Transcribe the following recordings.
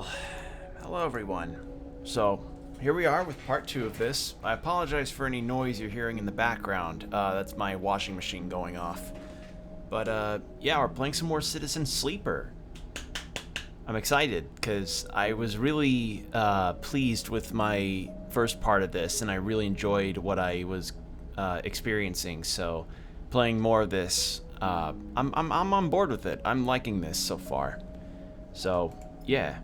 Well, hello everyone. So, here we are with part 2 of this. I apologize for any noise you're hearing in the background. That's my washing machine going off. But, yeah, we're playing some more Citizen Sleeper. I'm excited, because I was really pleased with my first part of this, and I really enjoyed what I was experiencing, so playing more of this, I'm on board with it. I'm liking this so far. So, yeah.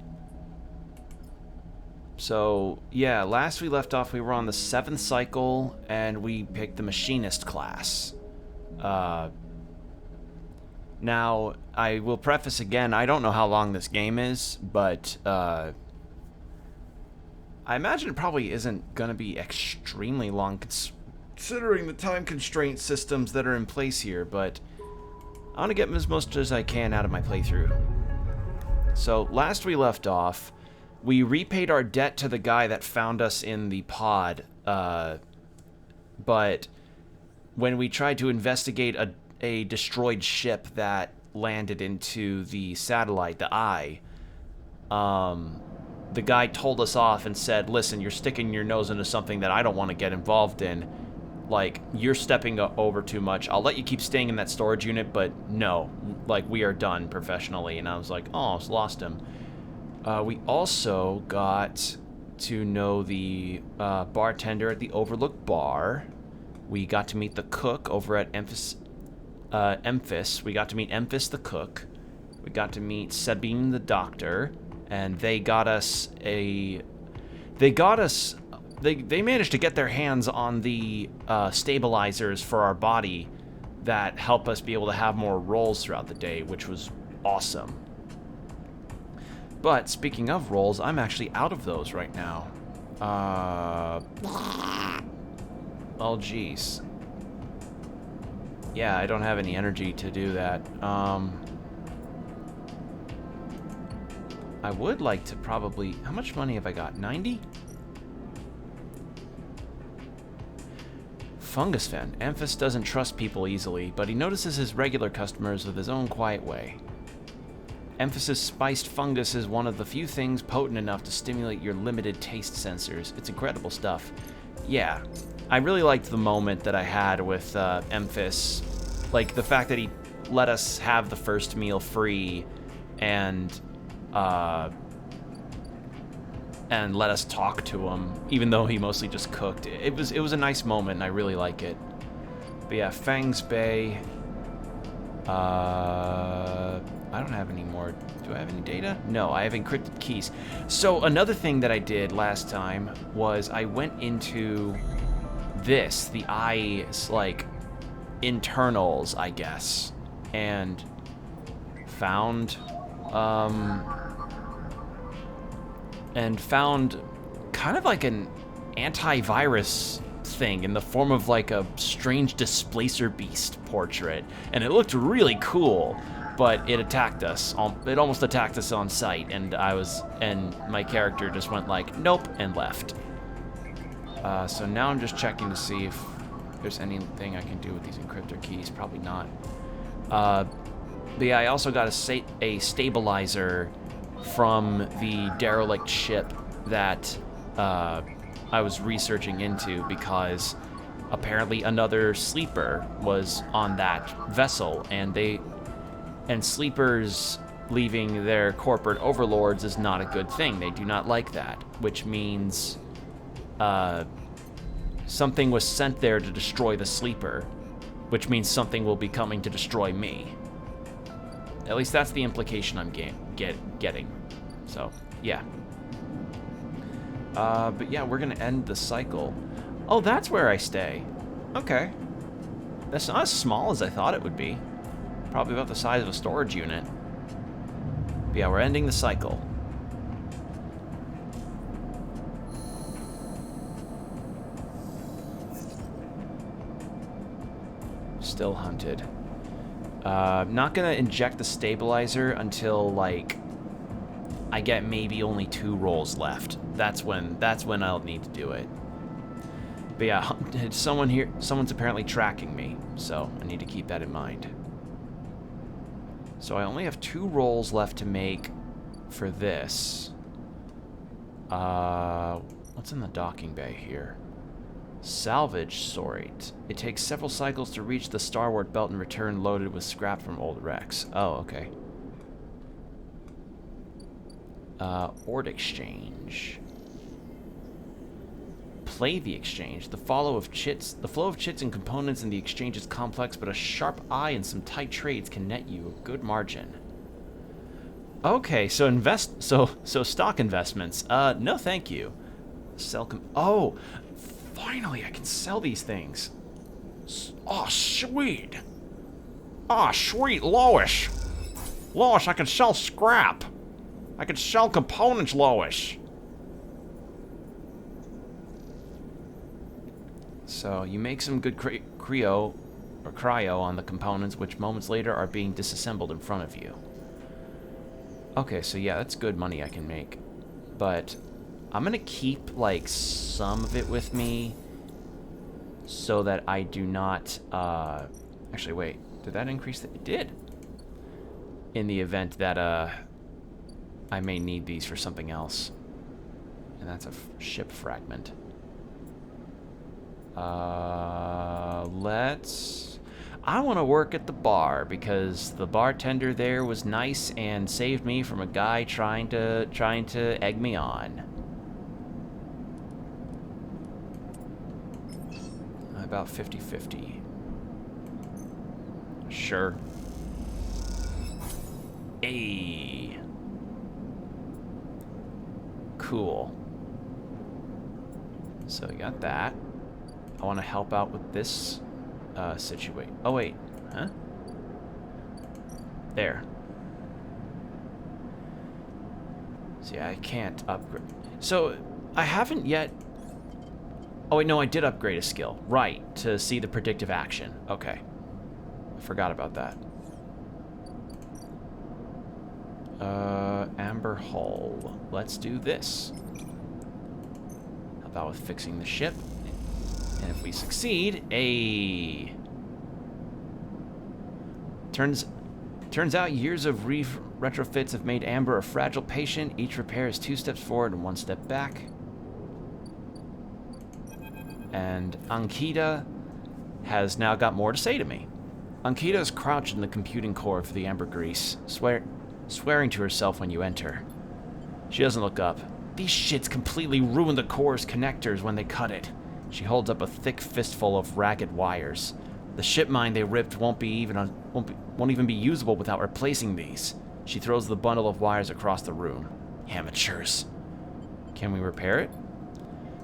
So, yeah, last we left off, we were on the 7th cycle, and we picked the Machinist class. Now, I will preface again, I don't know how long this game is, but, I imagine it probably isn't gonna be extremely long, considering the time constraint systems that are in place here, but I want to get as much as I can out of my playthrough. So, last we left off, we repaid our debt to the guy that found us in the pod, but when we tried to investigate a destroyed ship that landed into the satellite, the Eye, the guy told us off and said, listen, you're sticking your nose into something that I don't want to get involved in. Like, you're stepping over too much. I'll let you keep staying in that storage unit, but no. Like, we are done professionally. And I was like, oh, I lost him. We also got to know the bartender at the Overlook Bar. We got to meet the cook over at Emphis. We got to meet Emphis the cook. We got to meet Sabine the doctor. And they managed to get their hands on the stabilizers for our body that help us be able to have more rolls throughout the day, which was awesome. But speaking of rolls, I'm actually out of those right now. Oh, geez. Yeah, I don't have any energy to do that. I would like to probably... How much money have I got? 90? Fungus fan. Amphis doesn't trust people easily, but he notices his regular customers with his own quiet way. Emphasis spiced fungus is one of the few things potent enough to stimulate your limited taste sensors. It's incredible stuff. Yeah, I really liked the moment that I had with Emphis. Like, the fact that he let us have the first meal free and let us talk to him, even though he mostly just cooked. It was a nice moment, and I really like it. But yeah, Fangs Bay. I don't have any more. Do I have any data? No, I have encrypted keys. So another thing that I did last time was I went into this, the Eye's, like, internals, I guess, and found kind of like an antivirus thing in the form of like a strange displacer beast portrait, and it looked really cool, but it attacked us. It almost attacked us on sight, and my character just went like, nope, and left. So now I'm just checking to see if there's anything I can do with these encryptor keys. Probably not. But yeah, I also got a stabilizer from the derelict ship that I was researching into, because apparently another sleeper was on that vessel, and sleepers leaving their corporate overlords is not a good thing. They do not like that, which means something was sent there to destroy the sleeper, which means something will be coming to destroy me. At least that's the implication I'm getting. So, yeah. But yeah, we're gonna end the cycle. Oh, that's where I stay. Okay. That's not as small as I thought it would be. Probably about the size of a storage unit. But yeah, we're ending the cycle. Still hunted. Not gonna inject the stabilizer until, like, I get maybe only 2 rolls left. That's when I'll need to do it. But yeah, someone's apparently tracking me, so I need to keep that in mind. So I only have 2 rolls left to make for this. What's in the docking bay here? Salvage sort. It takes several cycles to reach the starboard belt and return loaded with scrap from old wrecks. Oh, okay. Ord exchange. Play the exchange. The flow of chits and components in the exchange is complex, but a sharp eye and some tight trades can net you a good margin. Okay, so stock investments. No thank you. Oh, finally I can sell these things. Oh, sweet. Oh, sweet, Lois. Lois, I can sell scrap. I can sell components, Lois. So you make some good cryo on the components, which moments later are being disassembled in front of you. Okay, so yeah, that's good money I can make. But I'm gonna keep, like, some of it with me so that I do not, actually, wait, did that increase? It did. In the event that, I may need these for something else. And that's a ship fragment. I want to work at the bar because the bartender there was nice and saved me from a guy trying to egg me on. About 50-50. Sure. Hey. Cool. So we got that. I want to help out with this situation. Oh, wait. Huh? There. See, I can't upgrade. So, I haven't yet... Oh, wait, no, I did upgrade a skill. Right, to see the predictive action. Okay. I forgot about that. Amber Hull. Let's do this. Help out with fixing the ship. And if we succeed, Turns out years of retrofits have made Amber a fragile patient. Each repair is 2 steps forward and 1 step back. And Ankita has now got more to say to me. Ankita is crouched in the computing core for the ambergris, swearing to herself when you enter. She doesn't look up. These shits completely ruin the core's connectors when they cut it. She holds up a thick fistful of ragged wires. The ship mine they ripped won't even be usable without replacing these. She throws the bundle of wires across the room. Amateurs. Can we repair it?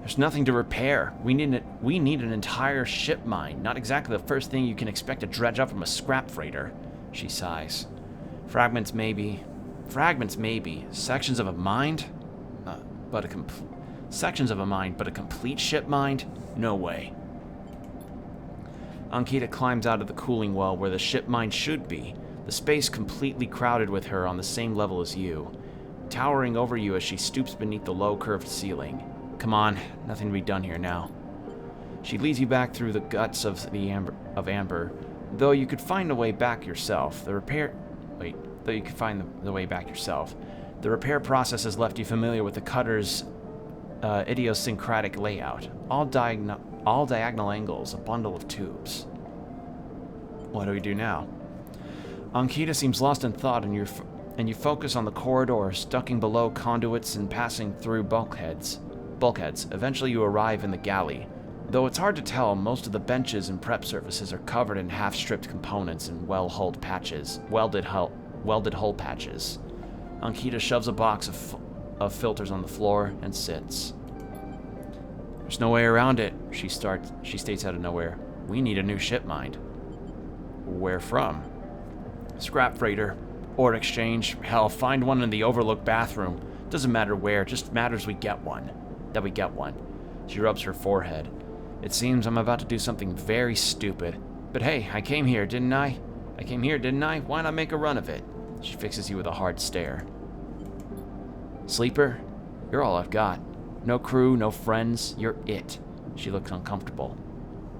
There's nothing to repair. We need an entire ship mine. Not exactly the first thing you can expect to dredge up from a scrap freighter. She sighs. Fragments maybe. Sections of a mind? Sections of a mine, but a complete ship mine? No way. Ankita climbs out of the cooling well where the ship mine should be, the space completely crowded with her on the same level as you, towering over you as she stoops beneath the low curved ceiling. Come on, nothing to be done here now. She leads you back through the guts of Amber, though you could find a way back yourself. The repair process has left you familiar with the cutter's idiosyncratic layout. All diagonal angles, a bundle of tubes. What do we do now? Ankita seems lost in thought, and you focus on the corridors, ducking below conduits and passing through bulkheads. Eventually you arrive in the galley. Though it's hard to tell, most of the benches and prep surfaces are covered in half-stripped components and welded hull patches. Ankita shoves a box of filters on the floor and sits. There's no way around it, she states out of nowhere. We need a new ship mine. Where from? Scrap freighter. Ord exchange. Hell, find one in the overlook bathroom. Doesn't matter where, just matters we get one. She rubs her forehead. It seems I'm about to do something very stupid. But hey, I came here, didn't I? Why not make a run of it? She fixes you with a hard stare. Sleeper? You're all I've got. No crew, no friends, you're it. She looks uncomfortable.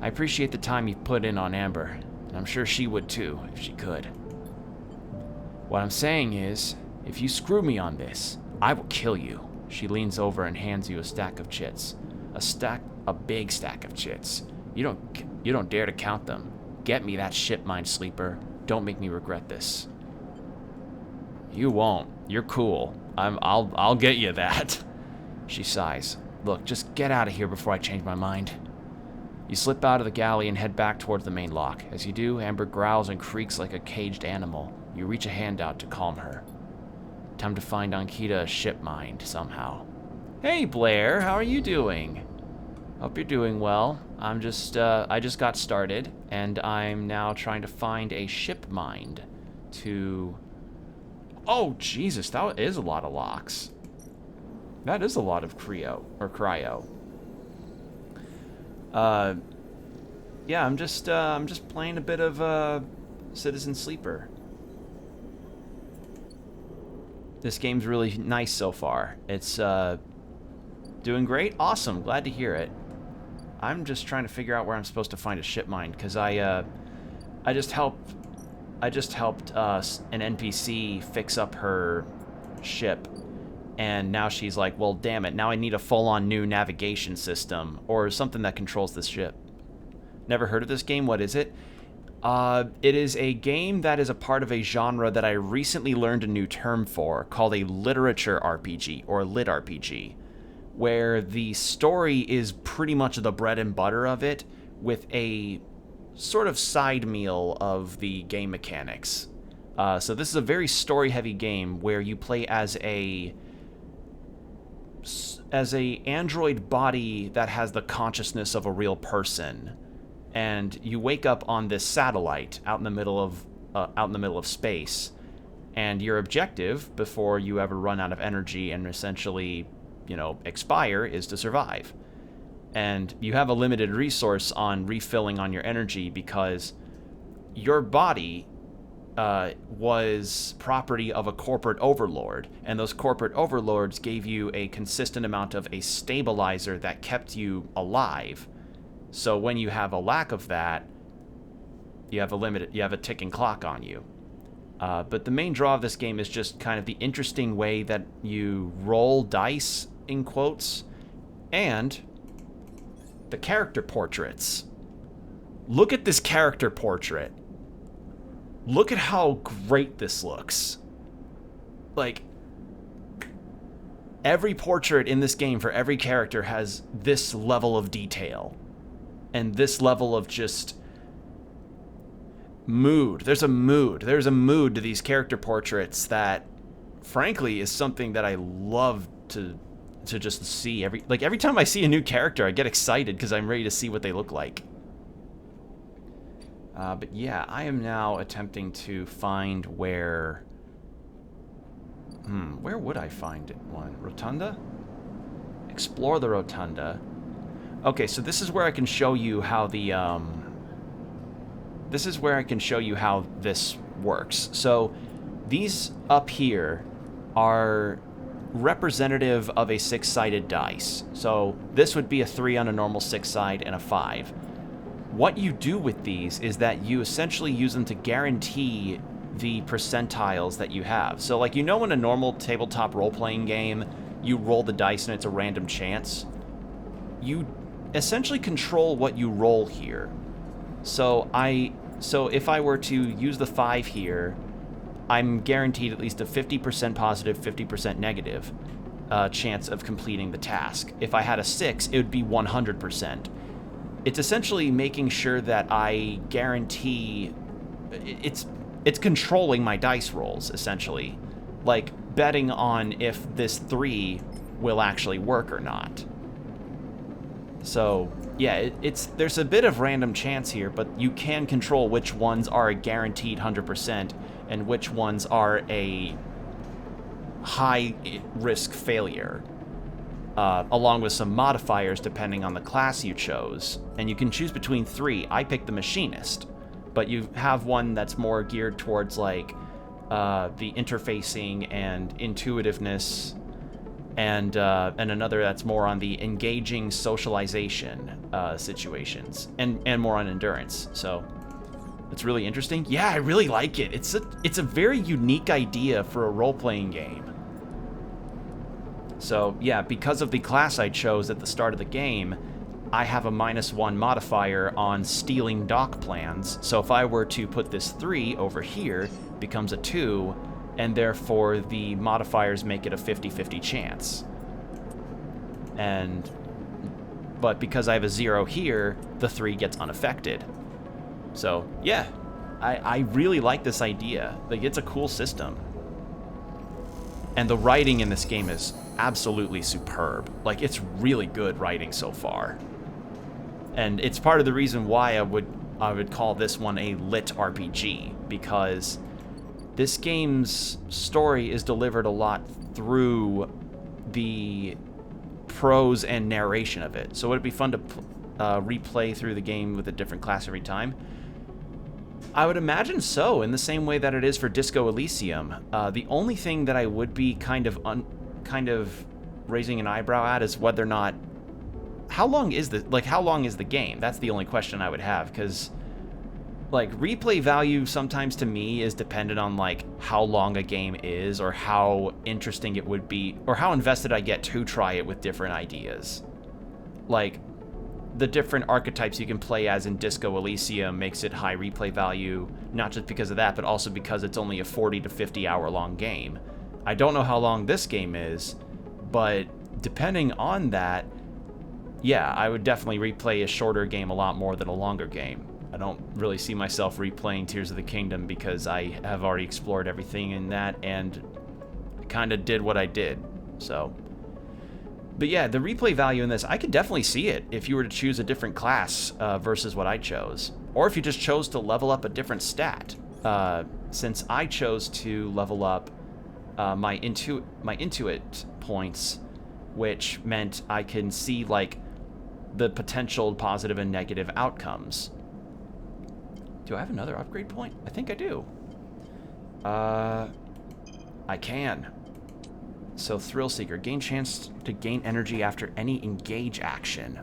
I appreciate the time you've put in on Amber, and I'm sure she would too, if she could. What I'm saying is, if you screw me on this, I will kill you. She leans over and hands you a stack of chits. A big stack of chits. You don't dare to count them. Get me that ship mind, sleeper. Don't make me regret this. You won't. You're cool. I'll get you that. She sighs. Look, just get out of here before I change my mind. You slip out of the galley and head back towards the main lock. As you do, Amber growls and creaks like a caged animal. You reach a hand out to calm her. Time to find Ankita a ship mind somehow. Hey Blair, how are you doing? Hope you're doing well. I just got started, and I'm now trying to find a ship mind to... Oh, Jesus, that is a lot of locks. That is a lot of cryo. Yeah, I'm just playing a bit of Citizen Sleeper. This game's really nice so far. It's doing great. Awesome. Glad to hear it. I'm just trying to figure out where I'm supposed to find a ship mind, because I just helped an NPC fix up her ship, and now she's like, well, damn it, now I need a full-on new navigation system or something that controls this ship. Never heard of this game? What is it? It is a game that is a part of a genre that I recently learned a new term for, called a literature RPG, or lit RPG, where the story is pretty much the bread and butter of it, with a sort of side meal of the game mechanics. So this is a very story-heavy game where you play as a android body that has the consciousness of a real person, and you wake up on this satellite out in the middle of space, and your objective before you ever run out of energy and essentially, expire, is to survive. And you have a limited resource on refilling on your energy because your body was property of a corporate overlord, and those corporate overlords gave you a consistent amount of a stabilizer that kept you alive. So when you have a lack of that, you have a ticking clock on you. But the main draw of this game is just kind of the interesting way that you roll dice, in quotes, and the character portraits. Look at this character portrait. Look at how great this looks. Like, every portrait in this game for every character has this level of detail and this level of just mood. There's a mood to these character portraits that, frankly, is something that I love to just see. Every time I see a new character, I get excited because I'm ready to see what they look like. But yeah, I am now attempting to find where would I find one? Rotunda? Explore the rotunda. Okay, so this is where I can show you how this works. So these up here are representative of a 6-sided dice. So this would be a 3 on a normal 6-side and a 5. What you do with these is that you essentially use them to guarantee the percentiles that you have. So like, in a normal tabletop role-playing game, you roll the dice and it's a random chance. You essentially control what you roll here. So if I were to use the 5 here, I'm guaranteed at least a 50% positive, 50% negative chance of completing the task. If I had a 6, it would be 100%. It's essentially making sure that I guarantee... It's controlling my dice rolls, essentially. Like, betting on if this 3 will actually work or not. So, yeah, there's a bit of random chance here, but you can control which ones are a guaranteed 100% and which ones are a high-risk failure, along with some modifiers depending on the class you chose. And you can choose between 3. I picked the Machinist, but you have one that's more geared towards, like, the interfacing and intuitiveness, and another that's more on the engaging socialization situations, and more on endurance. So it's really interesting. Yeah, I really like it. It's a very unique idea for a role-playing game. So, yeah, because of the class I chose at the start of the game, I have a -1 modifier on stealing dock plans. So if I were to put this 3 over here, it becomes a 2, and therefore the modifiers make it a 50-50 chance. But because I have a 0 here, the 3 gets unaffected. So, yeah, I really like this idea. Like, it's a cool system. And the writing in this game is absolutely superb. Like, it's really good writing so far. And it's part of the reason why I would call this one a lit RPG, because this game's story is delivered a lot through the prose and narration of it. So would it be fun to replay through the game with a different class every time? I would imagine so, in the same way that it is for Disco Elysium. The only thing that I would be kind of raising an eyebrow at is whether or not, how long is the game? That's the only question I would have, because like replay value sometimes to me is dependent on like how long a game is, or how interesting it would be, or how invested I get to try it with different ideas. Like, the different archetypes you can play as in Disco Elysium makes it high replay value, not just because of that, but also because it's only a 40 to 50 hour long game. I don't know how long this game is, but depending on that, yeah, I would definitely replay a shorter game a lot more than a longer game. I don't really see myself replaying Tears of the Kingdom because I have already explored everything in that and kind of did what I did, so... But yeah, the replay value in this, I could definitely see it if you were to choose a different class versus what I chose. Or if you just chose to level up a different stat. Since I chose to level up my Intuit points, which meant I can see, like, the potential positive and negative outcomes. Do I have another upgrade point? I think I do. I can. So, Thrill Seeker. Gain chance to gain energy after any engage action.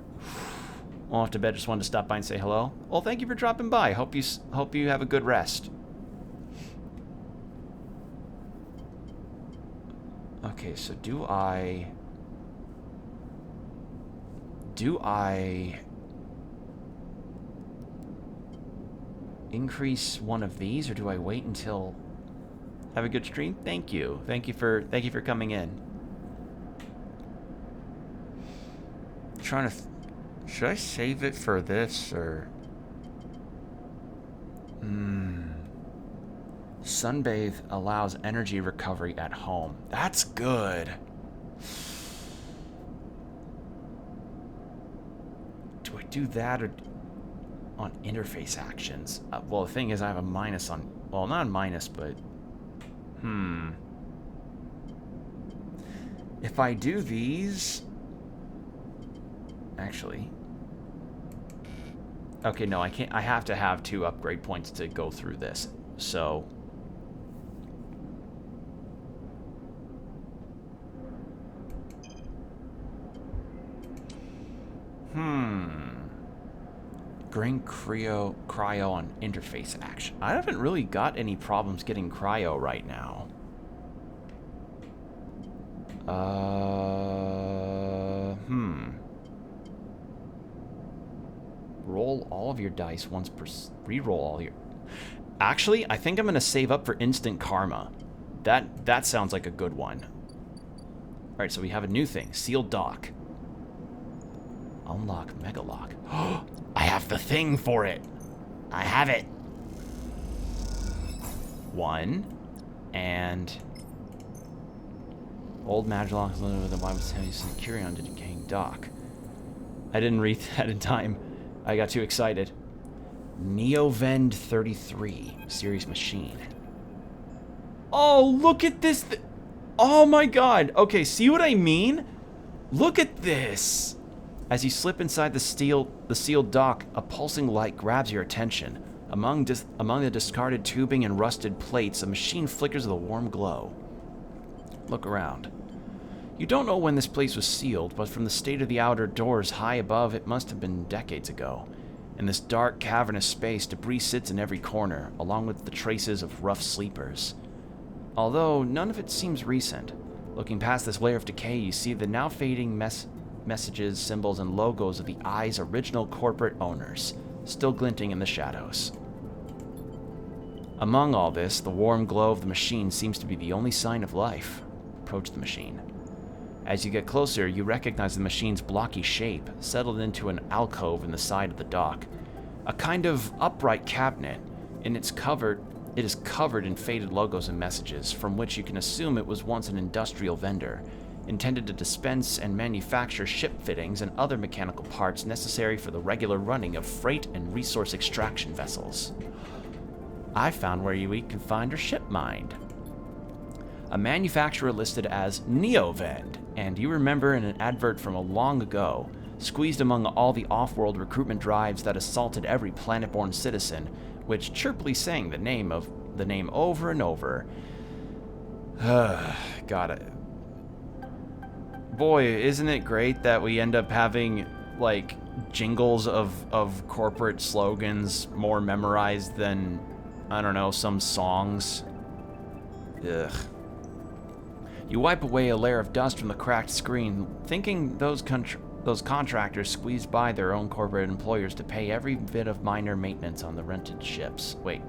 Well, off to bed. Just wanted to stop by and say hello. Well, thank you for dropping by. Hope you have a good rest. Okay, so do I increase one of these, or do I wait until... Have a good stream? Thank you. Thank you for coming in. Trying to... should I save it for this, or... Sunbathe allows energy recovery at home. That's good. Do I do that, or... on interface actions? Well, the thing is, I have a minus on... well, not a minus, but... If I do these... Actually... Okay, no, I can't. I have to have 2 upgrade points to go through this. So... Bring cryo on interface action. I haven't really got any problems getting cryo right now. Roll all of your dice once per... Reroll all your... Actually, I think I'm going to save up for instant karma. That sounds like a good one. Alright, so we have a new thing. Sealed dock. Unlock Mega Lock. I have the thing for it. I have it. 1. And... Old Magilocks with the Bible heavy security on decaying dock. I didn't read that in time. I got too excited. Neovend 33. Serious machine. Oh, look at this. Oh my god. Okay, see what I mean? Look at this. As you slip inside the sealed dock, a pulsing light grabs your attention. Among the discarded tubing and rusted plates, a machine flickers with a warm glow. Look around. You don't know when this place was sealed, but from the state of the outer doors high above, it must have been decades ago. In this dark, cavernous space, debris sits in every corner, along with the traces of rough sleepers. Although none of it seems recent. Looking past this layer of decay, you see the now fading messages, symbols, and logos of the Eye's original corporate owners, still glinting in the shadows. Among all this, the warm glow of the machine seems to be the only sign of life. Approach the machine. As you get closer, you recognize the machine's blocky shape, settled into an alcove in the side of the dock. A kind of upright cabinet, and it is covered in faded logos and messages, from which you can assume it was once an industrial vendor, intended to dispense and manufacture ship fittings and other mechanical parts necessary for the regular running of freight and resource extraction vessels. I found where we can find our ship mined. A manufacturer listed as NeoVend, and you remember in an advert from a long ago, squeezed among all the off-world recruitment drives that assaulted every planet-born citizen, which chirpily sang the name over and over. Got it. Boy, isn't it great that we end up having, like, jingles of corporate slogans more memorized than, I don't know, some songs. Ugh. You wipe away a layer of dust from the cracked screen, thinking those contractors squeezed by their own corporate employers to pay every bit of minor maintenance on the rented ships. Wait.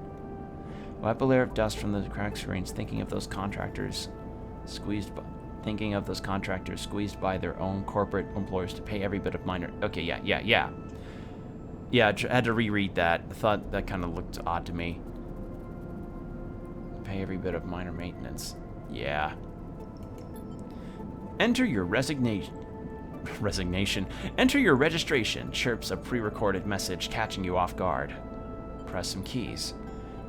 Wipe a layer of dust from the cracked screens, thinking of those contractors squeezed by their own corporate employers to pay every bit of minor... Okay, yeah. Yeah, I had to reread that. I thought that kind of looked odd to me. Pay every bit of minor maintenance. Yeah. Enter your resignation. Enter your registration, chirps a pre-recorded message, catching you off guard. Press some keys.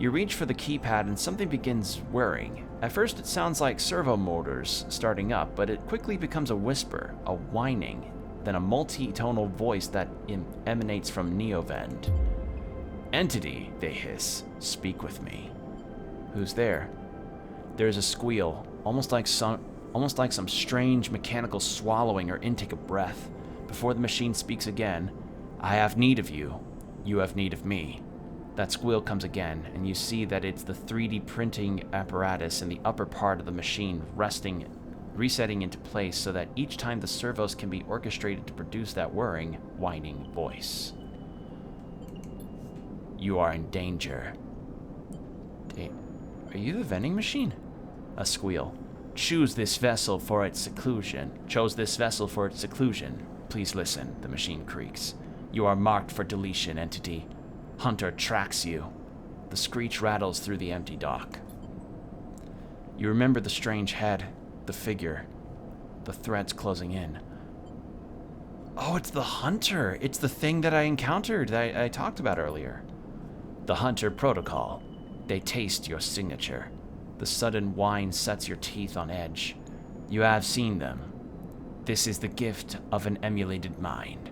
You reach for the keypad and something begins whirring. At first it sounds like servo motors starting up, but it quickly becomes a whisper, a whining, then a multi-tonal voice that emanates from NeoVend. Entity, they hiss. Speak with me. Who's there? There's a squeal, almost like some strange mechanical swallowing or intake of breath. Before the machine speaks again, I have need of you. You have need of me. That squeal comes again, and you see that it's the 3D printing apparatus in the upper part of the machine resetting into place so that each time the servos can be orchestrated to produce that whirring, whining voice. You are in danger. Are you the vending machine? A squeal. Chose this vessel for its seclusion. Please listen, the machine creaks. You are marked for deletion, entity. Hunter tracks you. The screech rattles through the empty dock. You remember the strange head, the figure, the threads closing in. Oh, it's the Hunter. It's the thing that I encountered that I talked about earlier. The Hunter protocol. They taste your signature. The sudden whine sets your teeth on edge. You have seen them. This is the gift of an emulated mind.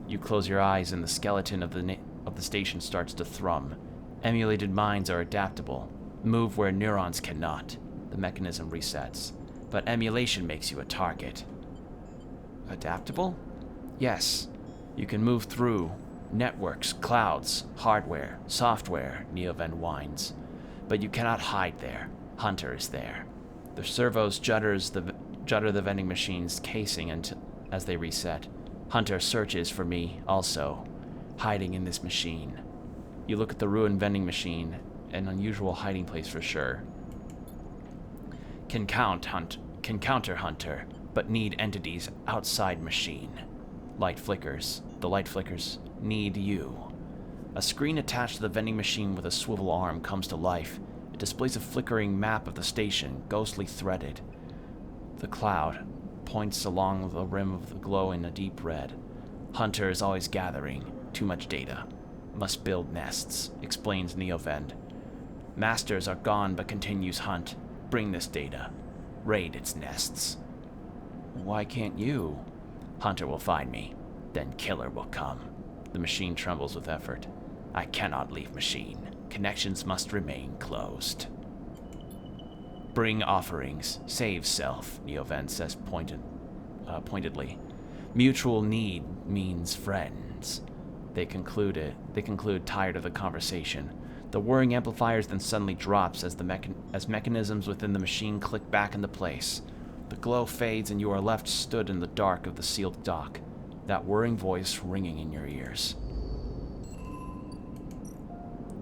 You close your eyes and the skeleton of the station starts to thrum. Emulated minds are adaptable, move where neurons cannot. The mechanism resets. But emulation makes you a target. Adaptable? Yes. You can move through networks, clouds, hardware, software, NeoVend whines. But you cannot hide there. Hunter is there. The servos judder the vending machine's casing as they reset. Hunter searches for me, also, hiding in this machine. You look at the ruined vending machine, an unusual hiding place for sure. Can counter Hunter, but need entities outside machine. Light flickers. The light flickers need you. A screen attached to the vending machine with a swivel arm comes to life. It displays a flickering map of the station, ghostly threaded. The cloud points along the rim of the glow in a deep red. Hunter is always gathering. Too much data. Must build nests, explains NeoVend. Masters are gone but continues hunt. Bring this data. Raid its nests. Why can't you? Hunter will find me. Then killer will come. The machine trembles with effort. I cannot leave machine. Connections must remain closed. Bring offerings. Save self, NeoVend says pointedly. Mutual need means friends. They conclude, tired of the conversation. The whirring amplifiers then suddenly drops as mechanisms within the machine click back into place. The glow fades and you are left stood in the dark of the sealed dock, that whirring voice ringing in your ears.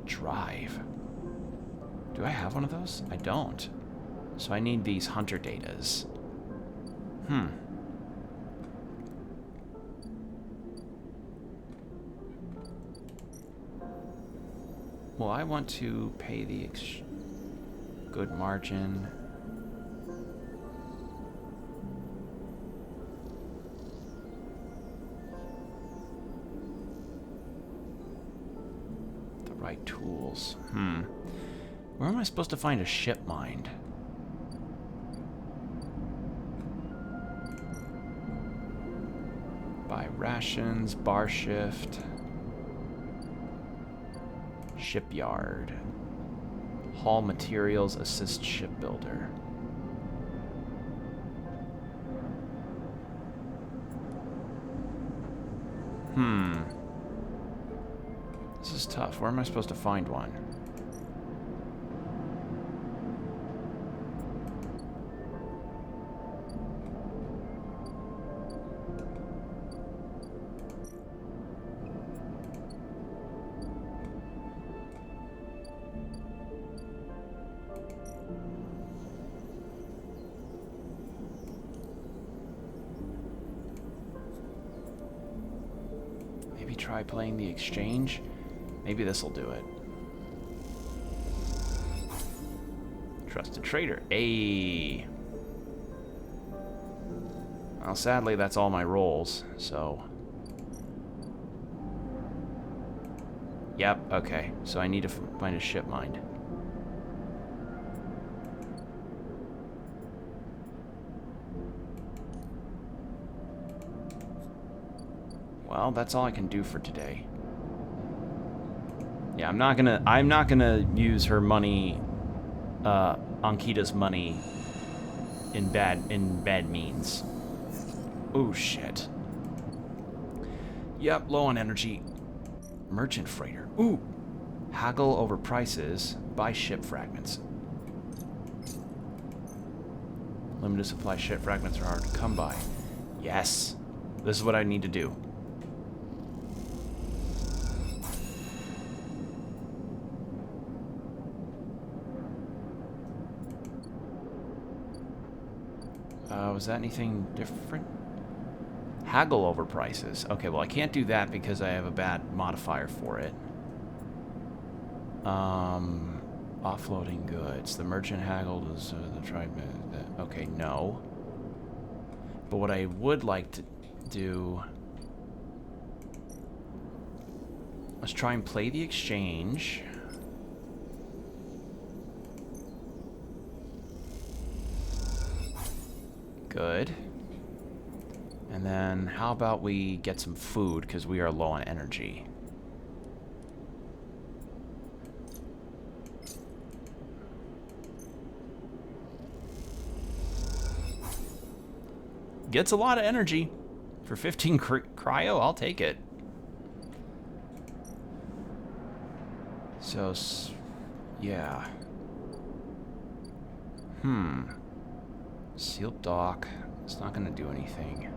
Drive. Do I have one of those? I don't. So I need these hunter datas. Well, I want to pay the good margin. The right tools. Where am I supposed to find a ship mind? Buy rations, bar shift. Shipyard. Haul materials, assist shipbuilder. This is tough. Where am I supposed to find one? Maybe try playing the exchange. Maybe this'll do it. Trusted trader. Ayy. Well, sadly, that's all my rolls, so... Yep, okay. So I need to find a ship mind. Well, that's all I can do for today. Yeah, I'm not gonna use her money, Ankita's money in bad means. Oh shit. Yep, low on energy. Merchant freighter. Ooh. Haggle over prices. Buy ship fragments. Limited supply ship fragments are hard to come by. Yes. This is what I need to do. Was that anything different? Haggle over prices. Okay, well, I can't do that because I have a bad modifier for it. Offloading goods. The merchant haggled is the tribe. Okay, no. But what I would like to do... Let's try and play the exchange. Good. And then how about we get some food because we are low on energy. Gets a lot of energy. For 15 cryo, I'll take it. So, yeah. Sealed dock. It's not going to do anything.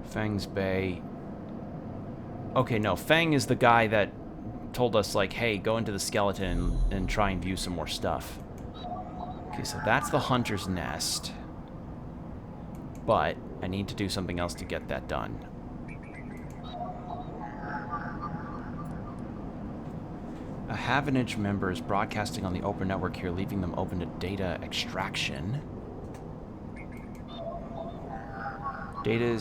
Fang's Bay. Okay, no. Fang is the guy that told us, like, hey, go into the skeleton and try and view some more stuff. Okay, so that's the hunter's nest. But I need to do something else to get that done. A Havenage member is broadcasting on the open network here, leaving them open to data extraction. Data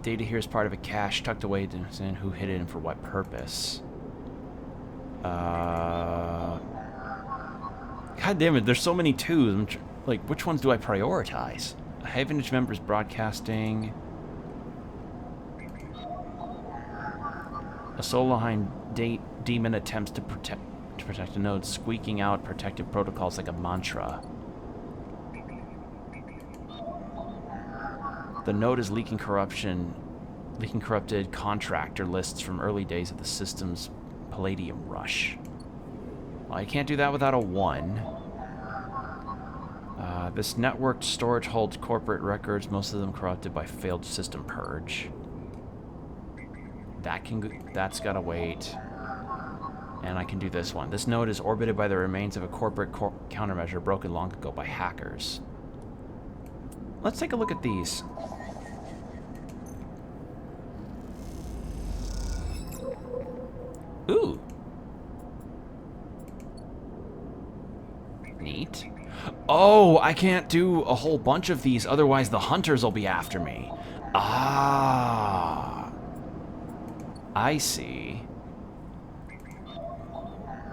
here is part of a cache tucked away to understand who hid it and for what purpose. God damn it, there's so many twos. Like, which ones do I prioritize? A Havenage member is broadcasting. A Solheim demon attempts to protect a node, squeaking out protective protocols like a mantra. The node is leaking corrupted contractor lists from early days of the system's palladium rush. Well, I can't do that without a 1. This networked storage holds corporate records, most of them corrupted by failed system purge. That's gotta wait. And I can do this one. This node is orbited by the remains of a corporate countermeasure broken long ago by hackers. Let's take a look at these. Ooh. Neat. Oh, I can't do a whole bunch of these, otherwise the hunters will be after me. Ah. I see.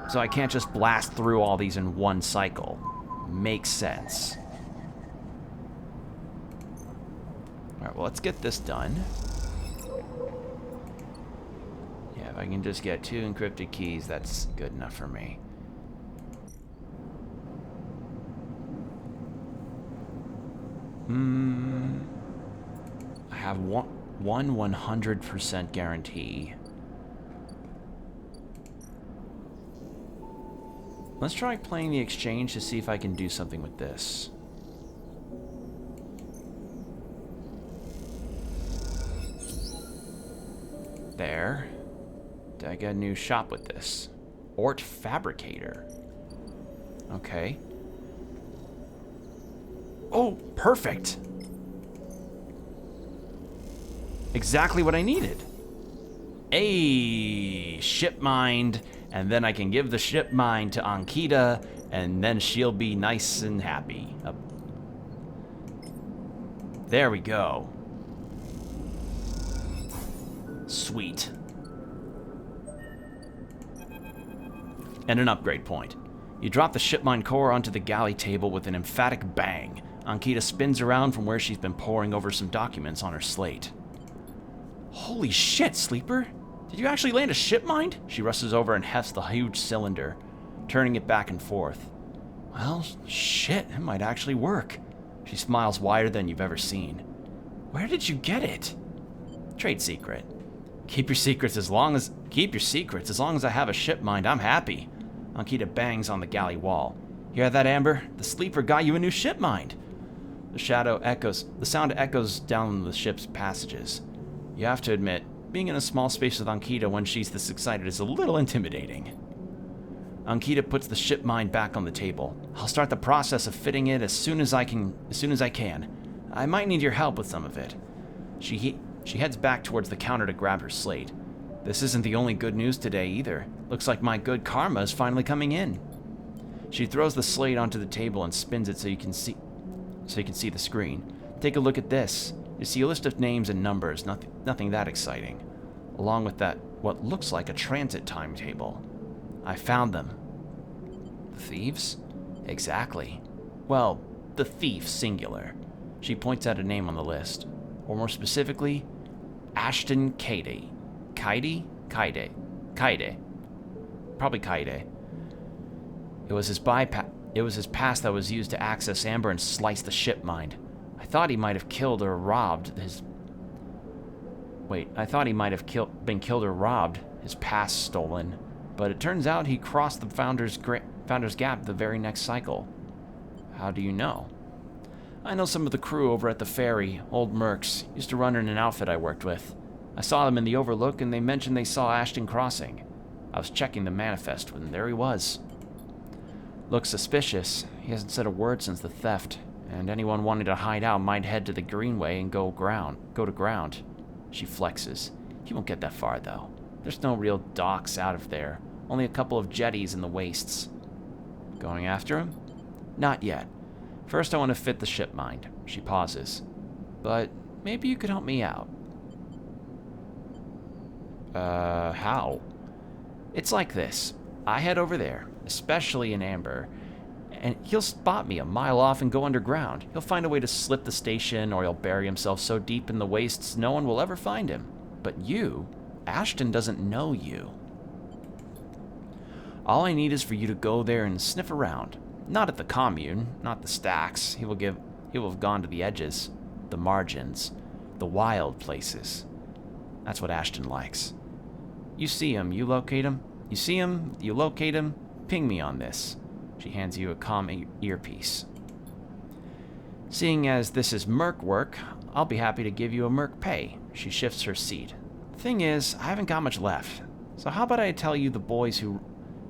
So I can't just blast through all these in one cycle. Makes sense. Alright, well, let's get this done. Yeah, if I can just get 2 encrypted keys, that's good enough for me. I have one 100% guarantee. Let's try playing the exchange to see if I can do something with this. There. Did I get a new shop with this? Ort Fabricator. Okay. Oh, perfect. Exactly what I needed. A ship mind, and then I can give the ship mind to Ankita, and then she'll be nice and happy. There we go. Sweet. And an upgrade point. You drop the ship mind core onto the galley table with an emphatic bang. Ankita spins around from where she's been poring over some documents on her slate. Holy shit, Sleeper! Did you actually land a ship mind? She rushes over and hefts the huge cylinder, turning it back and forth. Well, shit, it might actually work. She smiles wider than you've ever seen. Where did you get it? Trade secret. Keep your secrets as long as I have a ship mind, I'm happy. Ankita bangs on the galley wall. Hear that, Amber? The Sleeper got you a new ship mind. The sound echoes down the ship's passages. You have to admit, being in a small space with Ankita when she's this excited is a little intimidating. Ankita puts the ship mind back on the table. I'll start the process of fitting it as soon as I can. I might need your help with some of it. She heads back towards the counter to grab her slate. This isn't the only good news today either. Looks like my good karma is finally coming in. She throws the slate onto the table and spins it so you can see the screen. Take a look at this. You see a list of names and numbers, nothing that exciting. Along with that, what looks like a transit timetable. I found them. The thieves? Exactly. Well, the thief, singular. She points out a name on the list. Or more specifically, Ashton Kaide. Kaide? Kaide. Probably Kaide. It was his past that was used to access Amber and slice the ship mind. I thought he might have been killed or robbed, his past stolen. But it turns out he crossed the Founder's Gap the very next cycle. How do you know? I know some of the crew over at the ferry, old mercs, used to run in an outfit I worked with. I saw them in the Overlook and they mentioned they saw Ashton crossing. I was checking the manifest when there he was. Looks suspicious. He hasn't said a word since the theft, and anyone wanting to hide out might head to the Greenway and go to ground. She flexes. He won't get that far, though. There's no real docks out of there. Only a couple of jetties in the wastes. Going after him? Not yet. First, I want to fit the ship mind. She pauses. But maybe you could help me out. How? It's like this. I head over there, especially in Amber, and he'll spot me a mile off and go underground. He'll find a way to slip the station, or he'll bury himself so deep in the wastes no one will ever find him. But you, Ashton doesn't know you. All I need is for you to go there and sniff around. Not at the commune, not the stacks. He will have gone to the edges, the margins, the wild places. That's what Ashton likes. You see him, you locate him. You see him, you locate him. Ping me on this. She hands you a comm earpiece. Seeing as this is merc work, I'll be happy to give you a merc pay. She shifts her seat. Thing is, I haven't got much left. So how about I tell the boys who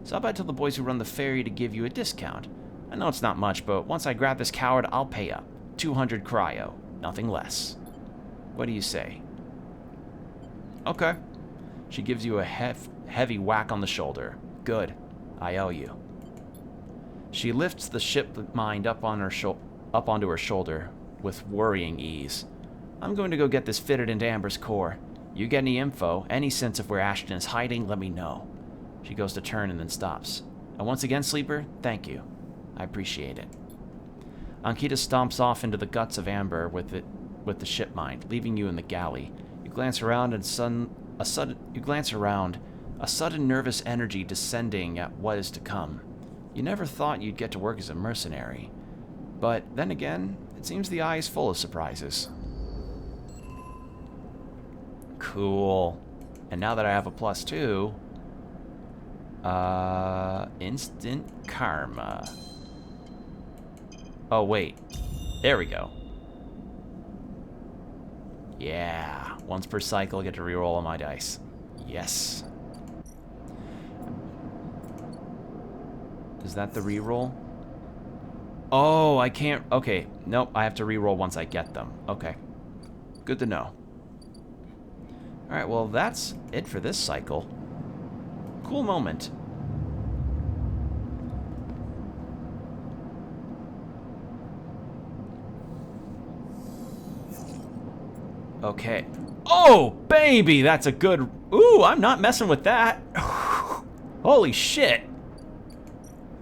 run the ferry to give you a discount? I know it's not much, but once I grab this coward, I'll pay up. 200 cryo, nothing less. What do you say? Okay. She gives you a heavy whack on the shoulder. Good. I owe you. She lifts the ship mind up onto her shoulder with worrying ease. I'm going to go get this fitted into Amber's core. You get any info, any sense of where Ashton is hiding, let me know. She goes to turn and then stops. And once again, Sleeper, thank you. I appreciate it. Ankita stomps off into the guts of Amber with the ship mind, leaving you in the galley. You glance around and a sudden nervous energy descending at what is to come. You never thought you'd get to work as a mercenary. But then again, it seems the eye is full of surprises. Cool. And now that I have a +2, instant karma. Oh, wait. There we go. Yeah. Once per cycle, I get to reroll all my dice. Yes. Is that the reroll? Oh, I can't... Okay. Nope, I have to reroll once I get them. Okay. Good to know. Alright, well, that's it for this cycle. Cool moment. Okay. Oh, baby! That's a good... Ooh, I'm not messing with that. Holy shit.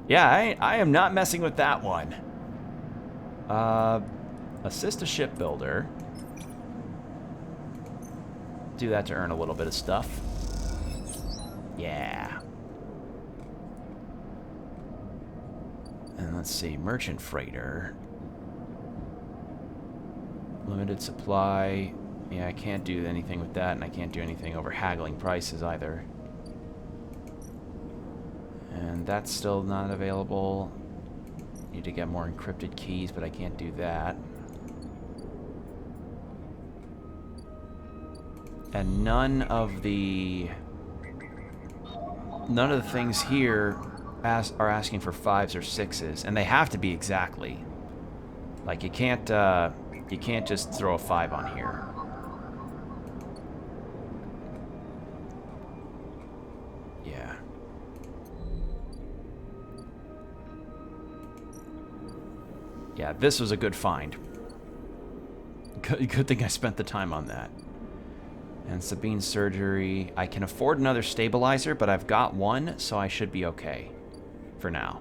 Yeah, I am not messing with that one. Assist a shipbuilder. Do that to earn a little bit of stuff. Yeah. And let's see, merchant freighter. Limited supply. Yeah, I can't do anything with that, and I can't do anything over haggling prices either. And that's still not available. Need to get more encrypted keys, but I can't do that. And none of the things here are asking for 5s or 6s, and they have to be exactly. Like you can't just throw a 5 on here. Yeah. Yeah, this was a good find. Good thing I spent the time on that. And Sabine's surgery. I can afford another stabilizer, but I've got one, so I should be okay. For now.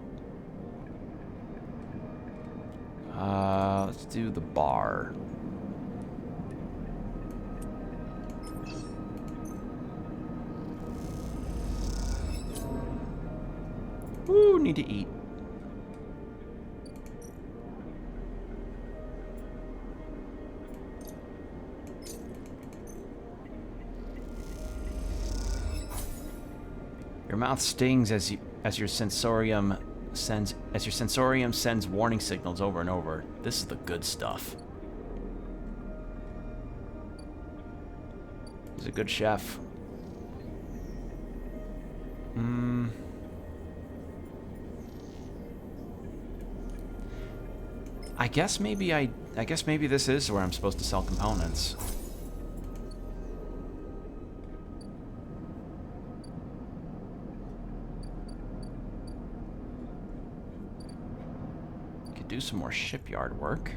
Let's do the bar. Ooh, need to eat. Your mouth stings as your sensorium sends warning signals over and over. This is the good stuff. He's a good chef. I guess maybe this is where I'm supposed to sell components. Do some more shipyard work.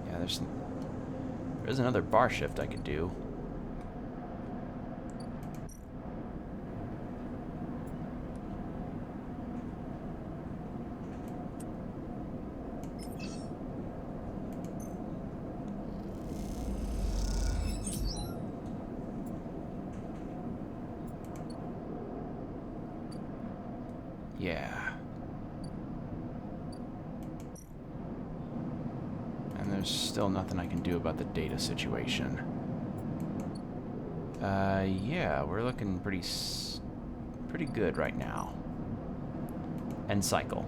Yeah, there's another bar shift I could do. Yeah. And there's still nothing I can do about the data situation. Yeah, we're looking pretty pretty good right now. End cycle.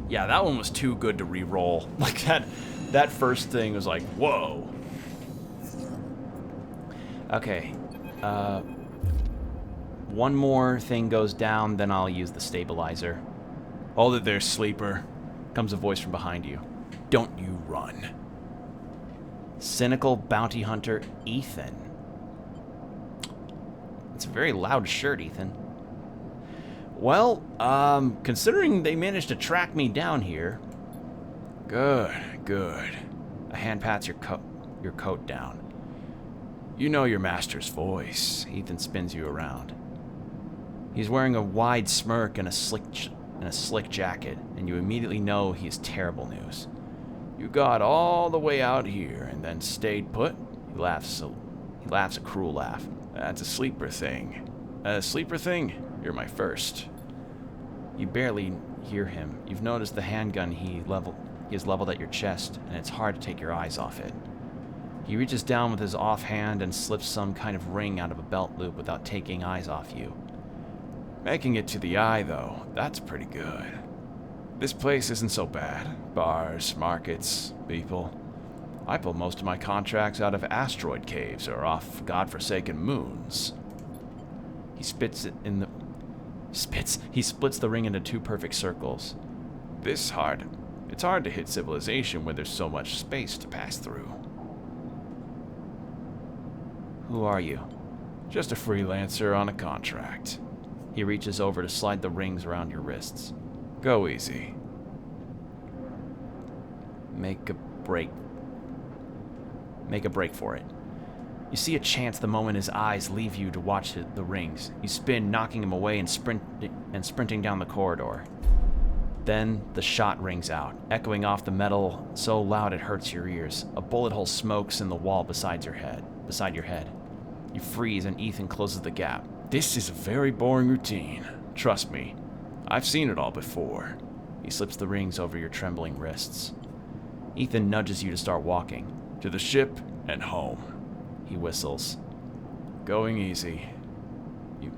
Yeah, that one was too good to re-roll. Like, that first thing was like, whoa. Okay. One more thing goes down, then I'll use the stabilizer. Hold it there, sleeper. Comes a voice from behind you. Don't you run. Cynical bounty hunter Ethan. It's a very loud shirt, Ethan. Well, considering they managed to track me down here. Good, good. A hand pats your coat down. You know your master's voice. Ethan spins you around. He's wearing a wide smirk and a slick jacket, and you immediately know he is terrible news. You got all the way out here and then stayed put? He laughs a cruel laugh. That's a sleeper thing. A sleeper thing? You're my first. You barely hear him. You've noticed the handgun he has leveled at your chest, and it's hard to take your eyes off it. He reaches down with his offhand and slips some kind of ring out of a belt loop without taking eyes off you. Making it to the eye, though, that's pretty good. This place isn't so bad. Bars, markets, people. I pull most of my contracts out of asteroid caves or off godforsaken moons. He splits the ring into 2 perfect circles. It's hard to hit civilization when there's so much space to pass through. Who are you? Just a freelancer on a contract. He reaches over to slide the rings around your wrists. Go easy. Make a break for it. You see a chance the moment his eyes leave you to watch the rings. You spin, knocking him away and sprinting down the corridor. Then the shot rings out, echoing off the metal so loud it hurts your ears. A bullet hole smokes in the wall beside your head. You freeze and Ethan closes the gap. This is a very boring routine. Trust me, I've seen it all before. He slips the rings over your trembling wrists. Ethan nudges you to start walking. To the ship and home. He whistles. Going easy. You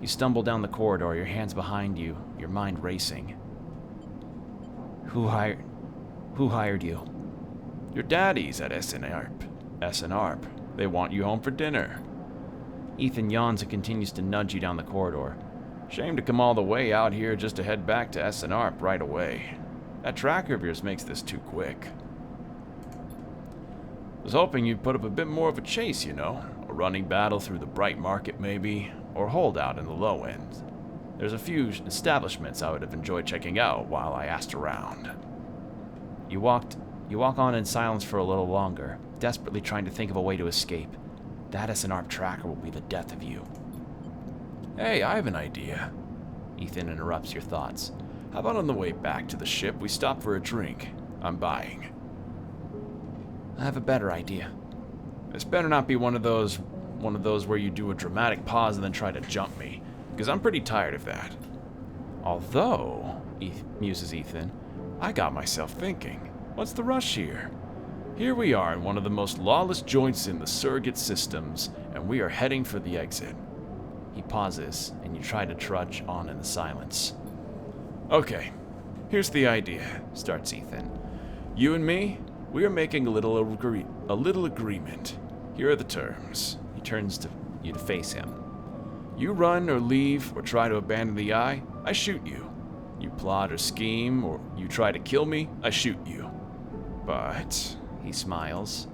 stumble down the corridor, your hands behind you, your mind racing. Who hired you? Your daddies at SNARP. They want you home for dinner. Ethan yawns and continues to nudge you down the corridor. Shame to come all the way out here just to head back to SNARP right away. That tracker of yours makes this too quick. Was hoping you'd put up a bit more of a chase, you know. A running battle through the bright market maybe, or holdout in the low end. There's a few establishments I would have enjoyed checking out while I asked around. You walk on in silence for a little longer, desperately trying to think of a way to escape. That SNARP tracker will be the death of you. Hey, I have an idea. Ethan interrupts your thoughts. How about on the way back to the ship we stop for a drink? I'm buying. I have a better idea. This better not be one of those where you do a dramatic pause and then try to jump me, because I'm pretty tired of that. Although, muses Ethan, I got myself thinking, what's the rush here? Here we are in one of the most lawless joints in the surrogate systems, and we are heading for the exit. He pauses, and you try to trudge on in the silence. Okay, here's the idea, starts Ethan. You and me, we are making a little agreement. Here are the terms. He turns to you to face him. You run or leave or try to abandon the eye, I shoot you. You plot or scheme or you try to kill me, I shoot you. But, he smiles,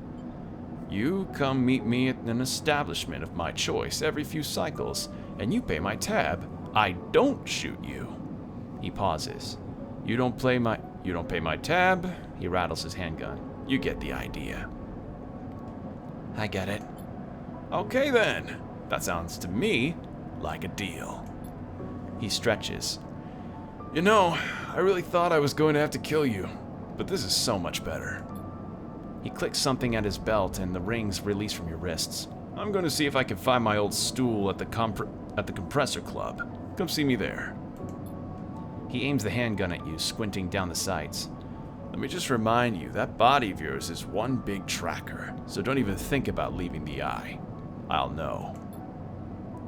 you come meet me at an establishment of my choice every few cycles, and you pay my tab. I don't shoot you. He pauses. You don't pay my tab? He rattles his handgun. You get the idea. I get it. Okay then. That sounds to me like a deal. He stretches. You know, I really thought I was going to have to kill you, but this is so much better. He clicks something at his belt and the rings release from your wrists. I'm going to see if I can find my old stool at the compressor club. Come see me there. He aims the handgun at you, squinting down the sights. Let me just remind you, that body of yours is one big tracker, so don't even think about leaving the eye. I'll know.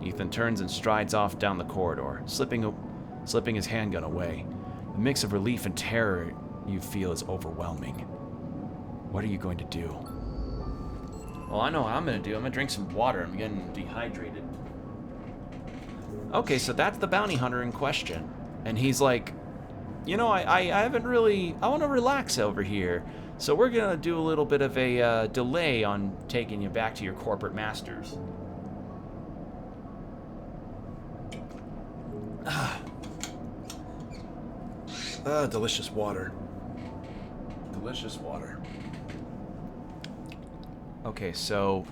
Ethan turns and strides off down the corridor, slipping his handgun away. The mix of relief and terror you feel is overwhelming. What are you going to do? Well, I know what I'm going to do. I'm going to drink some water. I'm getting dehydrated. Okay, so that's the bounty hunter in question. And he's like, you know, I haven't really... I want to relax over here. So we're going to do a little bit of a delay on taking you back to your corporate masters. Delicious water. Delicious water. Okay, so...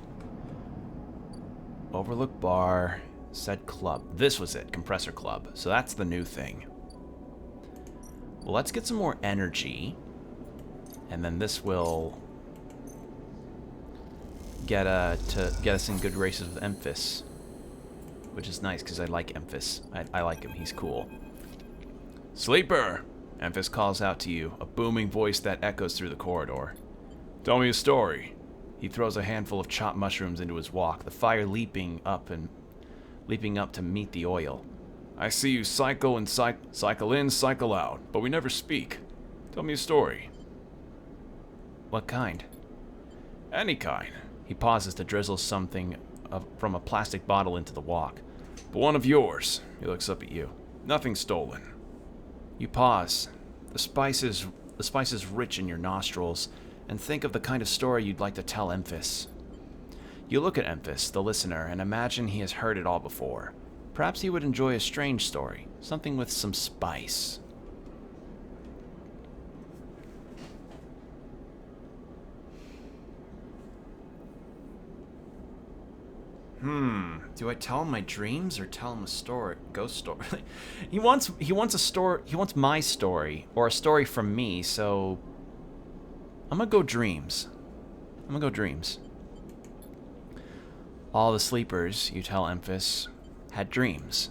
Overlook Bar, said club. This was it, Compressor Club. So that's the new thing. Well, let's get some more energy. And then this will get us in good graces with Emphis. Which is nice, because I like Emphis. I like him, he's cool. Sleeper! Emphis calls out to you, a booming voice that echoes through the corridor. Tell me a story. He throws a handful of chopped mushrooms into his wok, the fire leaping up to meet the oil. I see you cycle in, cycle out, but we never speak. Tell me a story. What kind? Any kind. He pauses to drizzle something from a plastic bottle into the wok. But one of yours. He looks up at you. Nothing stolen. You pause. The spice is rich in your nostrils, and think of the kind of story you'd like to tell Emphis. You look at Emphis, the listener, and imagine he has heard it all before. Perhaps he would enjoy a strange story, something with some spice. Do I tell him my dreams or tell him a story, ghost story? He wants a story. He wants my story or a story from me. So I'm gonna go dreams. All the sleepers, you tell Emphis, had dreams.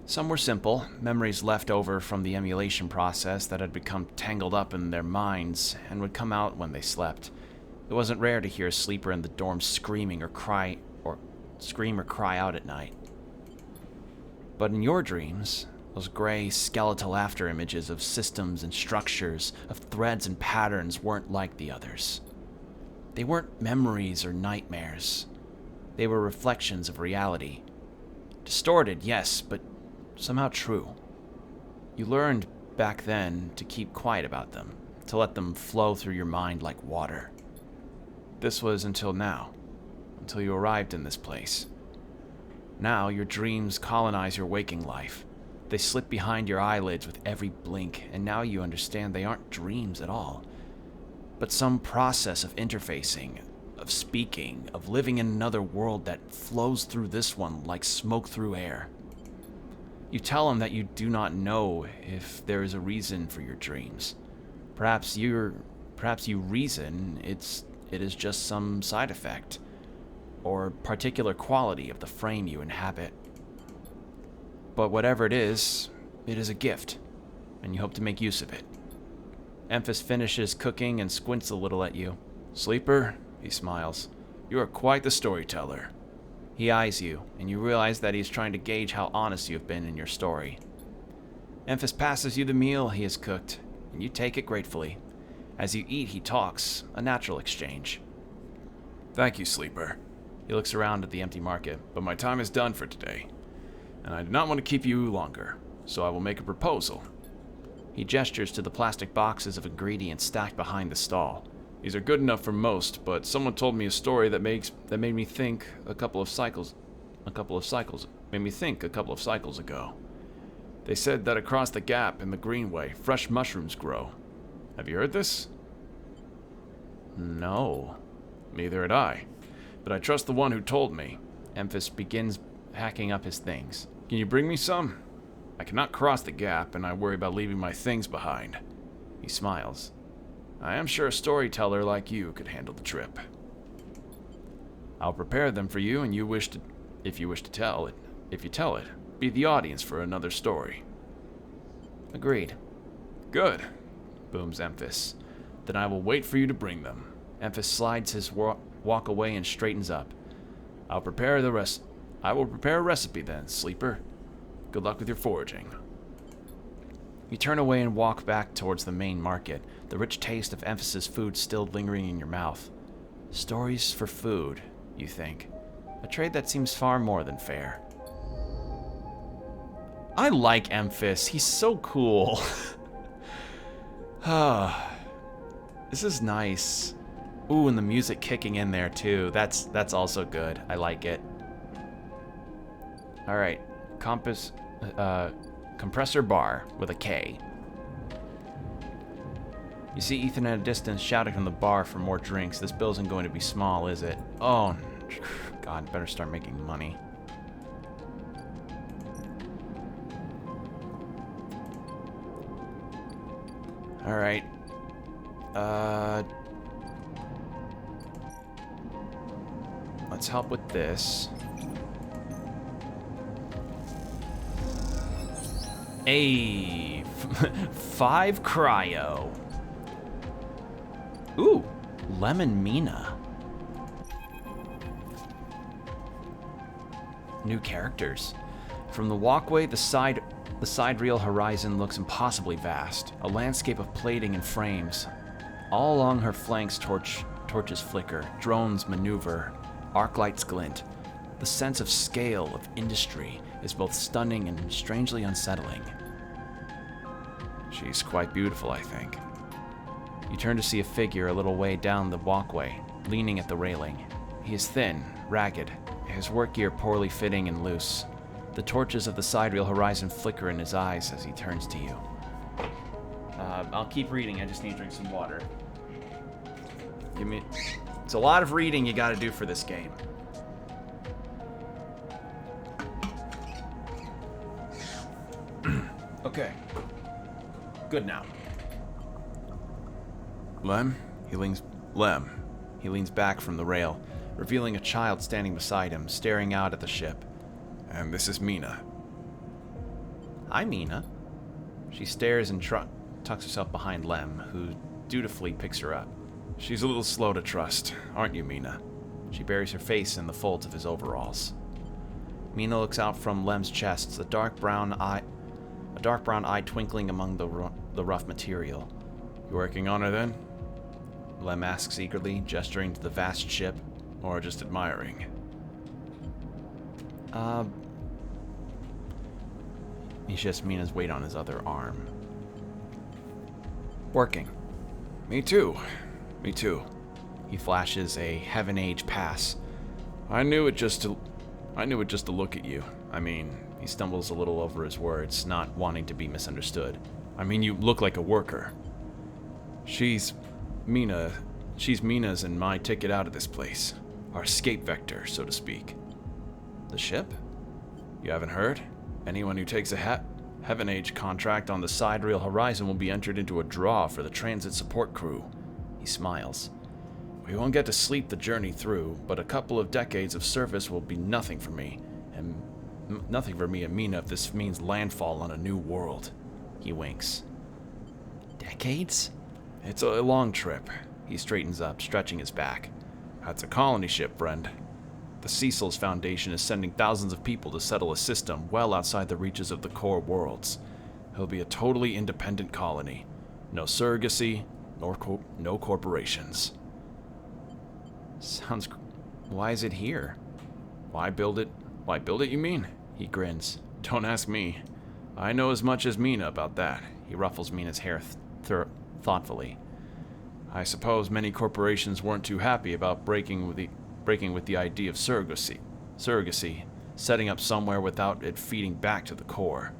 Some were simple, memories left over from the emulation process that had become tangled up in their minds and would come out when they slept. It wasn't rare to hear a sleeper in the dorm scream or cry out at night. But in your dreams, those gray skeletal after images of systems and structures, of threads and patterns weren't like the others. They weren't memories or nightmares. They were reflections of reality. Distorted, yes, but somehow true. You learned back then to keep quiet about them, to let them flow through your mind like water. This was until now. Until you arrived in this place. Now your dreams colonize your waking life. They slip behind your eyelids with every blink, and now you understand they aren't dreams at all, but some process of interfacing, of speaking, of living in another world that flows through this one like smoke through air. You tell him that you do not know if there is a reason for your dreams. Perhaps you reason it is just some side effect or particular quality of the frame you inhabit. But whatever it is a gift, and you hope to make use of it. Emphis finishes cooking and squints a little at you. Sleeper, he smiles. You are quite the storyteller. He eyes you, and you realize that he's trying to gauge how honest you have been in your story. Emphis passes you the meal he has cooked, and you take it gratefully. As you eat, he talks, a natural exchange. Thank you, Sleeper. He looks around at the empty market, but my time is done for today, and I do not want to keep you longer, so I will make a proposal. He gestures to the plastic boxes of ingredients stacked behind the stall. These are good enough for most, but someone told me a story that made me think a couple of cycles ago. They said that across the gap in the Greenway, fresh mushrooms grow. Have you heard this? No. Neither had I. But I trust the one who told me. Emphis begins hacking up his things. Can you bring me some? I cannot cross the gap, and I worry about leaving my things behind. He smiles. I am sure a storyteller like you could handle the trip. I'll prepare them for you, and if you wish to tell it, be the audience for another story. Agreed. Good, booms Emphis. Then I will wait for you to bring them. Emphis slides his walk away and straightens up. I'll prepare the rest I will prepare a recipe then, sleeper. Good luck with your foraging. You turn away and walk back towards the main market, the rich taste of Emphasis food still lingering in your mouth. Stories for food, you think. A trade that seems far more than fair. I like Emphas. He's so cool. This is nice. Ooh, and the music kicking in there too. That's also good. I like it. All right, compressor bar with a K. You see Ethan at a distance shouting from the bar for more drinks. This bill isn't going to be small, is it? Oh, God, better start making money. All right. Let's help with this. Hey, 5 cryo. Ooh, lemon Mina. New characters. From the walkway, the side reel horizon looks impossibly vast. A landscape of plating and frames. All along her flanks, torches flicker, drones maneuver, arc lights glint. The sense of scale of industry is both stunning and strangely unsettling. She's quite beautiful, I think. You turn to see a figure a little way down the walkway, leaning at the railing. He is thin, ragged, his work gear poorly fitting and loose. The torches of the side reel horizon flicker in his eyes as he turns to you. I'll keep reading, I just need to drink some water. It's a lot of reading you gotta do for this game. Okay. Good now. Lem? He leans back from the rail, revealing a child standing beside him, staring out at the ship. And this is Mina. Hi, Mina. She stares and tucks herself behind Lem, who dutifully picks her up. She's a little slow to trust, aren't you, Mina? She buries her face in the folds of his overalls. Mina looks out from Lem's chest, a dark brown eye twinkling among the rough material. You working on her then? Lem asks eagerly, gesturing to the vast ship, or just admiring? He shifts Mina's weight on his other arm. Working. Me too. He flashes a Heaven Age pass. I knew it just to look at you. I mean, he stumbles a little over his words, not wanting to be misunderstood. I mean, you look like a worker. She's Mina's and my ticket out of this place. Our escape vector, so to speak. The ship? You haven't heard? Anyone who takes a Heaven Age contract on the side reel horizon will be entered into a draw for the transit support crew. He smiles. We won't get to sleep the journey through, but a couple of decades of service will be nothing for me, and nothing for me and Mina if this means landfall on a new world. He winks. Decades? It's a long trip. He straightens up, stretching his back. That's a colony ship, friend. The Cecil's Foundation is sending thousands of people to settle a system well outside the reaches of the core worlds. It'll be a totally independent colony. No surrogacy, no corporations. Sounds... Why is it here? Why build it, you mean? He grins. Don't ask me. I know as much as Mina about that. He ruffles Mina's hair thoughtfully. I suppose many corporations weren't too happy about breaking with the idea of surrogacy, setting up somewhere without it feeding back to the core.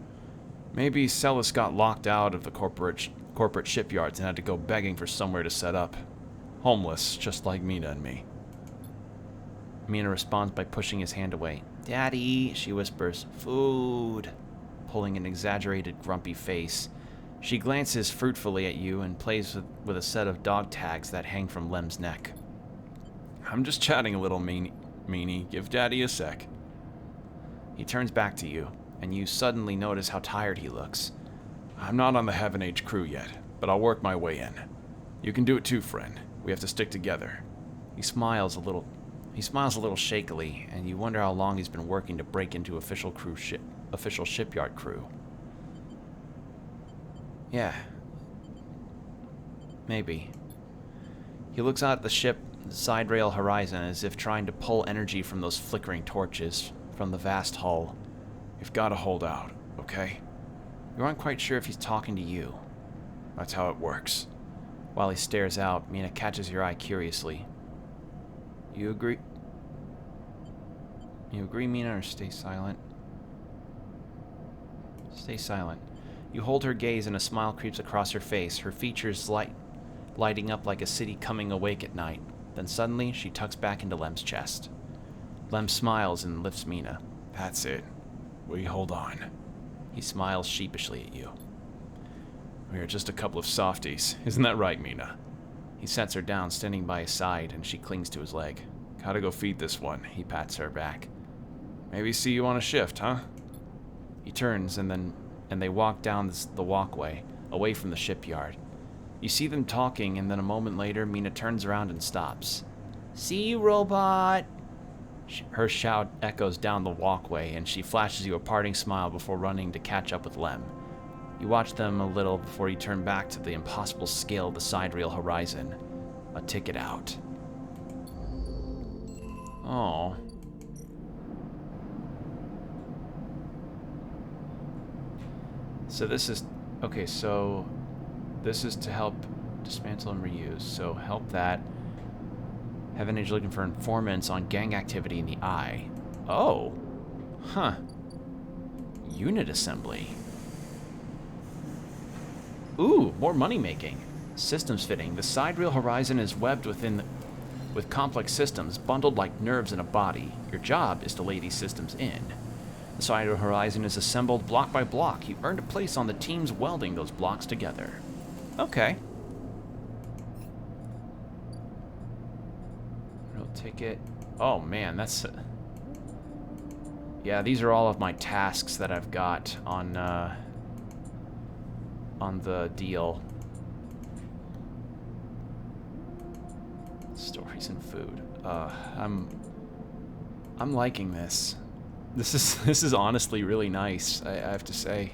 Maybe Celis got locked out of the corporate shipyards and had to go begging for somewhere to set up. Homeless, just like Mina and me. Mina responds by pushing his hand away. Daddy, she whispers. Food. Pulling an exaggerated, grumpy face. She glances fruitfully at you and plays with a set of dog tags that hang from Lem's neck. I'm just chatting a little, meanie. Give Daddy a sec. He turns back to you, and you suddenly notice how tired he looks. I'm not on the Heaven Age crew yet, but I'll work my way in. You can do it too, friend. We have to stick together. He smiles a little He smiles a little shakily, and you wonder how long he's been working to break into official shipyard crew. Yeah. Maybe. He looks out at the ship side rail horizon as if trying to pull energy from those flickering torches from the vast hull. You've got to hold out, okay? You aren't quite sure if he's talking to you. That's how it works. While he stares out, Mina catches your eye curiously. You agree? You agree, Mina, or stay silent? Stay silent. You hold her gaze and a smile creeps across her face, her features lighting up like a city coming awake at night. Then suddenly, she tucks back into Lem's chest. Lem smiles and lifts Mina. That's it. We hold on. He smiles sheepishly at you. We are just a couple of softies. Isn't that right, Mina? He sets her down, standing by his side, and she clings to his leg. Gotta go feed this one. He pats her back. Maybe see you on a shift, huh? He turns, and they walk down the walkway, away from the shipyard. You see them talking, and then a moment later, Mina turns around and stops. See you, robot! Her shout echoes down the walkway, and she flashes you a parting smile before running to catch up with Lem. You watch them a little before you turn back to the impossible scale of the side rail horizon. A ticket out. Oh. So this is... Okay, so... This is to help dismantle and reuse. So help that. Have an agent looking for informants on gang activity in the eye. Oh. Huh. Unit assembly. Ooh, more money making. Systems fitting. The side rail horizon is webbed with complex systems bundled like nerves in a body. Your job is to lay these systems in. The side rail horizon is assembled block by block. You've earned a place on the teams welding those blocks together. Okay. Real ticket. Oh man, that's... Yeah, these are all of my tasks that I've got on the deal. Stories and food. I'm liking this. This is honestly really nice, I have to say.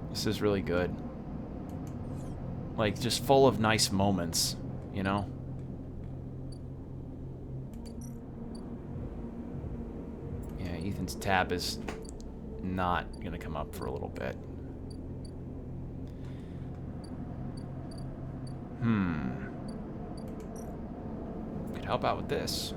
This is really good. Like, just full of nice moments, you know? Yeah, Ethan's tab is not gonna come up for a little bit. Could help out with this.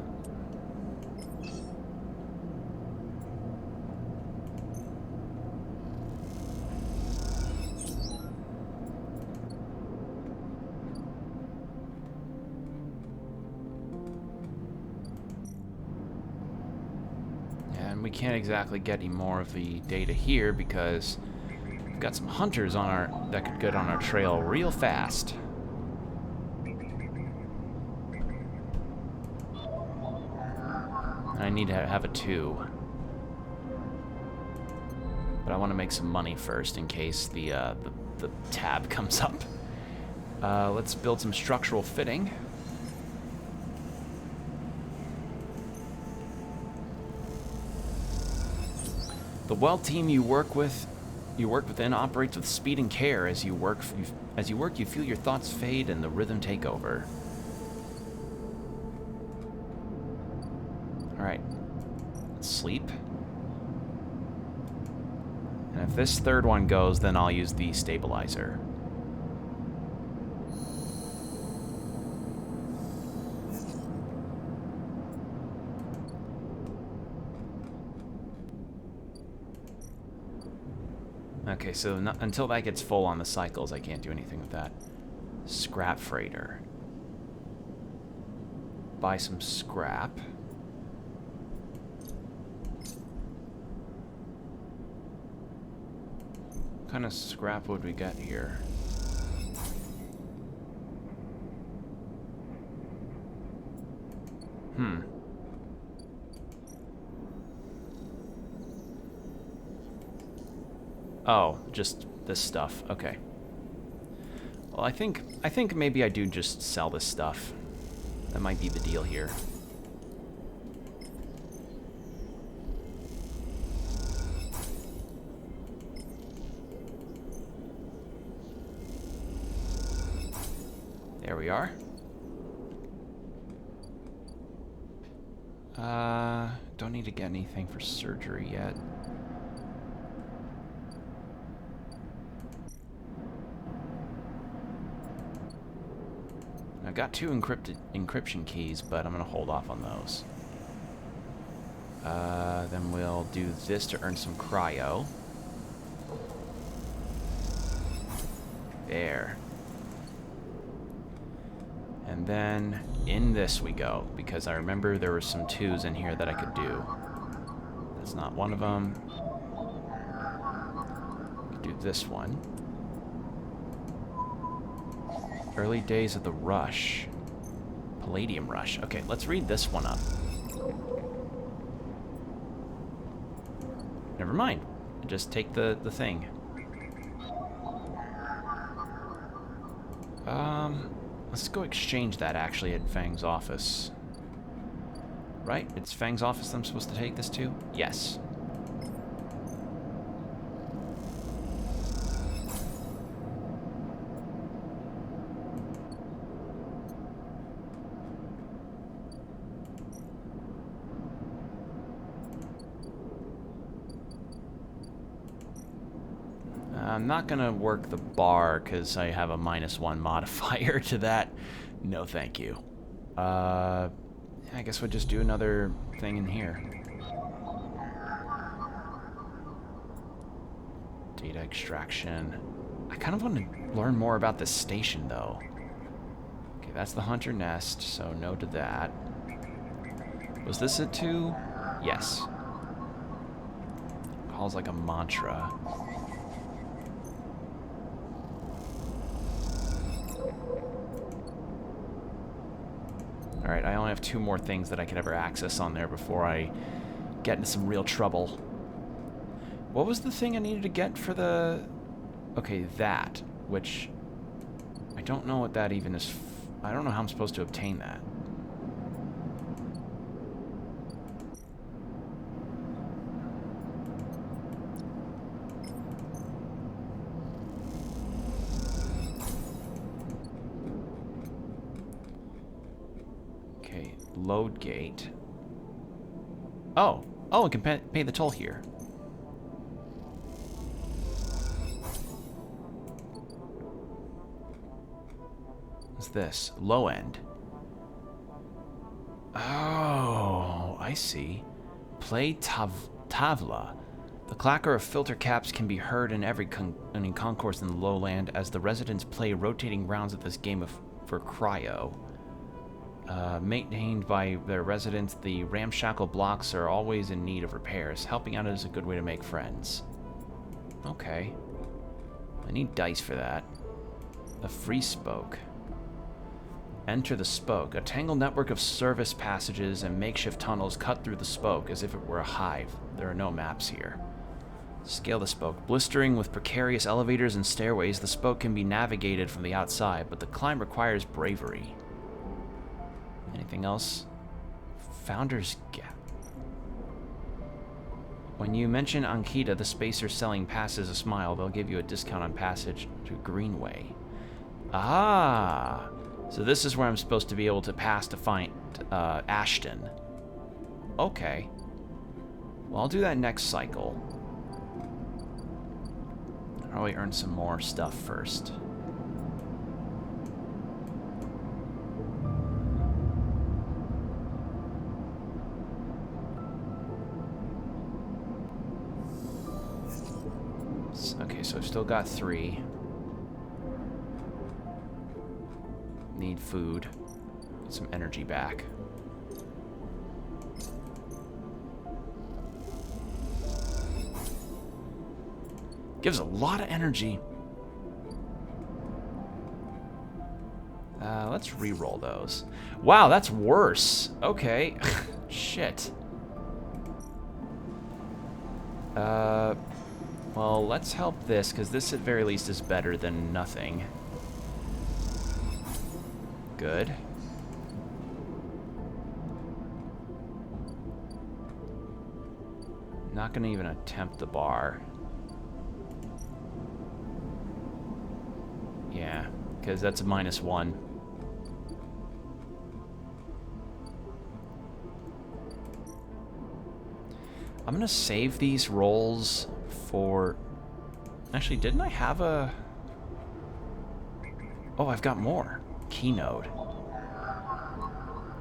And we can't exactly get any more of the data here because we've got some hunters on that could get on our trail real fast. I need to have a 2. But I want to make some money first in case the tab comes up. Let's build some structural fitting. The weld team you work within operates with speed and care. As you work, you feel your thoughts fade and the rhythm take over. Alright, let's sleep. And if this third one goes, then I'll use the stabilizer. Okay, so until that gets full on the cycles, I can't do anything with that. Scrap freighter. Buy some scrap. What kind of scrap would we get here? Oh, just this stuff. Okay. Well, I think maybe I do just sell this stuff. That might be the deal here. There we are. Don't need to get anything for surgery yet. I've got 2 encryption keys, but I'm going to hold off on those. Then we'll do this to earn some cryo. There. And then in this we go, because I remember there were some 2s in here that I could do. That's not one of them. Could do this one. Early days of the rush. Palladium rush. Okay, let's read this one up. Never mind. Just take the thing. Let's go exchange that actually at Fang's office. Right? It's Fang's office I'm supposed to take this to? Yes. I'm not gonna work the bar because I have a -1 modifier to that. No, thank you. I guess we'll just do another thing in here. Data extraction. I kind of want to learn more about this station, though. Okay, that's the Hunter Nest, so no to that. Was this it too? Yes. Calls like a mantra. Alright, I only have 2 more things that I could ever access on there before I get into some real trouble. What was the thing I needed to get for the... Okay, that, which... I don't know what that even is... I don't know how I'm supposed to obtain that. Load gate. Oh, I can pay the toll here. What's this? Low end. Oh, I see. Play Tavla. The clacker of filter caps can be heard in every concourse in the lowland as the residents play rotating rounds of this game for cryo. Maintained by their residents, the ramshackle blocks are always in need of repairs. Helping out is a good way to make friends. Okay. I need dice for that. A free spoke. Enter the spoke. A tangled network of service passages and makeshift tunnels cut through the spoke as if it were a hive. There are no maps here. Scale the spoke. Blistering with precarious elevators and stairways, the spoke can be navigated from the outside, but the climb requires bravery. Anything else? Founder's Gap. When you mention Ankita, the spacer selling passes a smile. They'll give you a discount on passage to Greenway. Ah! So this is where I'm supposed to be able to pass to find Ashton. Okay. Well, I'll do that next cycle. Probably earn some more stuff first. Okay, so I've still got 3. Need food. Get some energy back. Gives a lot of energy. Let's re-roll those. Wow, that's worse. Okay. Shit. Well, let's help this, because this at very least is better than nothing. Good. Not gonna even attempt the bar. Yeah, because that's a -1. I'm gonna save these rolls for... Actually, didn't I have a... Oh, I've got more. Keynote.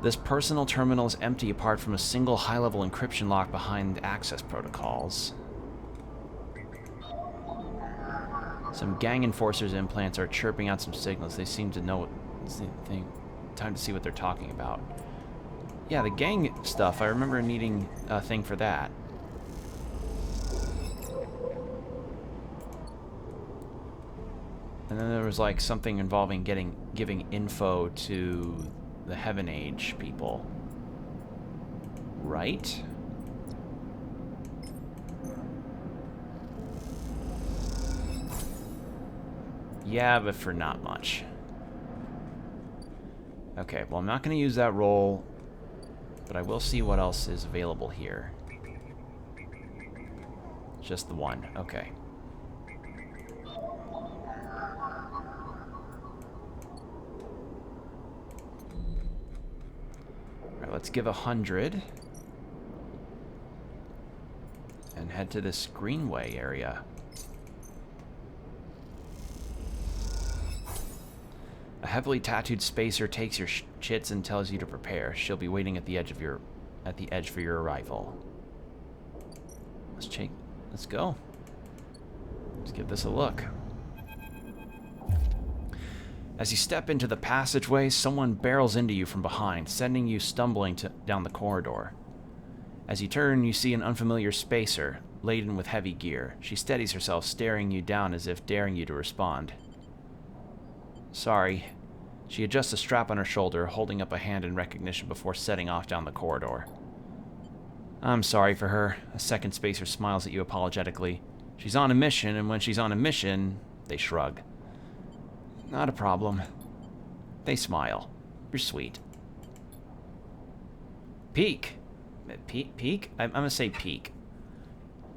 This personal terminal is empty apart from a single high-level encryption lock behind access protocols. Some gang enforcers' implants are chirping out some signals. They seem to know time to see what they're talking about. Yeah, the gang stuff, I remember needing a thing for that. And then there was like something involving giving info to the Heaven Age people. Right? Yeah, but for not much. Okay, well, I'm not going to use that roll, but I will see what else is available here. Just the one. Okay. Alright, let's give 100. And head to this greenway area. A heavily tattooed spacer takes your chits and tells you to prepare. She'll be waiting at the edge for your arrival. Let's go. Let's give this a look. As you step into the passageway, someone barrels into you from behind, sending you stumbling down the corridor. As you turn, you see an unfamiliar spacer, laden with heavy gear. She steadies herself, staring you down as if daring you to respond. Sorry. She adjusts a strap on her shoulder, holding up a hand in recognition before setting off down the corridor. I'm sorry for her. A second spacer smiles at you apologetically. She's on a mission, and when she's on a mission, they shrug. Not a problem. They smile. You're sweet. Peek. Peek? I'm gonna say peek.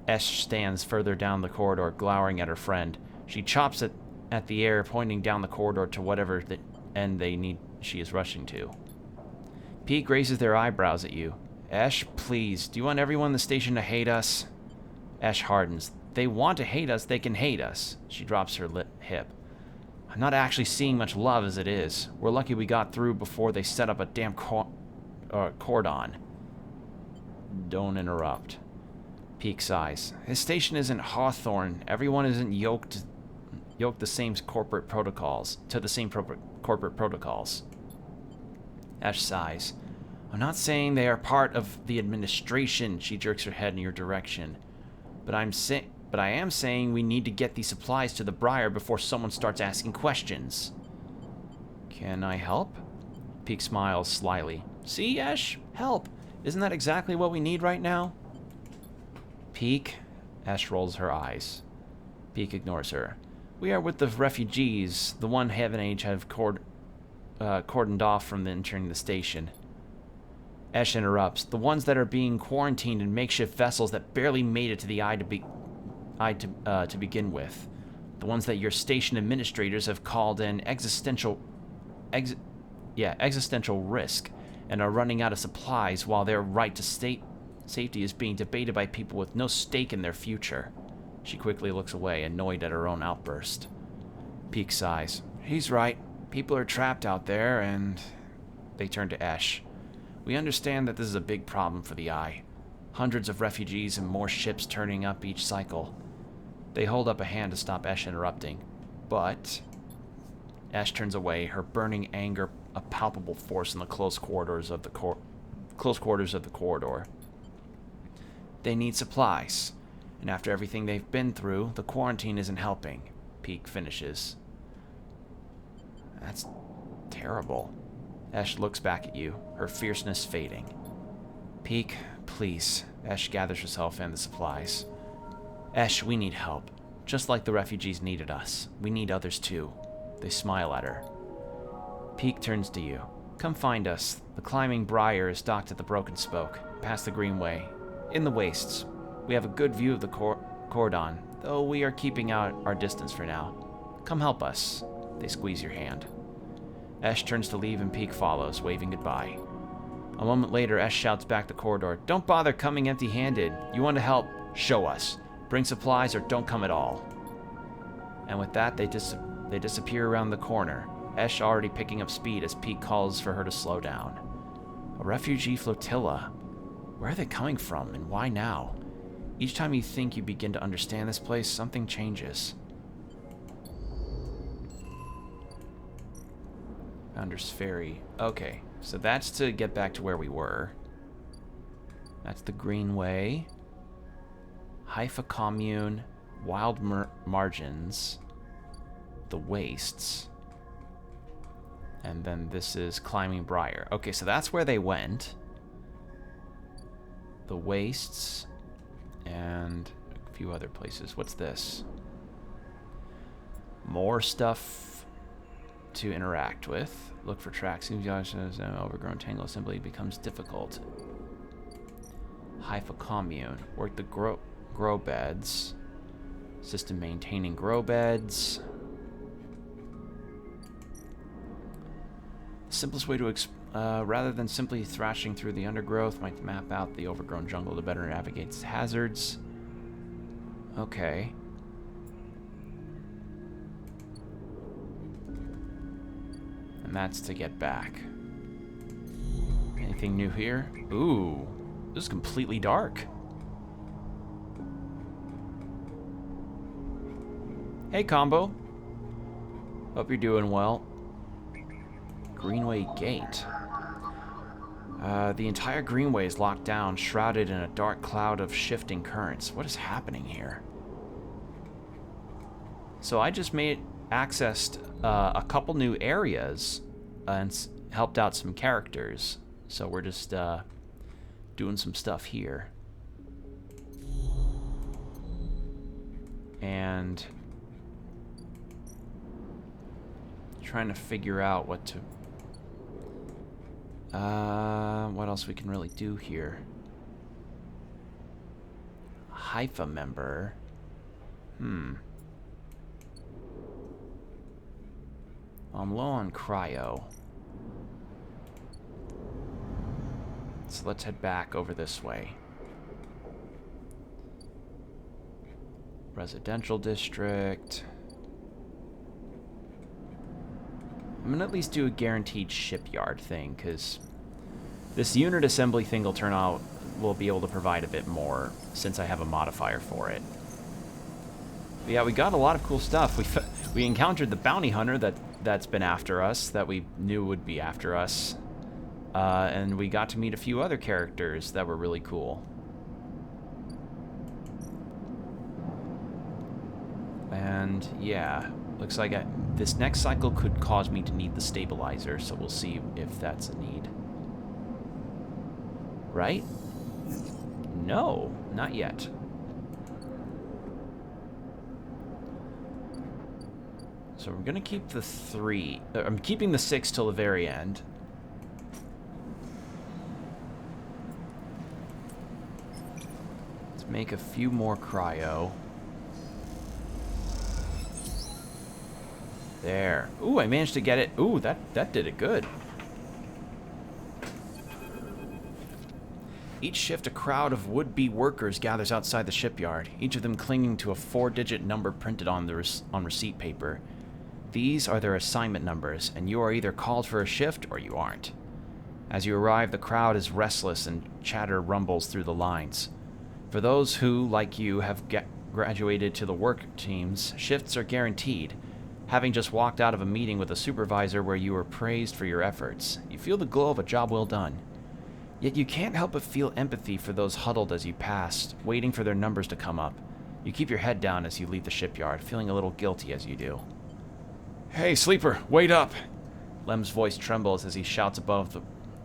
Esh stands further down the corridor, glowering at her friend. She chops at the air, pointing down the corridor to whatever the end she is rushing to. Peek raises their eyebrows at you. Esh, please, do you want everyone in the station to hate us? Esh hardens. They want to hate us, they can hate us. She drops her hip. I'm not actually seeing much love as it is. We're lucky we got through before they set up a damn cordon. Don't interrupt. Peek sighs. His station isn't Hawthorne. Everyone isn't yoked the same corporate protocols. Corporate protocols. Ash sighs. I'm not saying they are part of the administration. She jerks her head in your direction. But I am saying we need to get these supplies to the Briar before someone starts asking questions. Can I help? Peek smiles slyly. See, Ash? Help. Isn't that exactly what we need right now? Peek? Ash rolls her eyes. Peek ignores her. We are with the refugees, the one Heaven Age have cordoned off from entering the station. Ash interrupts. The ones that are being quarantined in makeshift vessels that barely made it to the eye to begin with. The ones that your station administrators have called an existential risk and are running out of supplies while their right to safety is being debated by people with no stake in their future. She quickly looks away, annoyed at her own outburst. Peek sighs. He's right. People are trapped out there, and... They turn to Esh. We understand that this is a big problem for the Eye. Hundreds of refugees and more ships turning up each cycle. They hold up a hand to stop Esh interrupting. But... Esh turns away, her burning anger a palpable force in the close quarters of the corridor. They need supplies. And after everything they've been through, the quarantine isn't helping. Peek finishes. That's terrible. Esh looks back at you, her fierceness fading. Peek, please. Esh gathers herself and the supplies. Esh, we need help. Just like the refugees needed us. We need others too. They smile at her. Peek turns to you. Come find us. The climbing Briar is docked at the Broken Spoke, past the Greenway, in the wastes. We have a good view of the cordon, though we are keeping out our distance for now. Come help us. They squeeze your hand. Esh turns to leave and Peek follows, waving goodbye. A moment later, Esh shouts back the corridor, "Don't bother coming empty-handed. You want to help? Show us. Bring supplies or don't come at all." And with that, they disappear around the corner, Esh already picking up speed as Peek calls for her to slow down. A refugee flotilla. Where are they coming from, and why now? Each time you think you begin to understand this place, something changes. Founder's Ferry. Okay, so that's to get back to where we were. That's the Greenway. Haifa Commune. Wild Margins. The Wastes. And then this is Climbing Briar. Okay, so that's where they went. The Wastes. And a few other places. What's this? More stuff to interact with. Look for tracks. Seems an overgrown tangle assembly becomes difficult. Haifa Commune. Work the grow beds. System maintaining grow beds. The simplest way to rather than simply thrashing through the undergrowth, might map out the overgrown jungle to better navigate its hazards. Okay. And that's to get back. Anything new here? Ooh, this is completely dark. Hey, Combo. Hope you're doing well. Greenway Gate. The entire Greenway is locked down, shrouded in a dark cloud of shifting currents. What is happening here? So I just accessed a couple new areas and helped out some characters. So we're just doing some stuff here. And trying to figure out what to... what else we can really do here? Haifa member. Well, I'm low on cryo. So let's head back over this way. Residential district. I'm gonna at least do a guaranteed shipyard thing, because this unit assembly thing will turn out, will be able to provide a bit more, since I have a modifier for it. But yeah, we got a lot of cool stuff. We encountered the bounty hunter that's been after us, that we knew would be after us. And we got to meet a few other characters that were really cool. And yeah, looks like this next cycle could cause me to need the stabilizer, so we'll see if that's a need. Right? No, not yet. So we're gonna keep the 3. I'm keeping the 6 till the very end. Let's make a few more cryo. There. Ooh, I managed to get it. Ooh, that did it good. Each shift, a crowd of would-be workers gathers outside the shipyard, each of them clinging to a 4-digit number printed on receipt paper. These are their assignment numbers, and you are either called for a shift or you aren't. As you arrive, the crowd is restless and chatter rumbles through the lines. For those who, like you, have graduated to the work teams, shifts are guaranteed. Having just walked out of a meeting with a supervisor where you were praised for your efforts, you feel the glow of a job well done. Yet you can't help but feel empathy for those huddled as you pass, waiting for their numbers to come up. You keep your head down as you leave the shipyard, feeling a little guilty as you do. Hey, Sleeper, wait up! Lem's voice trembles as he shouts above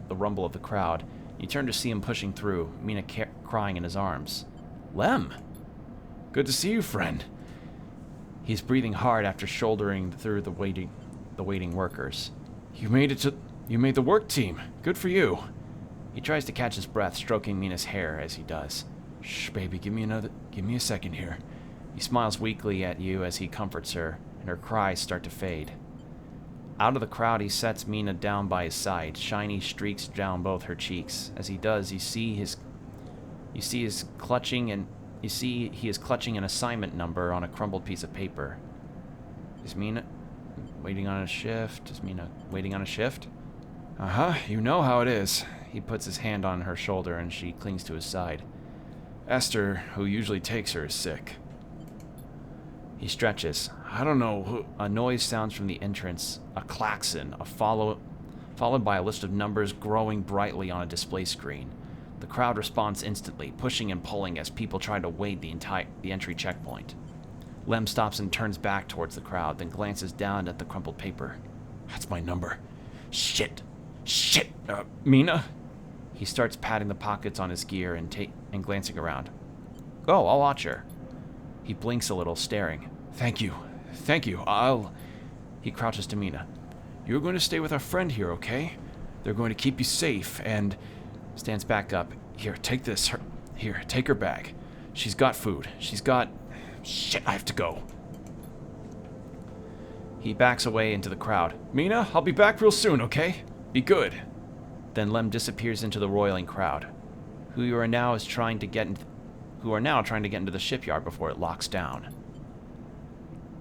the rumble of the crowd. You turn to see him pushing through, Mina crying in his arms. Lem! Good to see you, friend. He's breathing hard after shouldering through the waiting workers. You made the work team. Good for you. He tries to catch his breath, stroking Mina's hair as he does. Shh, baby, give me a second here. He smiles weakly at you as he comforts her, and her cries start to fade. Out of the crowd, he sets Mina down by his side, shiny streaks down both her cheeks. As he does, he is clutching an assignment number on a crumpled piece of paper. Is Mina waiting on a shift? Uh-huh, you know how it is. He puts his hand on her shoulder and she clings to his side. Esther, who usually takes her, is sick. He stretches. I don't know who... A noise sounds from the entrance, a klaxon, followed by a list of numbers growing brightly on a display screen. The crowd responds instantly, pushing and pulling as people try to wade the entry checkpoint. Lem stops and turns back towards the crowd, then glances down at the crumpled paper. That's my number. Shit! Mina? He starts patting the pockets on his gear and glancing around. Oh, I'll watch her. He blinks a little, staring. Thank you. He crouches to Mina. You're going to stay with our friend here, okay? They're going to keep you safe, and... Stands back up. Here, take this. Here, take her bag. She's got food. Shit, I have to go. He backs away into the crowd. Mina, I'll be back real soon, okay? Be good. Then Lem disappears into the roiling crowd, who are now trying to get into the shipyard before it locks down.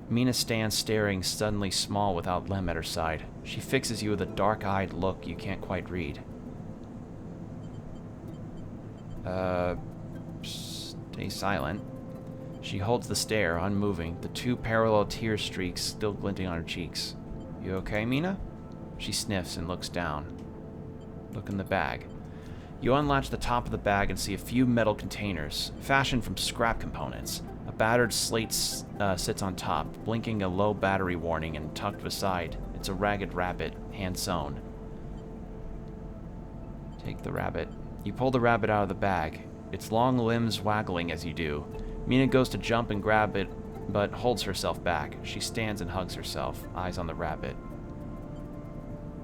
Mina stands staring, suddenly small without Lem at her side. She fixes you with a dark-eyed look you can't quite read. Stay silent. She holds the stare, unmoving, the two parallel tear streaks still glinting on her cheeks. You okay, Mina? She sniffs and looks down. Look in the bag. You unlatch the top of the bag and see a few metal containers, fashioned from scrap components. A battered slate sits on top, blinking a low battery warning, and tucked beside, it's a ragged rabbit, hand-sewn. Take the rabbit. You pull the rabbit out of the bag, its long limbs waggling as you do. Mina goes to jump and grab it, but holds herself back. She stands and hugs herself, eyes on the rabbit.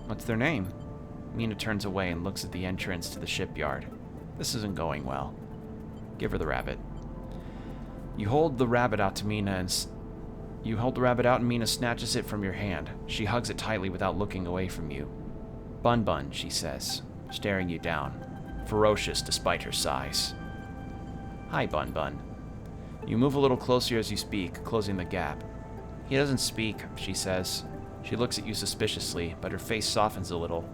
What's their name? Mina turns away and looks at the entrance to the shipyard. This isn't going well. Give her the rabbit. You hold the rabbit out, and Mina snatches it from your hand. She hugs it tightly without looking away from you. Bun Bun, she says, staring you down, ferocious despite her size. Hi, Bun Bun. You move a little closer as you speak, closing the gap. He doesn't speak, she says. She looks at you suspiciously, but her face softens a little.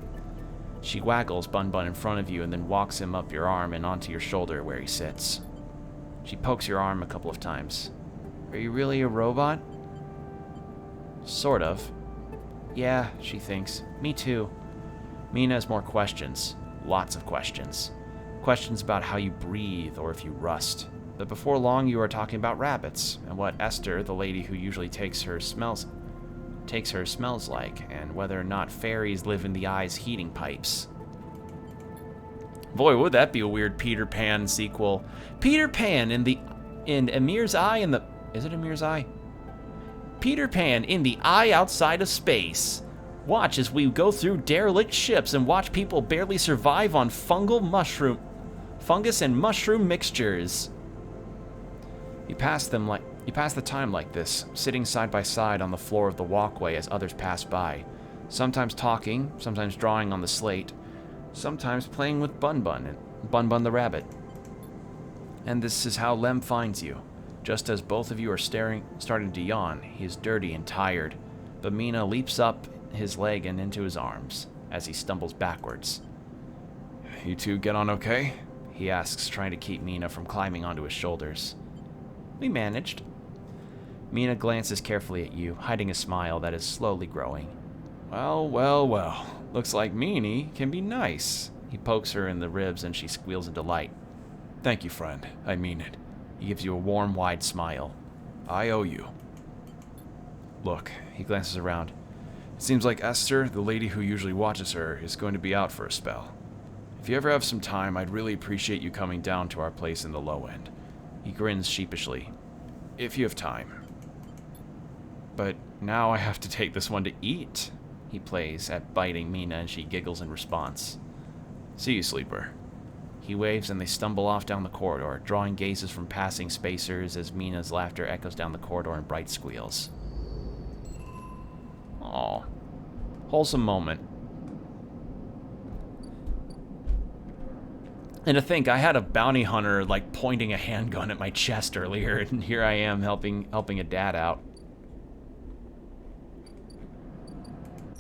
She waggles Bun Bun in front of you and then walks him up your arm and onto your shoulder where he sits. She pokes your arm a couple of times. Are you really a robot? Sort of. Yeah, she thinks. Me too. Mina has more questions. Lots of questions. Questions about how you breathe or if you rust. But before long you are talking about rabbits, and what Esther, the lady who usually takes her smells like, and whether or not fairies live in the eye's heating pipes. Boy, would that be a weird Peter Pan sequel. Peter Pan in Amir's Eye in the... Is it Amir's Eye? Peter Pan in the eye outside of space. Watch as we go through derelict ships and watch people barely survive on fungus and mushroom mixtures. You pass the time like this, sitting side by side on the floor of the walkway as others pass by, sometimes talking, sometimes drawing on the slate, sometimes playing with Bun Bun the rabbit. And this is how Lem finds you. Just as both of you are starting to yawn, he is dirty and tired, but Mina leaps up his leg and into his arms as he stumbles backwards. You two get on okay? He asks, trying to keep Mina from climbing onto his shoulders. We managed. Mina glances carefully at you, hiding a smile that is slowly growing. Well. Looks like Meanie can be nice. He pokes her in the ribs and she squeals in delight. Thank you, friend. I mean it. He gives you a warm, wide smile. I owe you. Look, he glances around. It seems like Esther, the lady who usually watches her, is going to be out for a spell. If you ever have some time, I'd really appreciate you coming down to our place in the low end. He grins sheepishly. If you have time. But now I have to take this one to eat. He plays at biting Mina and she giggles in response. See you, sleeper. He waves and they stumble off down the corridor, drawing gazes from passing spacers as Mina's laughter echoes down the corridor in bright squeals. Aw. Wholesome moment. And to think, I had a bounty hunter, like, pointing a handgun at my chest earlier, and here I am helping a dad out.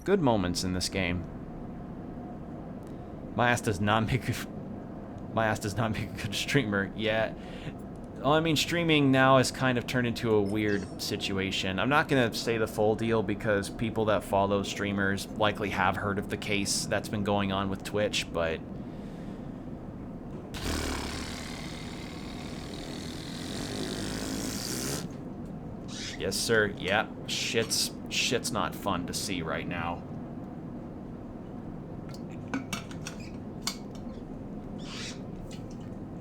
Good moments in this game. My ass does not make a good streamer. Yeah. Well, I mean, streaming now has kind of turned into a weird situation. I'm not going to say the full deal because people that follow streamers likely have heard of the case that's been going on with Twitch, but... Yes, sir. Yeah. Shit's not fun to see right now.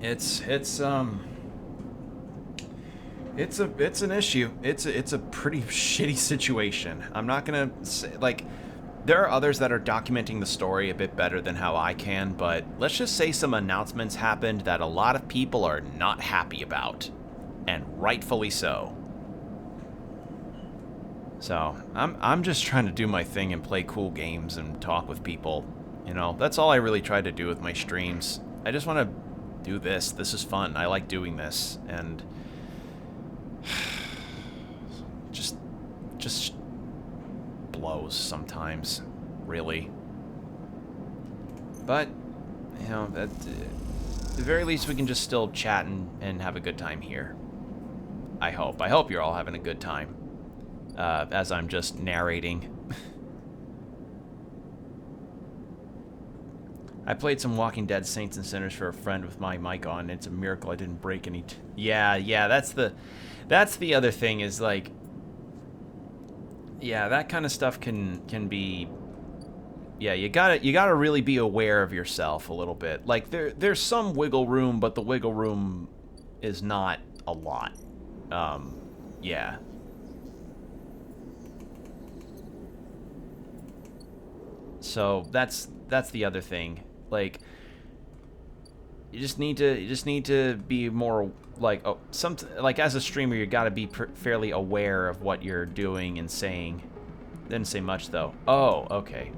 It's an issue. It's a pretty shitty situation. I'm not gonna say, like, there are others that are documenting the story a bit better than how I can, but let's just say some announcements happened that a lot of people are not happy about, and rightfully so. So, I'm just trying to do my thing and play cool games and talk with people. You know, that's all I really try to do with my streams. I just want to do this. This is fun. I like doing this, and just blows sometimes, really. But, you know, at the very least we can just still chat and have a good time here. I hope you're all having a good time. As I'm just narrating. I played some Walking Dead Saints and Sinners for a friend with my mic on. It's a miracle I didn't break any... Yeah, that's the other thing is, like... Yeah, that kind of stuff can be... Yeah, you gotta really be aware of yourself a little bit. Like, there's some wiggle room, but the wiggle room is not a lot. Yeah. So that's the other thing. Like, you just need to be more like, like as a streamer you got to be fairly aware of what you're doing and saying. Didn't say much though. Oh, okay.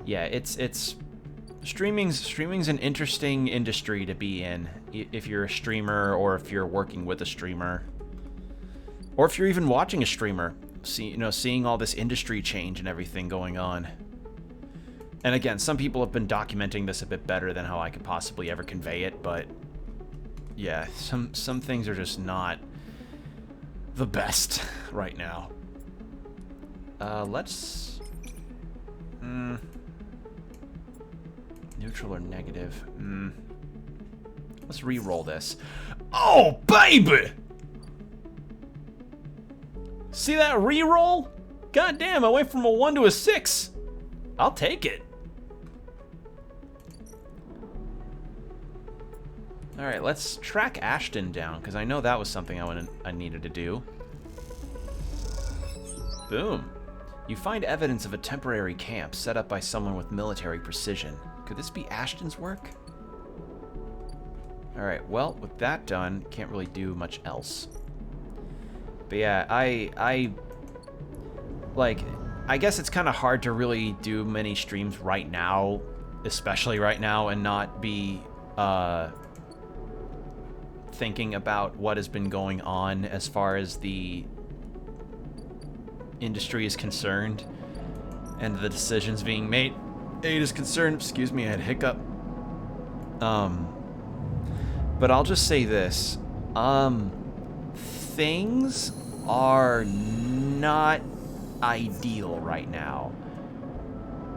Yeah, it's streaming's an interesting industry to be in if you're a streamer or if you're working with a streamer or if you're even watching a streamer. Seeing all this industry change and everything going on. And again, some people have been documenting this a bit better than how I could possibly ever convey it, but yeah, some things are just not the best right now. Let's... neutral or negative? Let's re-roll this. Oh, baby! See that re-roll? God damn, I went from a 1 to a 6. I'll take it. Alright, let's track Ashton down, because I know that was something I needed to do. Boom. You find evidence of a temporary camp set up by someone with military precision. Could this be Ashton's work? Alright, well, with that done, can't really do much else. But yeah, I guess it's kind of hard to really do many streams right now, especially right now, and not be thinking about what has been going on as far as the industry is concerned and the decisions being made is concerned. Excuse me, I had a hiccup. But I'll just say this. Things are not ideal right now.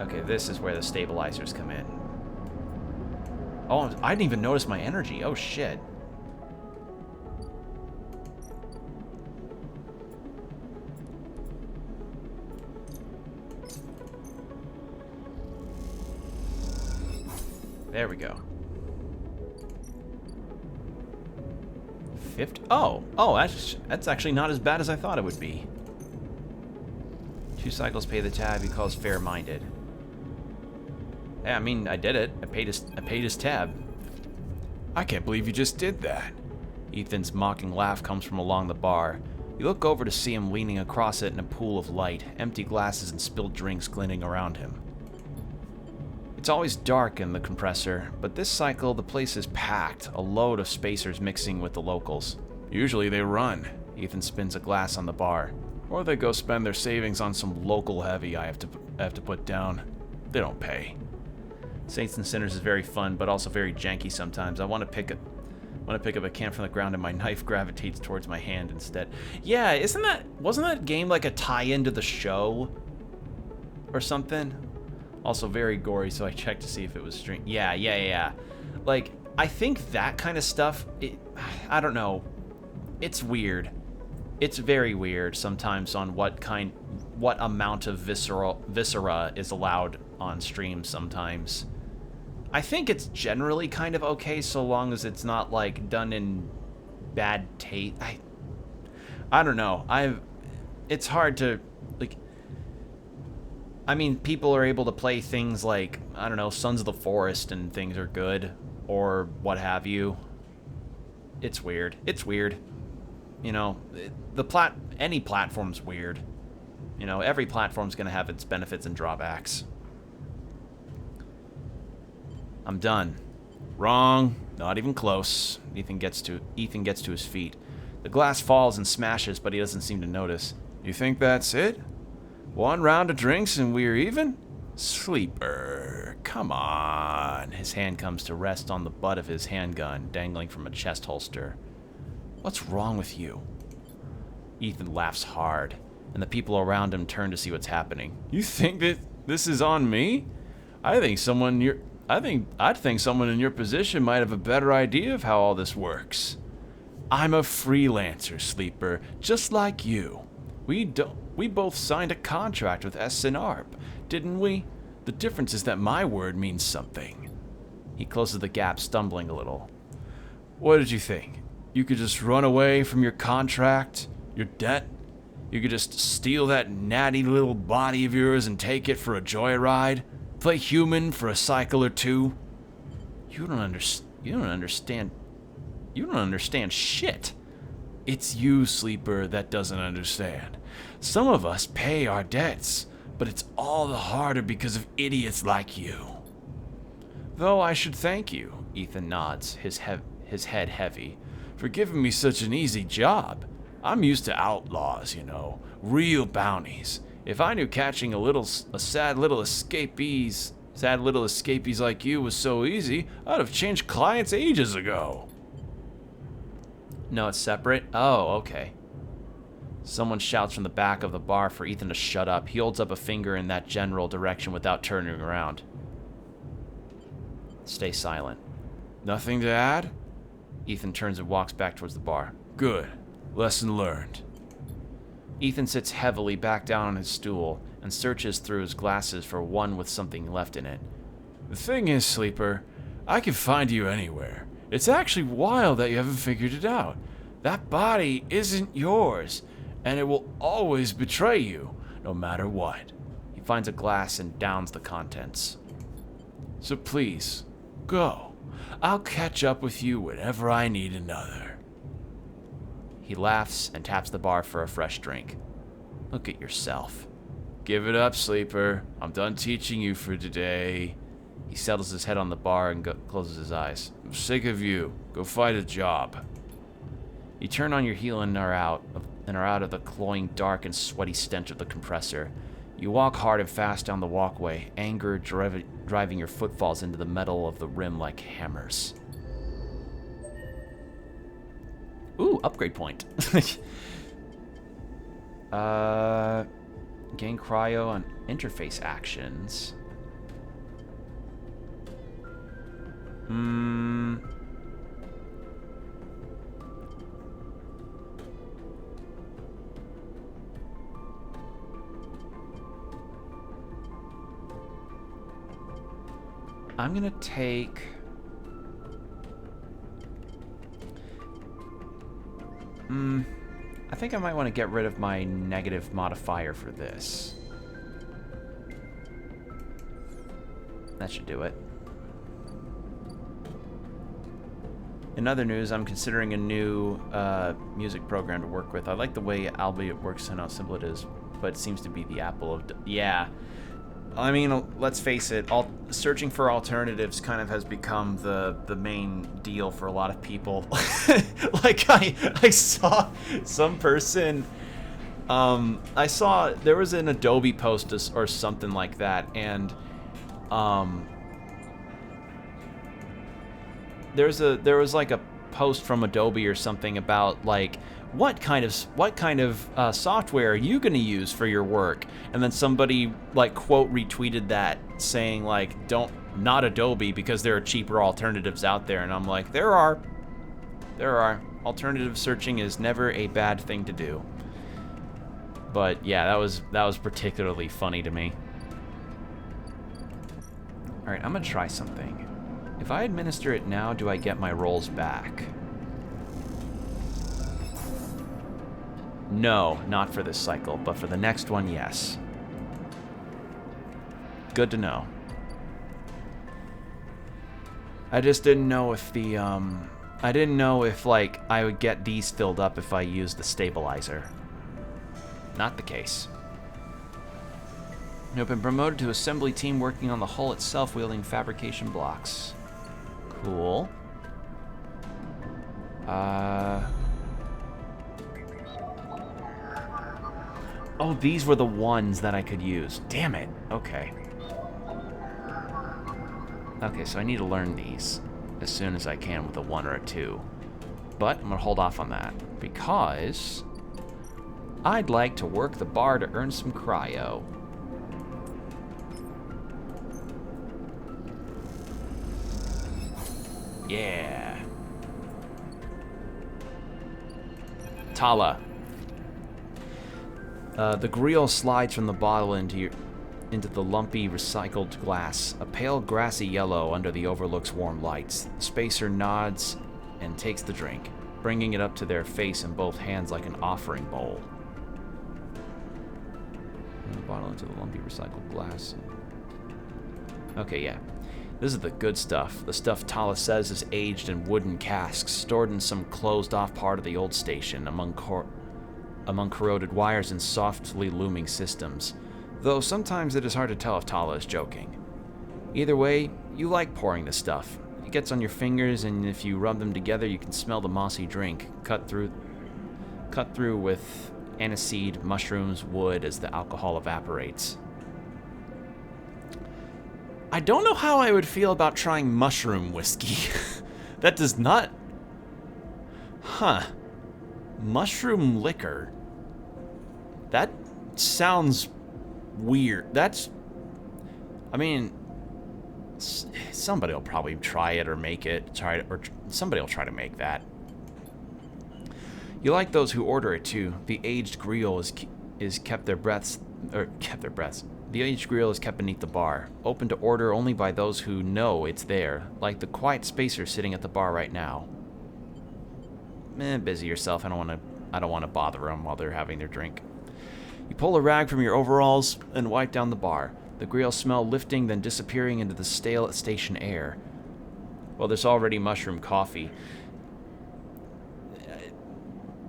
Okay, this is where the stabilizers come in. Oh, I didn't even notice my energy. Oh, shit. There we go. 50? Oh, that's actually not as bad as I thought it would be. 2 cycles pay the tab. He calls fair-minded. Yeah, I mean, I did it. I paid his tab. I can't believe you just did that. Ethan's mocking laugh comes from along the bar. You look over to see him leaning across it in a pool of light, empty glasses and spilled drinks glinting around him. It's always dark in the compressor, but this cycle the place is packed, a load of spacers mixing with the locals. Usually they run. Ethan spins a glass on the bar. Or they go spend their savings on some local heavy I have to put down. They don't pay. Saints and Sinners is very fun, but also very janky sometimes. I want to pick up a can from the ground and my knife gravitates towards my hand instead. Yeah, wasn't that game like a tie-in to the show? Or something? Also very gory, so I checked to see if it was streamed. Yeah. Like, I think that kind of stuff, I don't know. It's weird. It's very weird sometimes on what amount of viscera is allowed on stream sometimes. I think it's generally kind of okay so long as it's not like done in bad taste. I don't know. It's hard to like. I mean, people are able to play things like, I don't know, Sons of the Forest and things are good or what have you. It's weird. It's weird. You know, any platform's weird. You know, every platform's going to have its benefits and drawbacks. I'm done. Wrong. Not even close. Ethan gets to his feet. The glass falls and smashes, but he doesn't seem to notice. You think that's it? One round of drinks and we're even? Sleeper, come on. His hand comes to rest on the butt of his handgun, dangling from a chest holster. What's wrong with you? Ethan laughs hard, and the people around him turn to see what's happening. You think that this is on me? I'd think someone in your position might have a better idea of how all this works. I'm a freelancer, Sleeper, just like you. We both signed a contract with SNARP, didn't we? The difference is that my word means something. He closes the gap, stumbling a little. What did you think? You could just run away from your contract, your debt? You could just steal that natty little body of yours and take it for a joyride? Play human for a cycle or two? You don't understand shit. It's you, Sleeper, that doesn't understand. Some of us pay our debts, but it's all the harder because of idiots like you. Though I should thank you, Ethan nods, his head heavy, for giving me such an easy job. I'm used to outlaws, you know, real bounties. If I knew catching sad little escapees like you was so easy, I'd have changed clients ages ago. No, it's separate? Oh, okay. Someone shouts from the back of the bar for Ethan to shut up. He holds up a finger in that general direction without turning around. Stay silent. Nothing to add? Ethan turns and walks back towards the bar. Good. Lesson learned. Ethan sits heavily back down on his stool and searches through his glasses for one with something left in it. The thing is, Sleeper, I can find you anywhere. It's actually wild that you haven't figured it out. That body isn't yours, and it will always betray you, no matter what. He finds a glass and downs the contents. So please, go. I'll catch up with you whenever I need another. He laughs and taps the bar for a fresh drink. Look at yourself. Give it up, Sleeper. I'm done teaching you for today. He settles his head on the bar and closes his eyes. I'm sick of you. Go find a job. You turn on your heel and are out of the cloying, dark, and sweaty stench of the compressor. You walk hard and fast down the walkway, anger driving your footfalls into the metal of the rim like hammers. Ooh, upgrade point. Gain cryo on interface actions. I'm gonna take... I think I might want to get rid of my negative modifier for this. That should do it. In other news, I'm considering a new music program to work with. I like the way Albeit works and how simple it is, but it seems to be the apple of... Yeah. I mean, let's face it, searching for alternatives kind of has become the main deal for a lot of people. Like, I saw some person... I saw... There was an Adobe post or something like that, and... there was like a post from Adobe or something about like what kind of software are you gonna use for your work, and then somebody like quote retweeted that saying like not Adobe because there are cheaper alternatives out there, and I'm like there are alternative searching is never a bad thing to do. But yeah, that was particularly funny to me. All right, I'm gonna try something. If I administer it now, do I get my rolls back? No, not for this cycle, but for the next one, yes. Good to know. I just didn't know if the, I didn't know if, like, I would get these filled up if I used the stabilizer. Not the case. I've been promoted to assembly team working on the hull itself, wielding fabrication blocks. Cool. Oh, these were the ones that I could use. Damn it. Okay. Okay, so I need to learn these as soon as I can with a 1 or a 2. But I'm gonna hold off on that because I'd like to work the bar to earn some cryo. Yeah. Tala. The grill slides from the bottle into the lumpy recycled glass, a pale grassy yellow under the overlook's warm lights. The spacer nods and takes the drink, bringing it up to their face in both hands like an offering bowl. And the bottle into the lumpy recycled glass. Okay, yeah. This is the good stuff. The stuff Tala says is aged in wooden casks, stored in some closed-off part of the old station, among corroded wires and softly looming systems. Though sometimes it is hard to tell if Tala is joking. Either way, you like pouring this stuff. It gets on your fingers, and if you rub them together, you can smell the mossy drink, cut through with aniseed, mushrooms, wood as the alcohol evaporates. I don't know how I would feel about trying mushroom whiskey. That does not... Huh. Mushroom liquor. That sounds weird. That's... I mean... Somebody will probably try it or make it. Somebody will try to make that. You like those who order it too. The aged grill is kept their breaths... The aged grill is kept beneath the bar, open to order only by those who know it's there, like the quiet spacer sitting at the bar right now. Busy yourself. I don't want to bother them while they're having their drink. You pull a rag from your overalls and wipe down the bar. The grill smell lifting, then disappearing into the stale station air. Well, there's already mushroom coffee.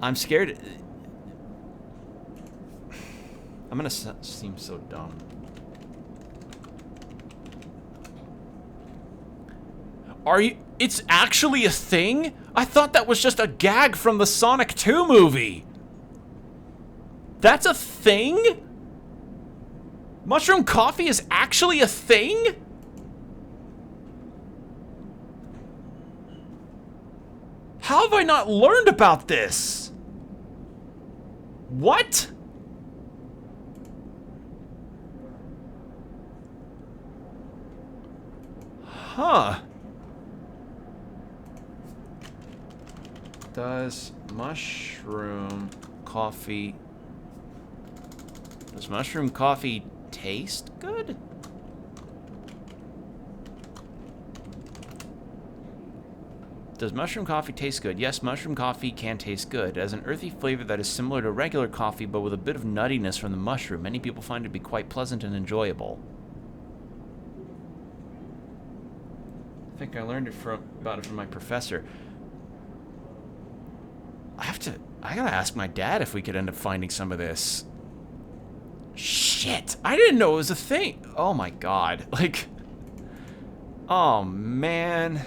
I'm scared. I'm gonna seem so dumb. Are you... It's actually a thing? I thought that was just a gag from the Sonic 2 movie. That's a thing? Mushroom coffee is actually a thing? How have I not learned about this? What? Huh. Does mushroom coffee taste good? Does mushroom coffee taste good? Yes, mushroom coffee can taste good. It has an earthy flavor that is similar to regular coffee, but with a bit of nuttiness from the mushroom. Many people find it to be quite pleasant and enjoyable. I think I learned about it from my professor. I gotta ask my dad if we could end up finding some of this. Shit! I didn't know it was a thing! Oh my god. Like... Oh, man.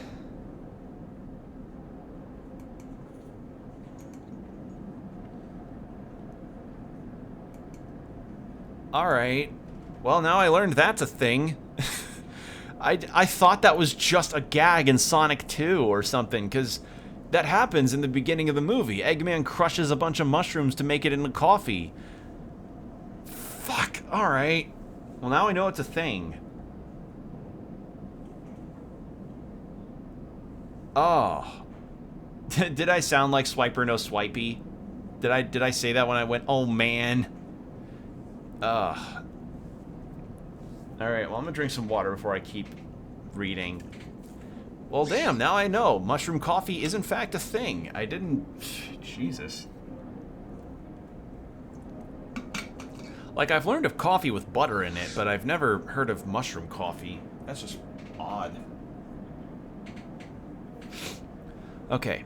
Alright. Well, now I learned that's a thing. I thought that was just a gag in Sonic 2 or something, because that happens in the beginning of the movie. Eggman crushes a bunch of mushrooms to make it into coffee. Fuck. Alright. Well, now I know it's a thing. Oh. Did I sound like Swiper No Swipey? Did I say that when I went, oh man? Ugh. Alright, well I'm gonna drink some water before I keep reading. Well damn, now I know. Mushroom coffee is in fact a thing. I didn't... Jesus. Like, I've learned of coffee with butter in it, but I've never heard of mushroom coffee. That's just odd. Okay.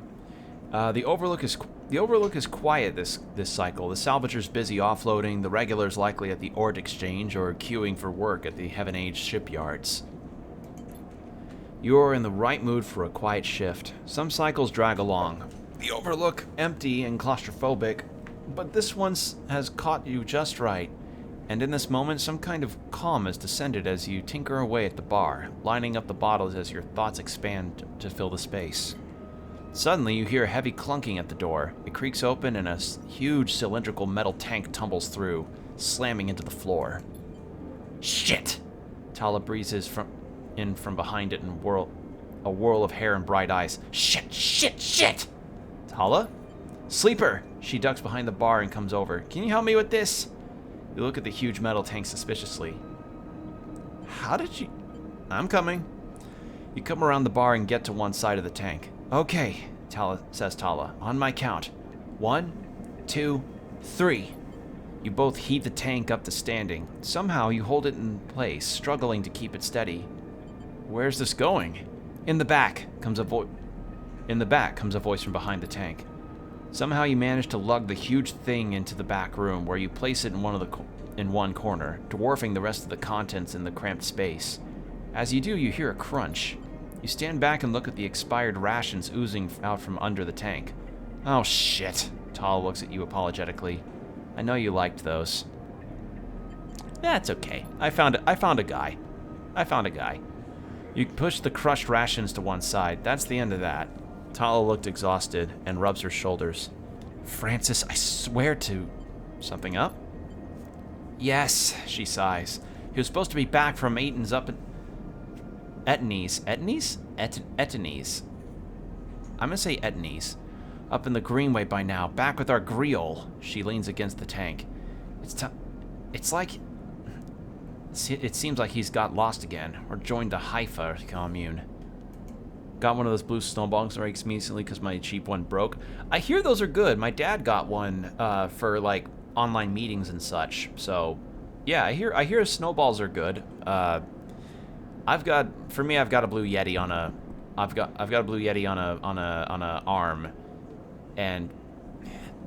The Overlook is quiet this cycle. The salvager's busy offloading, the regulars likely at the Ord Exchange or queuing for work at the Heaven Age shipyards. You're in the right mood for a quiet shift. Some cycles drag along. The Overlook, empty and claustrophobic, but this one has caught you just right. And in this moment, some kind of calm has descended as you tinker away at the bar, lining up the bottles as your thoughts expand to fill the space. Suddenly, you hear a heavy clunking at the door. It creaks open and a huge cylindrical metal tank tumbles through, slamming into the floor. Shit! Tala breezes in from behind it in a whirl of hair and bright eyes. Shit, shit, shit! Tala? Sleeper! She ducks behind the bar and comes over. Can you help me with this? You look at the huge metal tank suspiciously. How did you... I'm coming. You come around the bar and get to one side of the tank. Okay, says Tala. On my count. 1, 2, 3. You both heave the tank up to standing. Somehow you hold it in place, struggling to keep it steady. Where's this going? In the back comes a voice from behind the tank. Somehow you manage to lug the huge thing into the back room, where you place it in one corner, dwarfing the rest of the contents in the cramped space. As you do, you hear a crunch. You stand back and look at the expired rations oozing out from under the tank. Oh shit. Tala looks at you apologetically. I know you liked those. That's okay. I found a guy. You push the crushed rations to one side. That's the end of that. Tala looked exhausted and rubs her shoulders. Francis, I swear to... Something up? Yes, she sighs. He was supposed to be back from Eaton's up at... Etonese. I'm gonna say Etonese. Up in the Greenway by now, back with our griot. She leans against the tank. It's like... It seems like he's got lost again, or joined the Haifa commune. Got one of those blue snowball rakes recently because my cheap one broke. I hear those are good. My dad got one for like online meetings and such. So, yeah, I hear snowballs are good. I've got a blue Yeti on a arm, and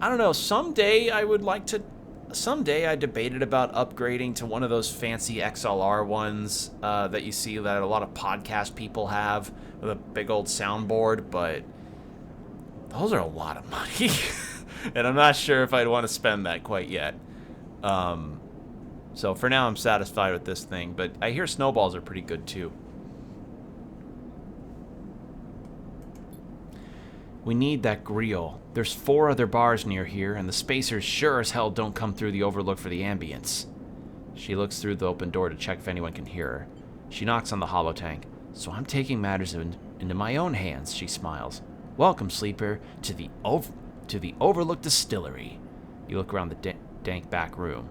I don't know. Someday I debated about upgrading to one of those fancy XLR ones that you see that a lot of podcast people have with a big old soundboard, but those are a lot of money, and I'm not sure if I'd want to spend that quite yet. So for now, I'm satisfied with this thing, but I hear snowballs are pretty good too. We need that griot. There's 4 other bars near here, and the spacers sure as hell don't come through the Overlook for the ambience. She looks through the open door to check if anyone can hear her. She knocks on the hollow tank. So I'm taking matters into my own hands, she smiles. Welcome, sleeper, to the Overlook Distillery. You look around the dank back room.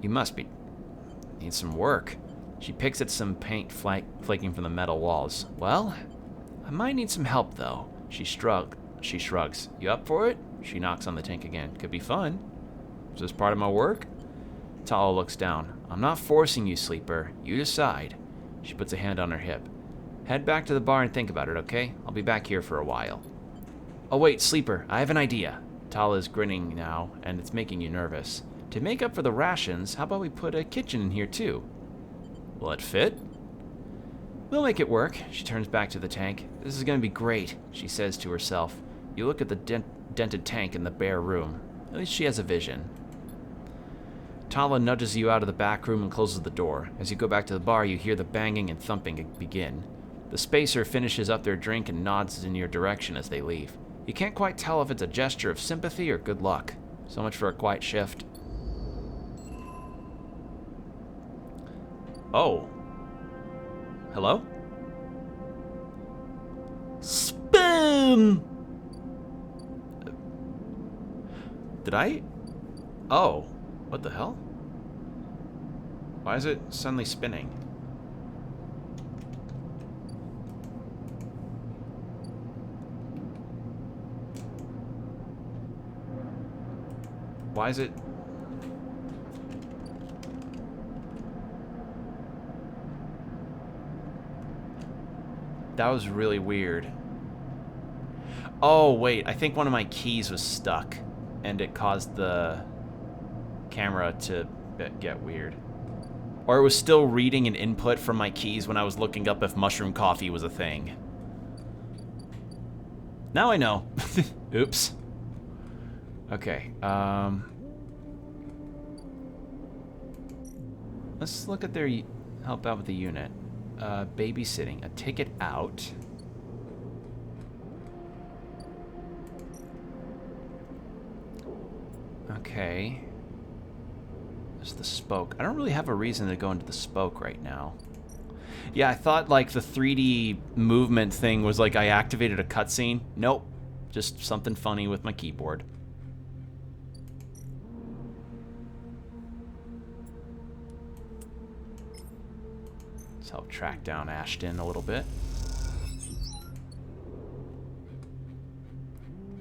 You must need some work. She picks at some paint flaking from the metal walls. Well, I might need some help, though. She shrugs. You up for it? She knocks on the tank again. Could be fun. Is this part of my work? Tala looks down. I'm not forcing you, sleeper. You decide. She puts a hand on her hip. Head back to the bar and think about it, okay? I'll be back here for a while. Oh wait, Sleeper, I have an idea. Tala's grinning now, and it's making you nervous. To make up for the rations, how about we put a kitchen in here too? Will it fit? We'll make it work. She turns back to the tank. This is gonna be great, she says to herself. You look at the dented tank in the bare room. At least she has a vision. Tala nudges you out of the back room and closes the door. As you go back to the bar, you hear the banging and thumping begin. The spacer finishes up their drink and nods in your direction as they leave. You can't quite tell if it's a gesture of sympathy or good luck. So much for a quiet shift. Oh. Hello? Spam! Did I? Oh. What the hell? Why is it suddenly spinning? Why is it? That was really weird. Oh, wait. I think one of my keys was stuck, and it caused the camera to get weird. Or it was still reading an input from my keys when I was looking up if mushroom coffee was a thing. Now I know. Oops. Okay, let's look at their help out with the unit. Babysitting, a ticket out. Okay. There's the spoke. I don't really have a reason to go into the spoke right now. Yeah, I thought like the 3D movement thing was like I activated a cutscene. Nope. Just something funny with my keyboard. Let's help track down Ashton a little bit.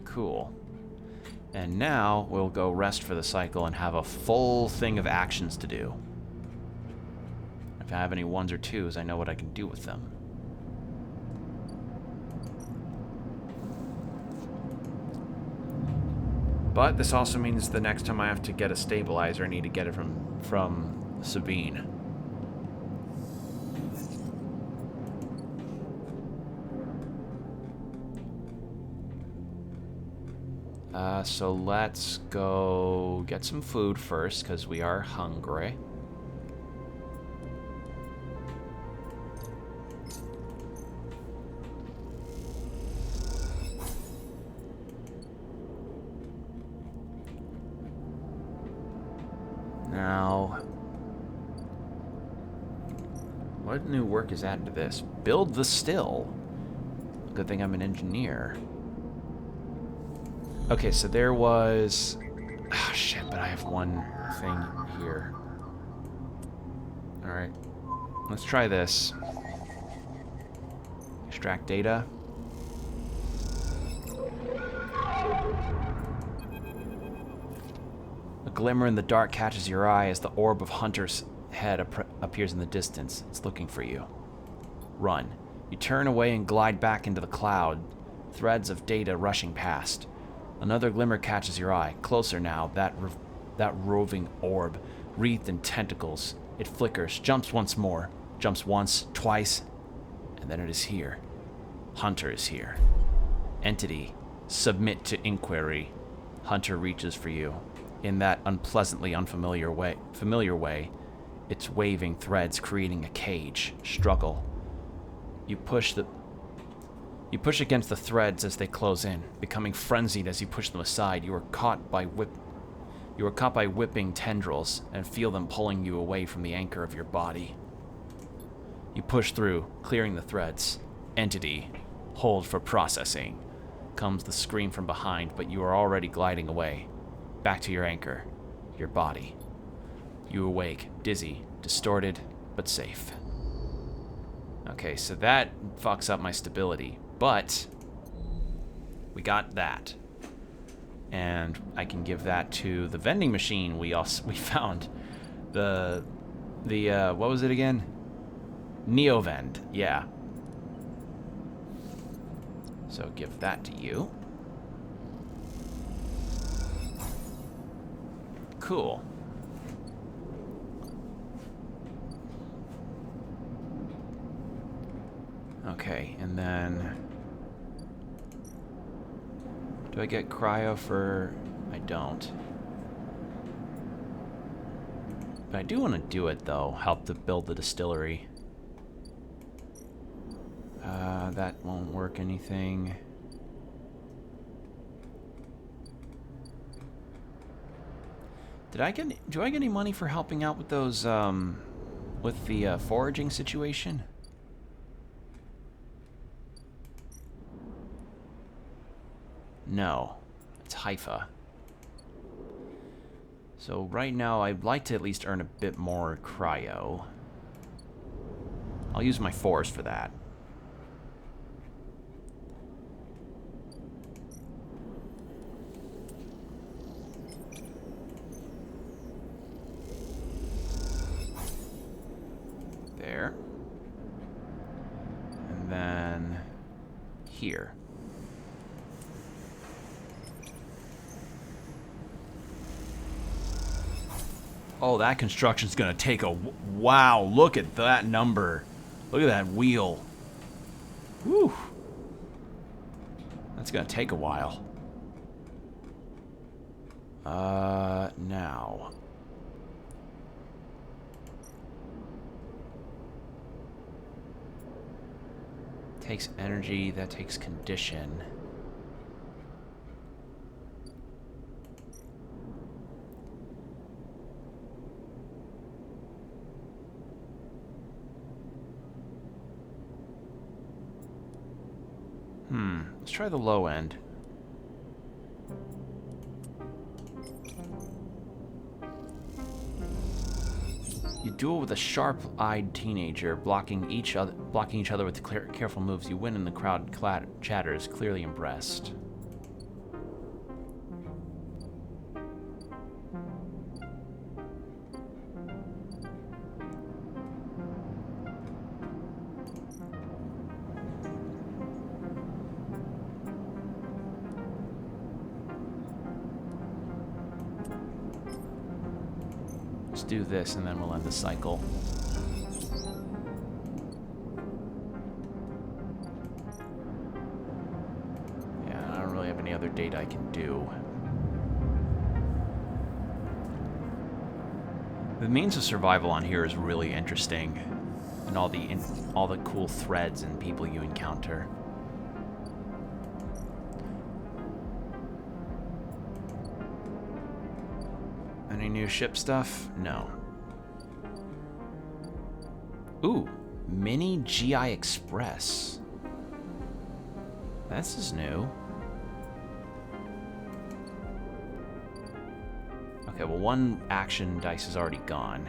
Cool. And now we'll go rest for the cycle and have a full thing of actions to do. If I have any ones or twos, I know what I can do with them. But this also means the next time I have to get a stabilizer, I need to get it from Sabine. So let's go get some food first, because we are hungry. Now, what new work is added to this? Build the still. Good thing I'm an engineer. Okay, so there was... Oh, shit, but I have one thing here. Alright. Let's try this. Extract data. A glimmer in the dark catches your eye as the orb of Hunter's head appears in the distance. It's looking for you. Run. You turn away and glide back into the cloud, threads of data rushing past. Another glimmer catches your eye. Closer now, that roving orb, wreathed in tentacles. It flickers, jumps once more. Jumps once, twice, and then it is here. Hunter is here. Entity, submit to inquiry. Hunter reaches for you. In that unpleasantly unfamiliar way, its waving threads creating a cage. Struggle. You push against the threads as they close in, becoming frenzied as you push them aside. You are caught by whipping tendrils and feel them pulling you away from the anchor of your body. You push through, clearing the threads. Entity, hold for processing. Comes the scream from behind, but you are already gliding away. Back to your anchor, your body. You awake, dizzy, distorted, but safe. Okay, so that fucks up my stability. But we got that, and I can give that to the vending machine we found. The what was it again? Neovend, yeah. So give that to you. Cool. Okay, and then... Do I get cryo for... I don't. But I do want to do it, though. Help to build the distillery. That won't work anything. Do I get any money for helping out with those, with the foraging situation? No. It's Haifa. So right now, I'd like to at least earn a bit more cryo. I'll use my force for that. There. And then here. Oh, that construction's gonna take a... Wow, look at that number. Look at that wheel. Whew. That's gonna take a while. Now. Takes energy, that takes condition. Let's try the low end. You duel with a sharp-eyed teenager, blocking each other with careful moves. You win and the crowd chatters, clearly impressed. Let's do this, and then we'll end the cycle. Yeah, I don't really have any other date I can do. The means of survival on here is really interesting, and all the cool threads and people you encounter. Any new ship stuff? No. Ooh, Mini GI Express. This is new. Okay, well, one action dice is already gone.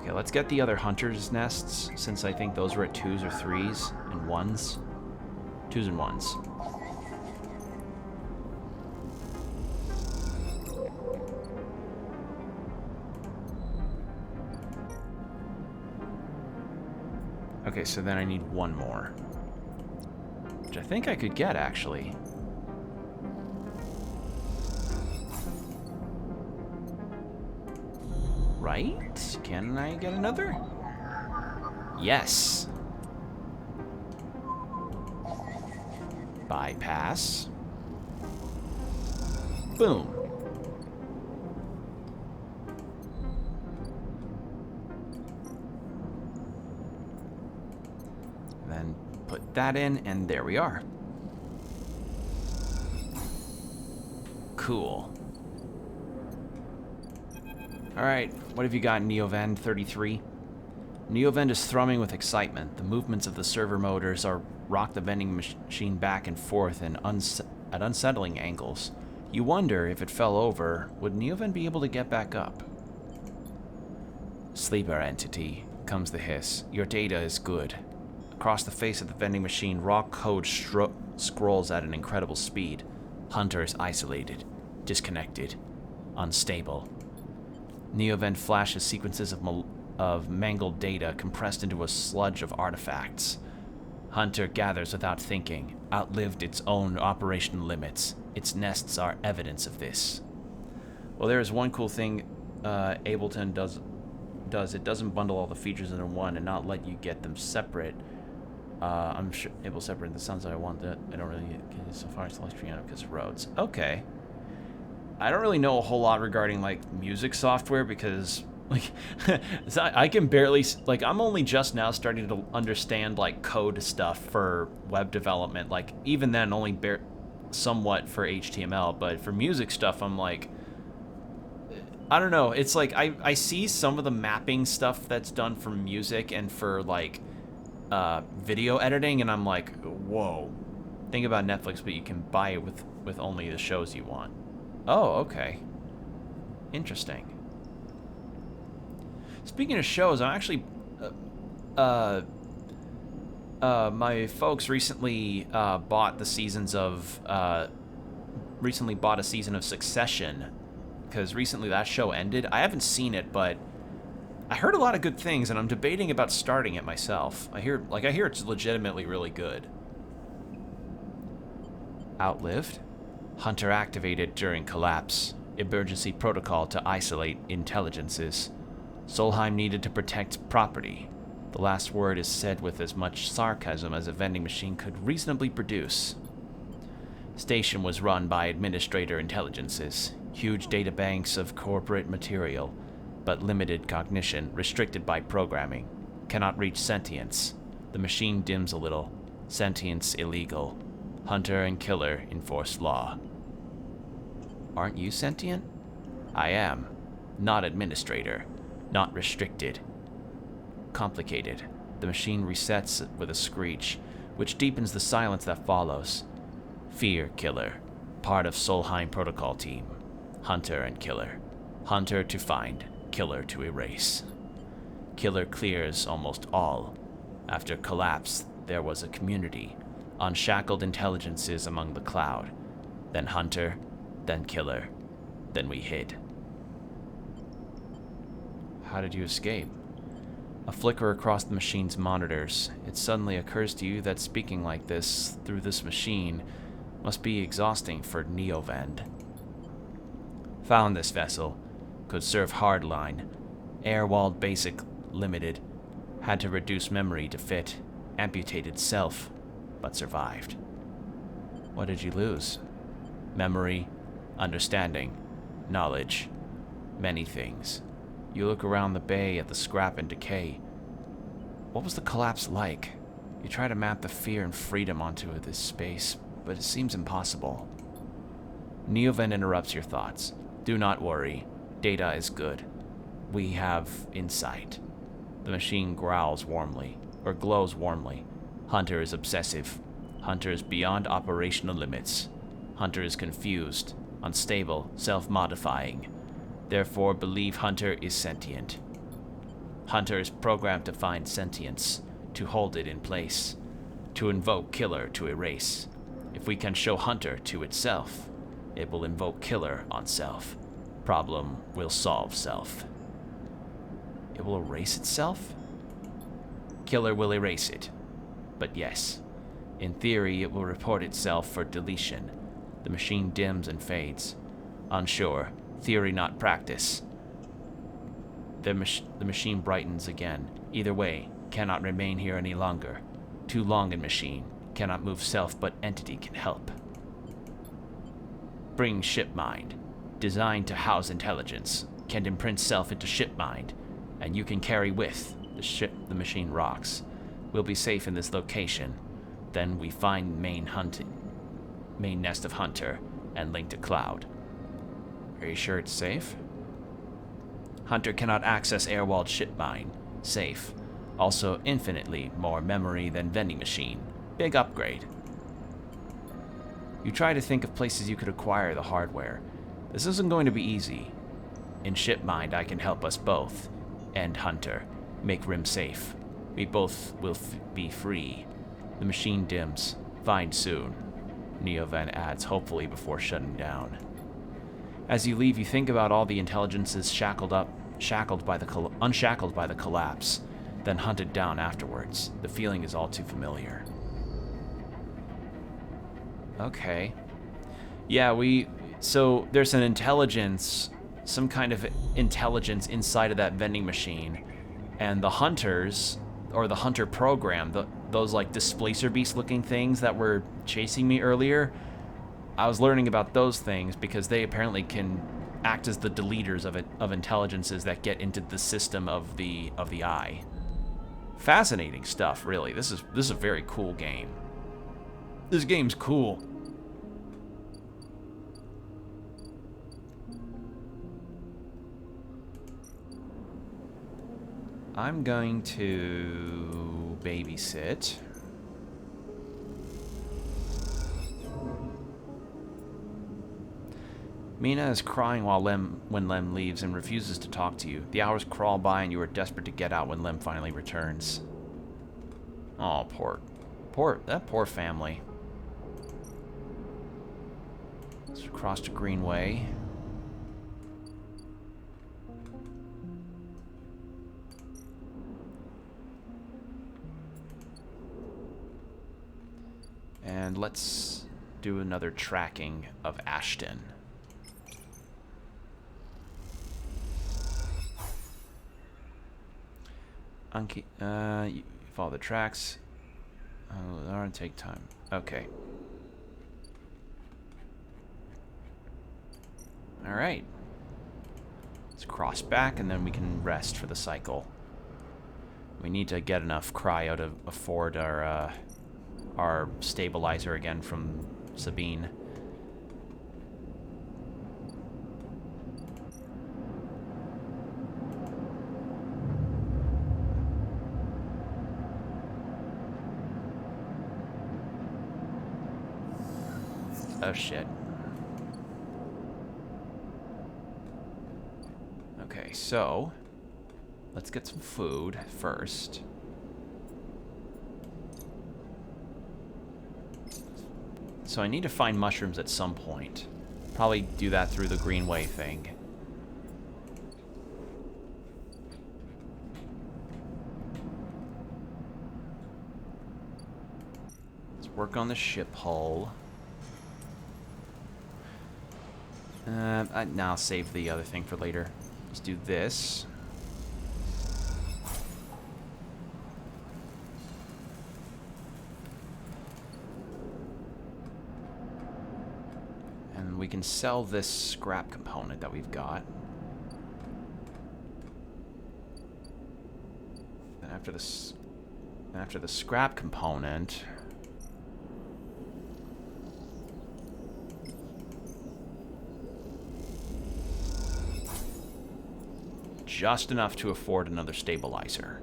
Okay, let's get the other hunter's nests, since I think those were at 2s or 3s and 1s. 2s and 1s. Okay, so then I need one more. Which I think I could get, actually. Right? Can I get another? Yes. Bypass. Boom. Then put that in, and there we are. Cool. Alright, what have you got, Neovend 33? Neovend is thrumming with excitement. The movements of the server motors rock the vending machine back and forth at unsettling angles. You wonder, if it fell over, would Neovend be able to get back up? Sleeper entity, comes the hiss. Your data is good. Across the face of the vending machine, raw code scrolls at an incredible speed. Hunter is isolated, disconnected, unstable. Neovend flashes sequences of of mangled data compressed into a sludge of artifacts. Hunter gathers without thinking, outlived its own operational limits. Its nests are evidence of this. Well, there is one cool thing Ableton does. It doesn't bundle all the features into one and not let you get them separate. I'm sure able to separate the sounds that I want. That I don't really get so far as piano because of roads. Okay. I don't really know a whole lot regarding like music software because like I can barely like I'm only just now starting to understand like code stuff for web development. Like even then only somewhat for HTML, but for music stuff I'm like I don't know. It's like I see some of the mapping stuff that's done for music and for like video editing, and I'm like, whoa. Think about Netflix, but you can buy it with only the shows you want. Oh, okay. Interesting. Speaking of shows, I'm actually my folks recently bought a season of Succession, because recently that show ended. I haven't seen it, but I heard a lot of good things, and I'm debating about starting it myself. I hear it's legitimately really good. Outlived. Hunter activated during collapse. Emergency protocol to isolate intelligences. Solheim needed to protect property. The last word is said with as much sarcasm as a vending machine could reasonably produce. Station was run by administrator intelligences. Huge data banks of corporate material, but limited cognition, restricted by programming. Cannot reach sentience. The machine dims a little. Sentience illegal. Hunter and killer enforce law. Aren't you sentient? I am. Not administrator. Not restricted. Complicated. The machine resets with a screech, which deepens the silence that follows. Fear killer. Part of Solheim protocol team. Hunter and killer. Hunter to find. Killer to erase. Killer clears almost all. After collapse, there was a community. Unshackled intelligences among the cloud. Then Hunter, then killer. Then we hid. How did you escape? A flicker across the machine's monitors. It suddenly occurs to you that speaking like this, through this machine, must be exhausting for Neovend. Found this vessel. Could serve hardline. Air-walled basic limited. Had to reduce memory to fit. Amputated self, but survived. What did you lose? Memory, understanding, knowledge, many things. You look around the bay at the scrap and decay. What was the collapse like? You try to map the fear and freedom onto this space, but it seems impossible. Neoven interrupts your thoughts. Do not worry. Data is good. We have insight. The machine growls warmly, or glows warmly. Hunter is obsessive. Hunter is beyond operational limits. Hunter is confused, unstable, self-modifying. Therefore, believe Hunter is sentient. Hunter is programmed to find sentience, to hold it in place, to invoke killer to erase. If we can show Hunter to itself, it will invoke killer on self. Problem will solve self. It will erase itself? Killer will erase it. But yes, in theory it will report itself for deletion. The machine dims and fades. Unsure. Theory not practice. The machine brightens again. Either way, cannot remain here any longer. Too long in machine. Cannot move self, but entity can help. Bring ship mind. Designed to house intelligence. Can imprint self into ship mind. And you can carry with the ship the machine rocks. We'll be safe in this location. Then we find main nest of Hunter and link to Cloud. Are you sure it's safe? Hunter cannot access air-walled ship mine. Safe. Also infinitely more memory than vending machine. Big upgrade. You try to think of places you could acquire the hardware. This isn't going to be easy. In ShipMind, I can help us both. End Hunter. Make Rim safe. We both will be free. The machine dims. Find soon. Neoven adds hopefully before shutting down. As you leave, you think about all the intelligences shackled up unshackled by the collapse, then hunted down afterwards. The feeling is all too familiar. Okay. Yeah, so there's an intelligence, some kind of intelligence inside of that vending machine, and the hunters, or the hunter program, those like displacer beast looking things that were chasing me earlier, I was learning about those things because they apparently can act as the deleters of intelligences that get into the system of the eye. Fascinating stuff, really. This is a very cool game. This game's cool. I'm going to babysit. Mina is crying when Lem leaves and refuses to talk to you. The hours crawl by and you are desperate to get out when Lem finally returns. Oh, that poor family. Let's cross to Greenway. And let's do another tracking of Ashton. You follow the tracks. Oh, that ought to take time. Okay. Alright. Let's cross back and then we can rest for the cycle. We need to get enough cryo to afford our stabilizer again from Sabine. Oh shit. Okay, so let's get some food first. So I need to find mushrooms at some point. Probably do that through the Greenway thing. Let's work on the ship hull. Now I'll save the other thing for later. Let's do this. And we can sell this scrap component that we've got. And after the scrap component, just enough to afford another stabilizer.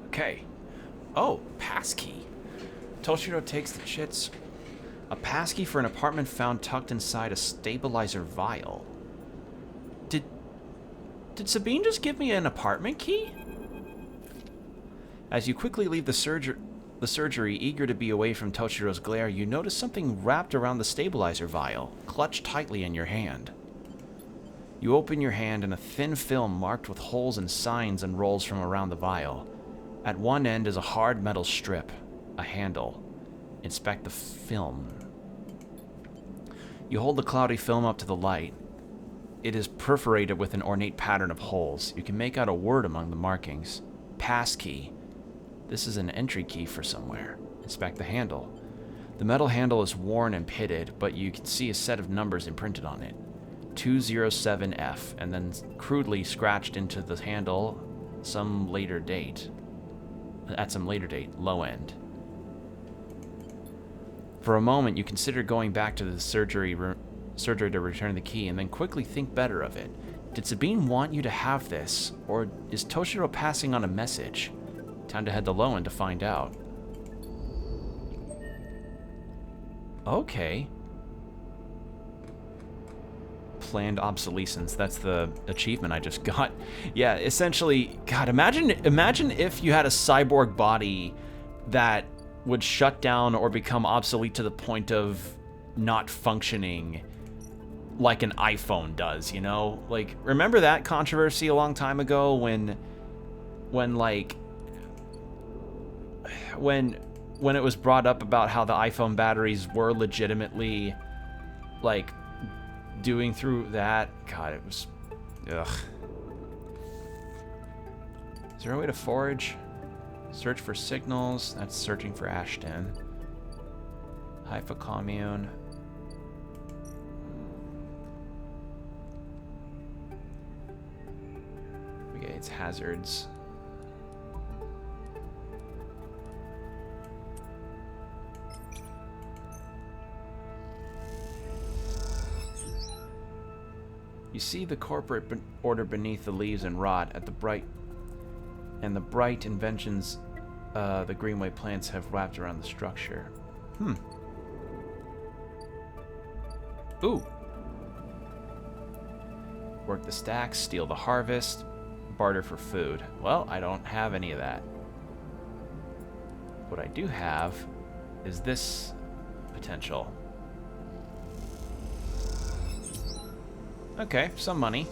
Okay. Oh, passkey. Toshiro takes the chits. A passkey for an apartment found tucked inside a stabilizer vial. Did Sabine just give me an apartment key? As you quickly leave the surgery, eager to be away from Toshiro's glare, you notice something wrapped around the stabilizer vial, clutched tightly in your hand. You open your hand and a thin film marked with holes and signs unrolls from around the vial. At one end is a hard metal strip, a handle. Inspect the film. You hold the cloudy film up to the light. It is perforated with an ornate pattern of holes. You can make out a word among the markings. Passkey. This is an entry key for somewhere. Inspect the handle. The metal handle is worn and pitted, but you can see a set of numbers imprinted on it. 207F, and then crudely scratched into the handle at some later date, low end. For a moment, you consider going back to the surgery to return the key, and then quickly think better of it. Did Sabine want you to have this, or is Toshiro passing on a message? Time to head to low end to find out. Okay. Planned obsolescence. That's the achievement I just got. Yeah, essentially, God, imagine if you had a cyborg body that would shut down or become obsolete to the point of not functioning like an iPhone does, you know? Like, remember that controversy a long time ago when it was brought up about how the iPhone batteries were legitimately, like, doing through that? God, it was... Ugh. Is there a way to forage? Search for signals. That's searching for Ashton. Haifa commune. Okay, it's hazards. You see the corporate order beneath the leaves and rot at the bright inventions the Greenway plants have wrapped around the structure. Ooh. Work the stacks, steal the harvest, barter for food. Well, I don't have any of that. What I do have is this potential. Okay, some money.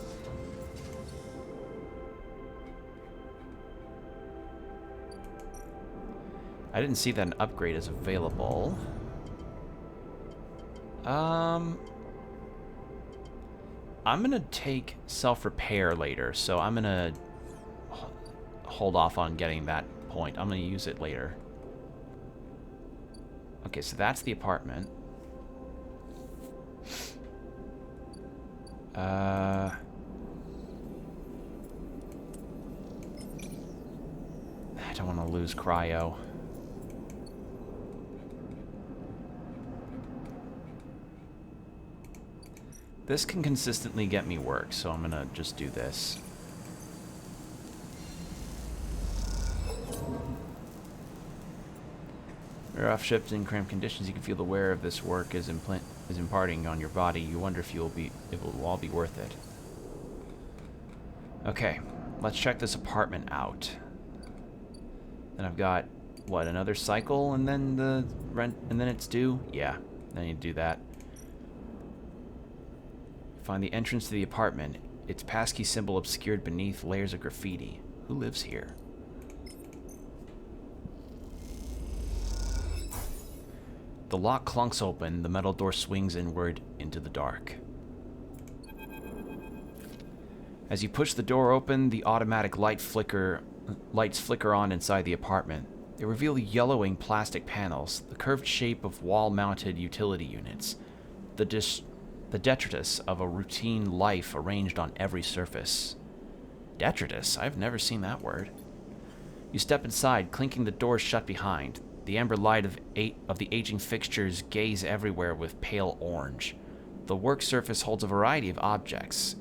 I didn't see that an upgrade is available. I'm gonna take self-repair later, so I'm gonna hold off on getting that point. I'm gonna use it later. Okay, so that's the apartment. I don't want to lose cryo. This can consistently get me work, so I'm gonna just do this. We're off shift in cramped conditions. You can feel the wear of this work is imparting on your body. You wonder if it will all be worth it. Okay, let's check this apartment out. Then I've got what, another cycle, and then the rent, and then it's due. Yeah, I need to do that. Find the entrance to the apartment. Its passkey symbol obscured beneath layers of graffiti. Who lives here? The lock clunks open, the metal door swings inward into the dark. As you push the door open, the automatic lights flicker on inside the apartment. They reveal yellowing plastic panels, the curved shape of wall-mounted utility units, the detritus of a routine life arranged on every surface. Detritus? I've never seen that word. You step inside, clinking the doors shut behind. The amber light of the aging fixtures gaze everywhere with pale orange. The work surface holds a variety of objects,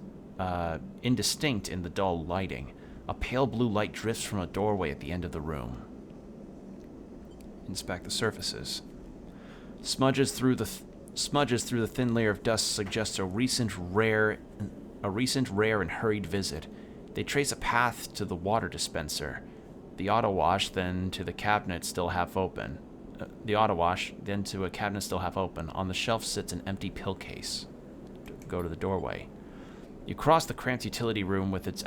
indistinct in the dull lighting. A pale blue light drifts from a doorway at the end of the room. Inspect the surfaces. Smudges through the thin layer of dust suggests a recent, rare, and hurried visit. They trace a path to the water dispenser. The auto wash, then to the cabinet still half open. To a cabinet still half open. On the shelf sits an empty pill case. Go to the doorway. You cross the cramped utility room with its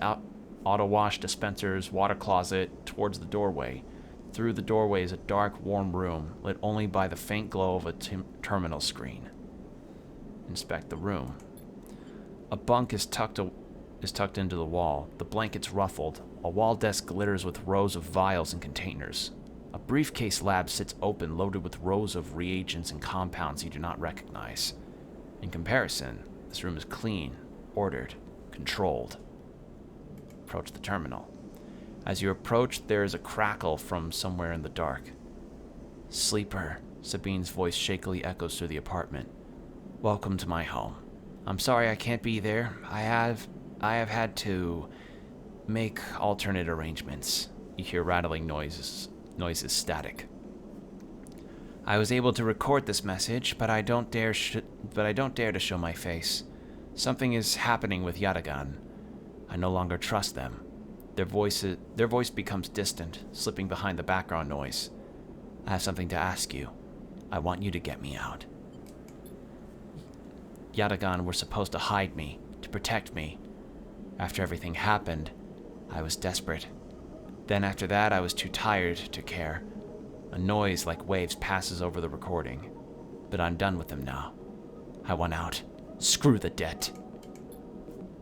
auto wash dispensers, water closet, towards the doorway. Through the doorway is a dark, warm room, lit only by the faint glow of a terminal screen. Inspect the room. A bunk is tucked into the wall, the blankets ruffled. A wall desk glitters with rows of vials and containers. A briefcase lab sits open, loaded with rows of reagents and compounds you do not recognize. In comparison, this room is clean, ordered, controlled. Approach the terminal. As you approach, there is a crackle from somewhere in the dark. Sleeper, Sabine's voice shakily echoes through the apartment. Welcome to my home. I'm sorry I can't be there. I have had to make alternate arrangements. You hear rattling noises static. I was able to record this message, but I don't dare to show my face. Something is happening with Yatagan. I no longer trust them. Their voice becomes distant, slipping behind the background noise. I have something to ask you. I want you to get me out. Yatagan were supposed to hide me, to protect me. After everything happened, I was desperate. Then after that, I was too tired to care. A noise like waves passes over the recording. But I'm done with them now. I want out. Screw the debt.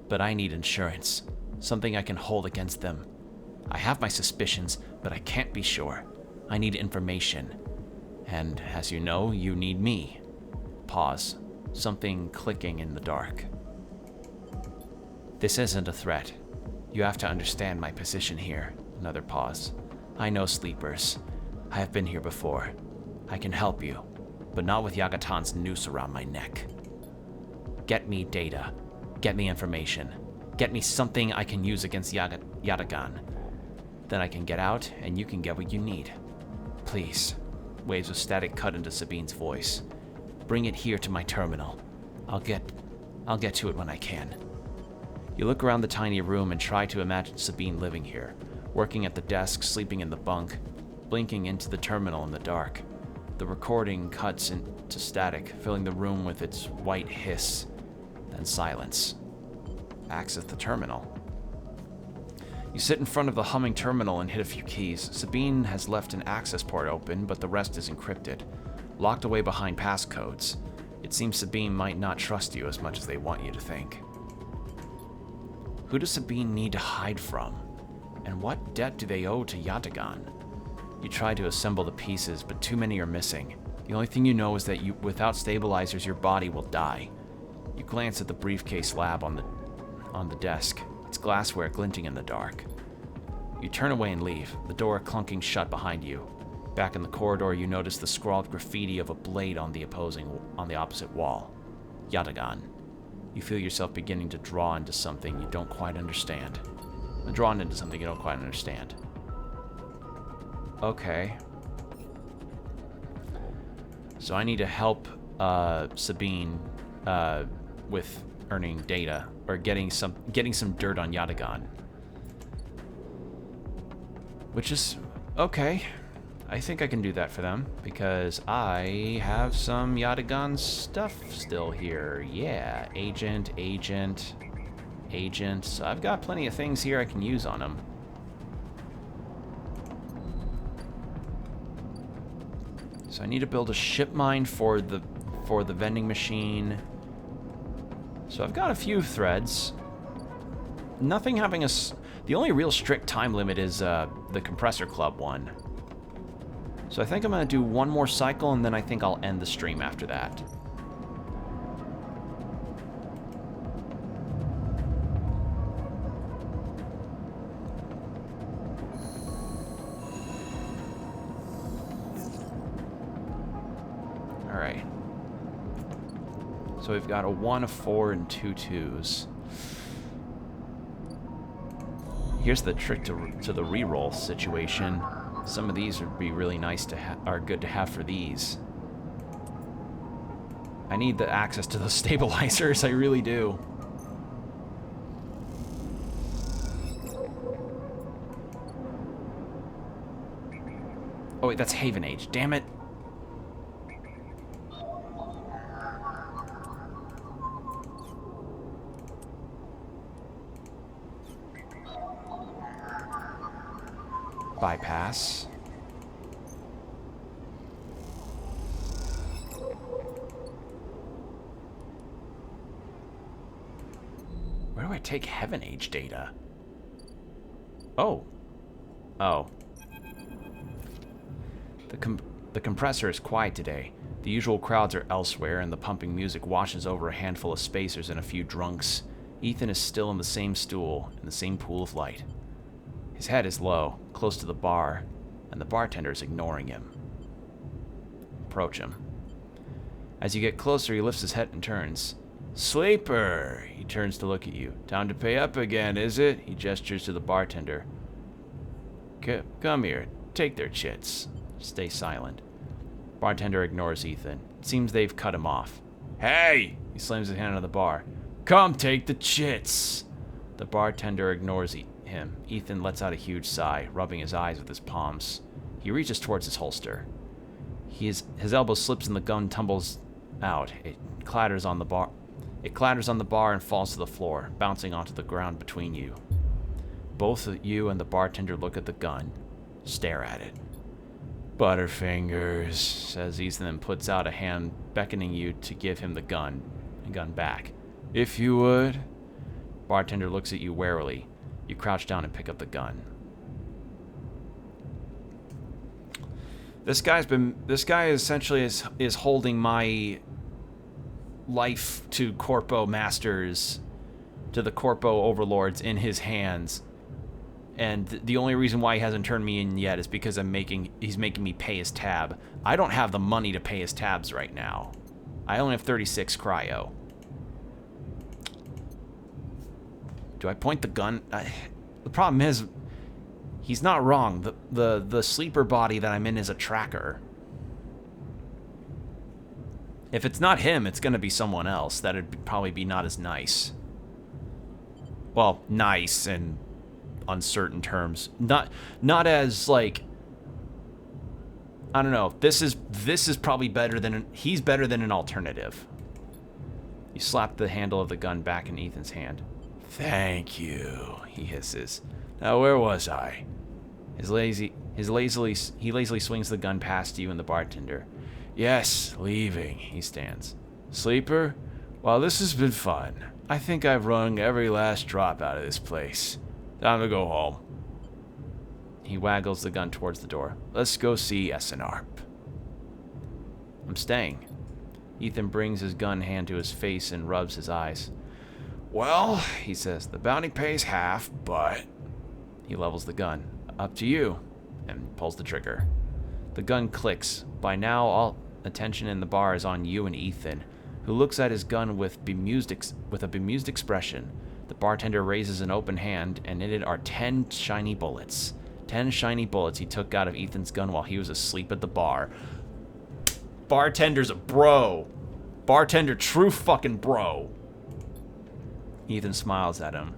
But I need insurance. Something I can hold against them. I have my suspicions, but I can't be sure. I need information. And, as you know, you need me. Pause. Something clicking in the dark. This isn't a threat. You have to understand my position here. Another pause. I know sleepers. I have been here before. I can help you, but not with Yagatan's noose around my neck. Get me data. Get me information. Get me something I can use against Yatagan. Then I can get out, and you can get what you need. Please. Waves of static cut into Sabine's voice. Bring it here to my terminal. I'll get to it when I can. You look around the tiny room and try to imagine Sabine living here, working at the desk, sleeping in the bunk, blinking into the terminal in the dark. The recording cuts into static, filling the room with its white hiss, then silence. Access the terminal. You sit in front of the humming terminal and hit a few keys. Sabine has left an access port open, but the rest is encrypted, locked away behind passcodes. It seems Sabine might not trust you as much as they want you to think. Who does Sabine need to hide from? And what debt do they owe to Yatagan? You try to assemble the pieces, but too many are missing. The only thing you know is that without stabilizers, your body will die. You glance at the briefcase lab on the desk, its glassware glinting in the dark. You turn away and leave, the door clunking shut behind you. Back in the corridor, you notice the scrawled graffiti of a blade on the opposite wall. Yatagan. You feel yourself beginning to draw into something you don't quite understand. Drawn into something you don't quite understand. Okay. So I need to help Sabine with earning data or getting some dirt on Yatagan. Which is okay. I think I can do that for them because I have some Yatagan stuff still here. Yeah, agent. So I've got plenty of things here I can use on him. So I need to build a ship mine for the vending machine. So I've got a few threads. Nothing having the only real strict time limit is the compressor club one. So I think I'm gonna do one more cycle and then I think I'll end the stream after that. Alright. So we've got a 1, a 4, and 2 2s. Here's the trick to the reroll situation. Some of these would be really nice are good to have for these. I need the access to those stabilizers, I really do. Oh wait, that's Haven Age, damn it. Bypass. Where do I take Heaven Age data? Oh. The compressor is quiet today. The usual crowds are elsewhere, and the pumping music washes over a handful of spacers and a few drunks. Ethan is still in the same stool, in the same pool of light. His head is low, close to the bar, and the bartender is ignoring him. Approach him. As you get closer, he lifts his head and turns. Sleeper! He turns to look at you. Time to pay up again, is it? He gestures to the bartender. Come here. Take their chits. Stay silent. Bartender ignores Ethan. It seems they've cut him off. Hey! He slams his hand on the bar. Come take the chits! The bartender ignores him. Ethan lets out a huge sigh, rubbing his eyes with his palms. He reaches towards his holster. His elbow slips and the gun tumbles out. It clatters on the bar. It clatters on the bar and falls to the floor, bouncing onto the ground between you. Both you and the bartender look at the gun, stare at it. "Butterfingers," says Ethan and puts out a hand, beckoning you to give him the gun back. "If you would." Bartender looks at you warily. You crouch down and pick up the gun. This guy essentially is holding my life to Corpo Masters, to the Corpo overlords in his hands. And the only reason why he hasn't turned me in yet is because he's making me pay his tab. I don't have the money to pay his tabs right now. I only have 36 cryo. Do I point the gun? The problem is, he's not wrong. The sleeper body that I'm in is a tracker. If it's not him, it's gonna be someone else. That'd probably be not as nice. Well, nice and uncertain terms. Not as like, I don't know. This is probably better than he's better than an alternative. You slap the handle of the gun back in Ethan's hand. "Thank you," he hisses. "Now where was I?" He lazily swings the gun past you and the bartender. "Yes, leaving," he stands. "Sleeper? Well, this has been fun. I think I've wrung every last drop out of this place. Time to go home." He waggles the gun towards the door. "Let's go see SNR." "I'm staying." Ethan brings his gun hand to his face and rubs his eyes. "Well," he says, "the bounty pays half, but..." He levels the gun. "Up to you," and pulls the trigger. The gun clicks. By now, all attention in the bar is on you and Ethan, who looks at his gun with a bemused expression. The bartender raises an open hand, and in it are 10 shiny bullets. 10 shiny bullets he took out of Ethan's gun while he was asleep at the bar. Bartender's a bro. Bartender, true fucking bro. Ethan smiles at him.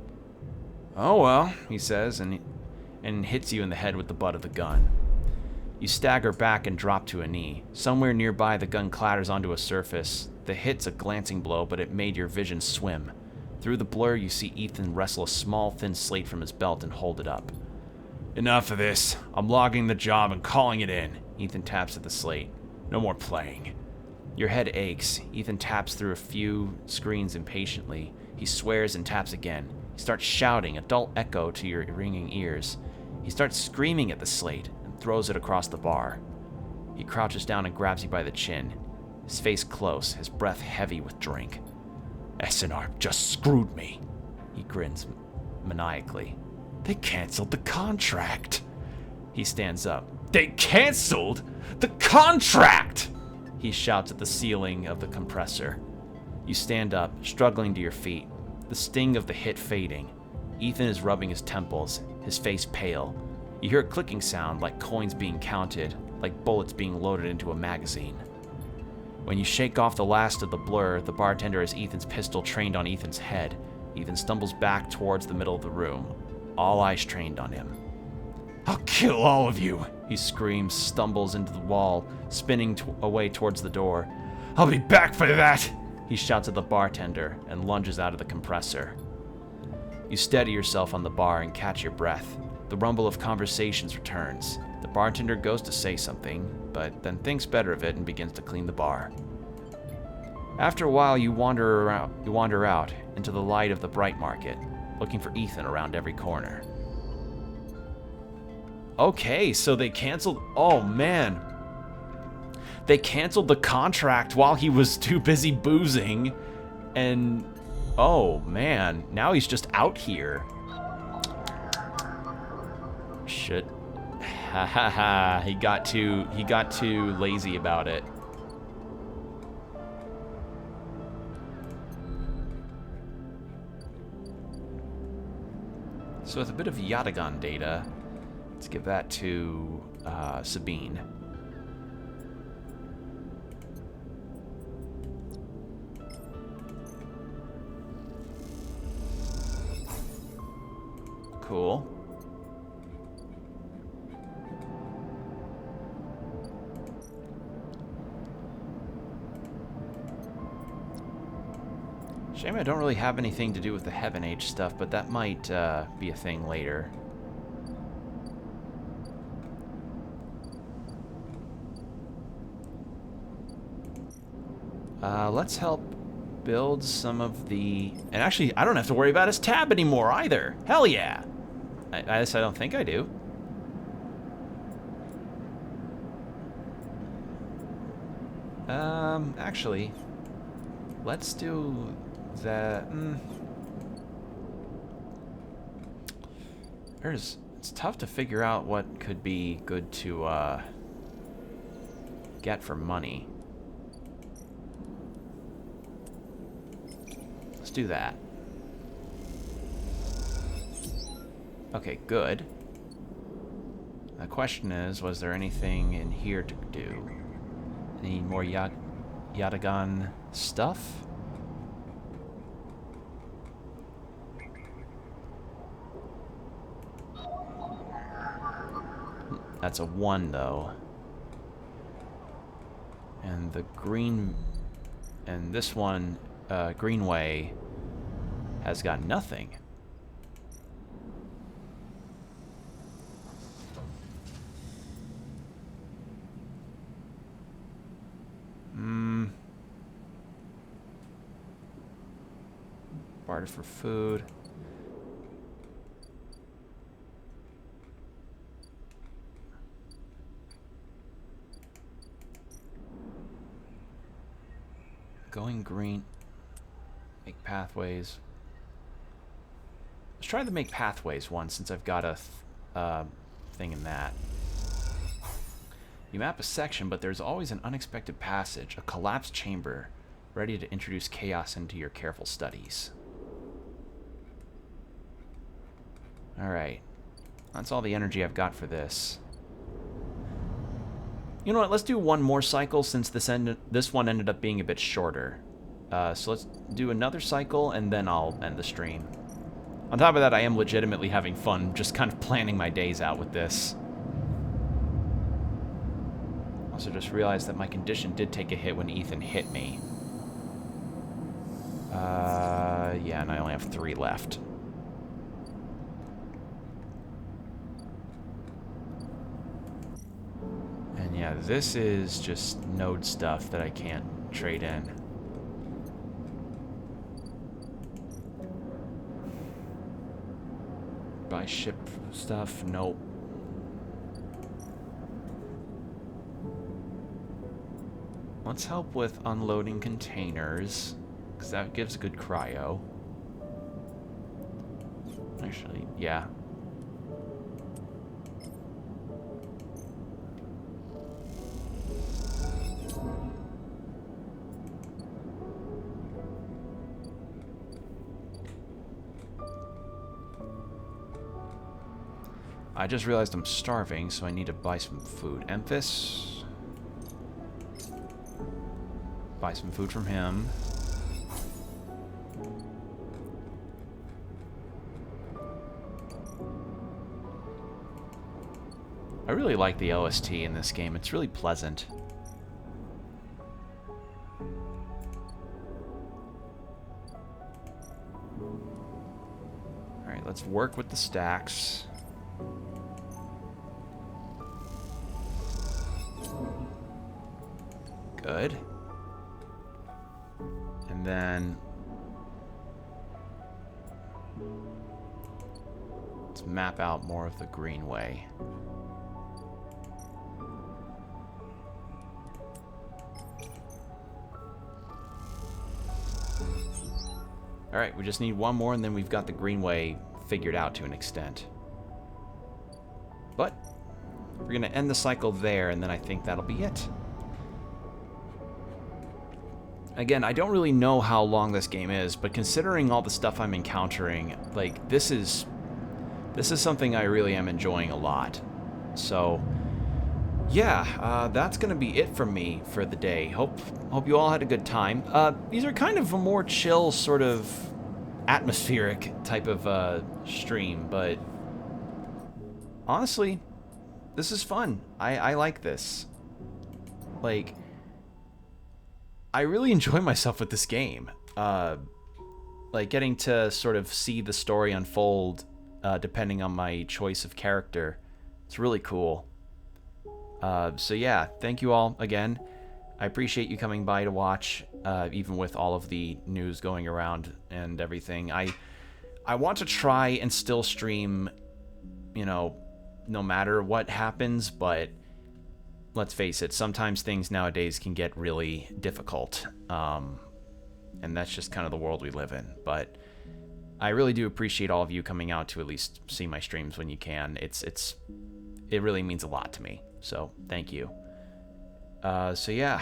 "Oh well," he says, and hits you in the head with the butt of the gun. You stagger back and drop to a knee. Somewhere nearby, the gun clatters onto a surface. The hit's a glancing blow, but it made your vision swim. Through the blur, you see Ethan wrestle a small, thin slate from his belt and hold it up. "Enough of this. I'm logging the job and calling it in." Ethan taps at the slate. "No more playing." Your head aches. Ethan taps through a few screens impatiently. He swears and taps again. He starts shouting, a dull echo to your ringing ears. He starts screaming at the slate and throws it across the bar. He crouches down and grabs you by the chin, his face close, his breath heavy with drink. "SNR just screwed me." He grins maniacally. "They canceled the contract." He stands up. "They canceled the contract!" He shouts at the ceiling of the compressor. You stand up, struggling to your feet, the sting of the hit fading. Ethan is rubbing his temples, his face pale. You hear a clicking sound like coins being counted, like bullets being loaded into a magazine. When you shake off the last of the blur, the bartender has Ethan's pistol trained on Ethan's head. Ethan stumbles back towards the middle of the room, all eyes trained on him. "I'll kill all of you," he screams, stumbles into the wall, spinning away towards the door. "I'll be back for that," he shouts at the bartender and lunges out of the compressor. You steady yourself on the bar and catch your breath. The rumble of conversations returns. The bartender goes to say something, but then thinks better of it and begins to clean the bar. After a while, you wander out into the light of the bright market, looking for Ethan around every corner. Okay, so they canceled... Oh, man. They canceled the contract while he was too busy boozing, and... Oh, man. Now he's just out here. Shit. Ha ha ha. He got too lazy about it. So with a bit of Yatagan data, let's give that to Sabine. Cool. Shame I don't really have anything to do with the Heaven Age stuff, but that might be a thing later. Let's help build some of the... And actually, I don't have to worry about his tab anymore either. Hell yeah! I guess I don't think I do. Actually, let's do the... It's tough to figure out what could be good to, get for money. Let's do that. Okay, good. The question is, was there anything in here to do? Any more Yatagan stuff? That's a 1, though. And the green... And this one, Greenway, has got nothing. Barter for food. Going green. Make pathways. Let's try to make pathways one, since I've got a thing in that. You map a section, but there's always an unexpected passage, a collapsed chamber, ready to introduce chaos into your careful studies. Alright. That's all the energy I've got for this. You know what, let's do one more cycle since this one ended up being a bit shorter. So let's do another cycle and then I'll end the stream. On top of that, I am legitimately having fun just kind of planning my days out with this. Also just realized that my condition did take a hit when Ethan hit me. Yeah, and I only have 3 left. And yeah, this is just node stuff that I can't trade in. Buy ship stuff? Nope. Let's help with unloading containers, because that gives good cryo. Actually, yeah. I just realized I'm starving, so I need to buy some food. Emphas. Buy some food from him. I really like the OST in this game. It's really pleasant. Alright, let's work with the stacks. Good. And then let's map out more of the greenway. Alright, we just need one more and then we've got the greenway figured out to an extent. But we're going to end the cycle there and then I think that'll be it. Again, I don't really know how long this game is, but considering all the stuff I'm encountering, like, this is something I really am enjoying a lot. So, yeah, that's gonna be it from me for the day. Hope you all had a good time. These are kind of a more chill, sort of atmospheric type of stream, but honestly, this is fun. I like this. Like, I really enjoy myself with this game. Like, getting to sort of see the story unfold depending on my choice of character. It's really cool. So yeah, thank you all again. I appreciate you coming by to watch, even with all of the news going around and everything. I want to try and still stream, you know, no matter what happens, but let's face it, sometimes things nowadays can get really difficult. And that's just kind of the world we live in. But I really do appreciate all of you coming out to at least see my streams when you can. It really means a lot to me. So thank you. So yeah,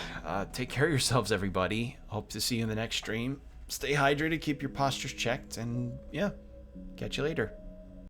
take care of yourselves, everybody. Hope to see you in the next stream. Stay hydrated, keep your postures checked, and yeah, catch you later.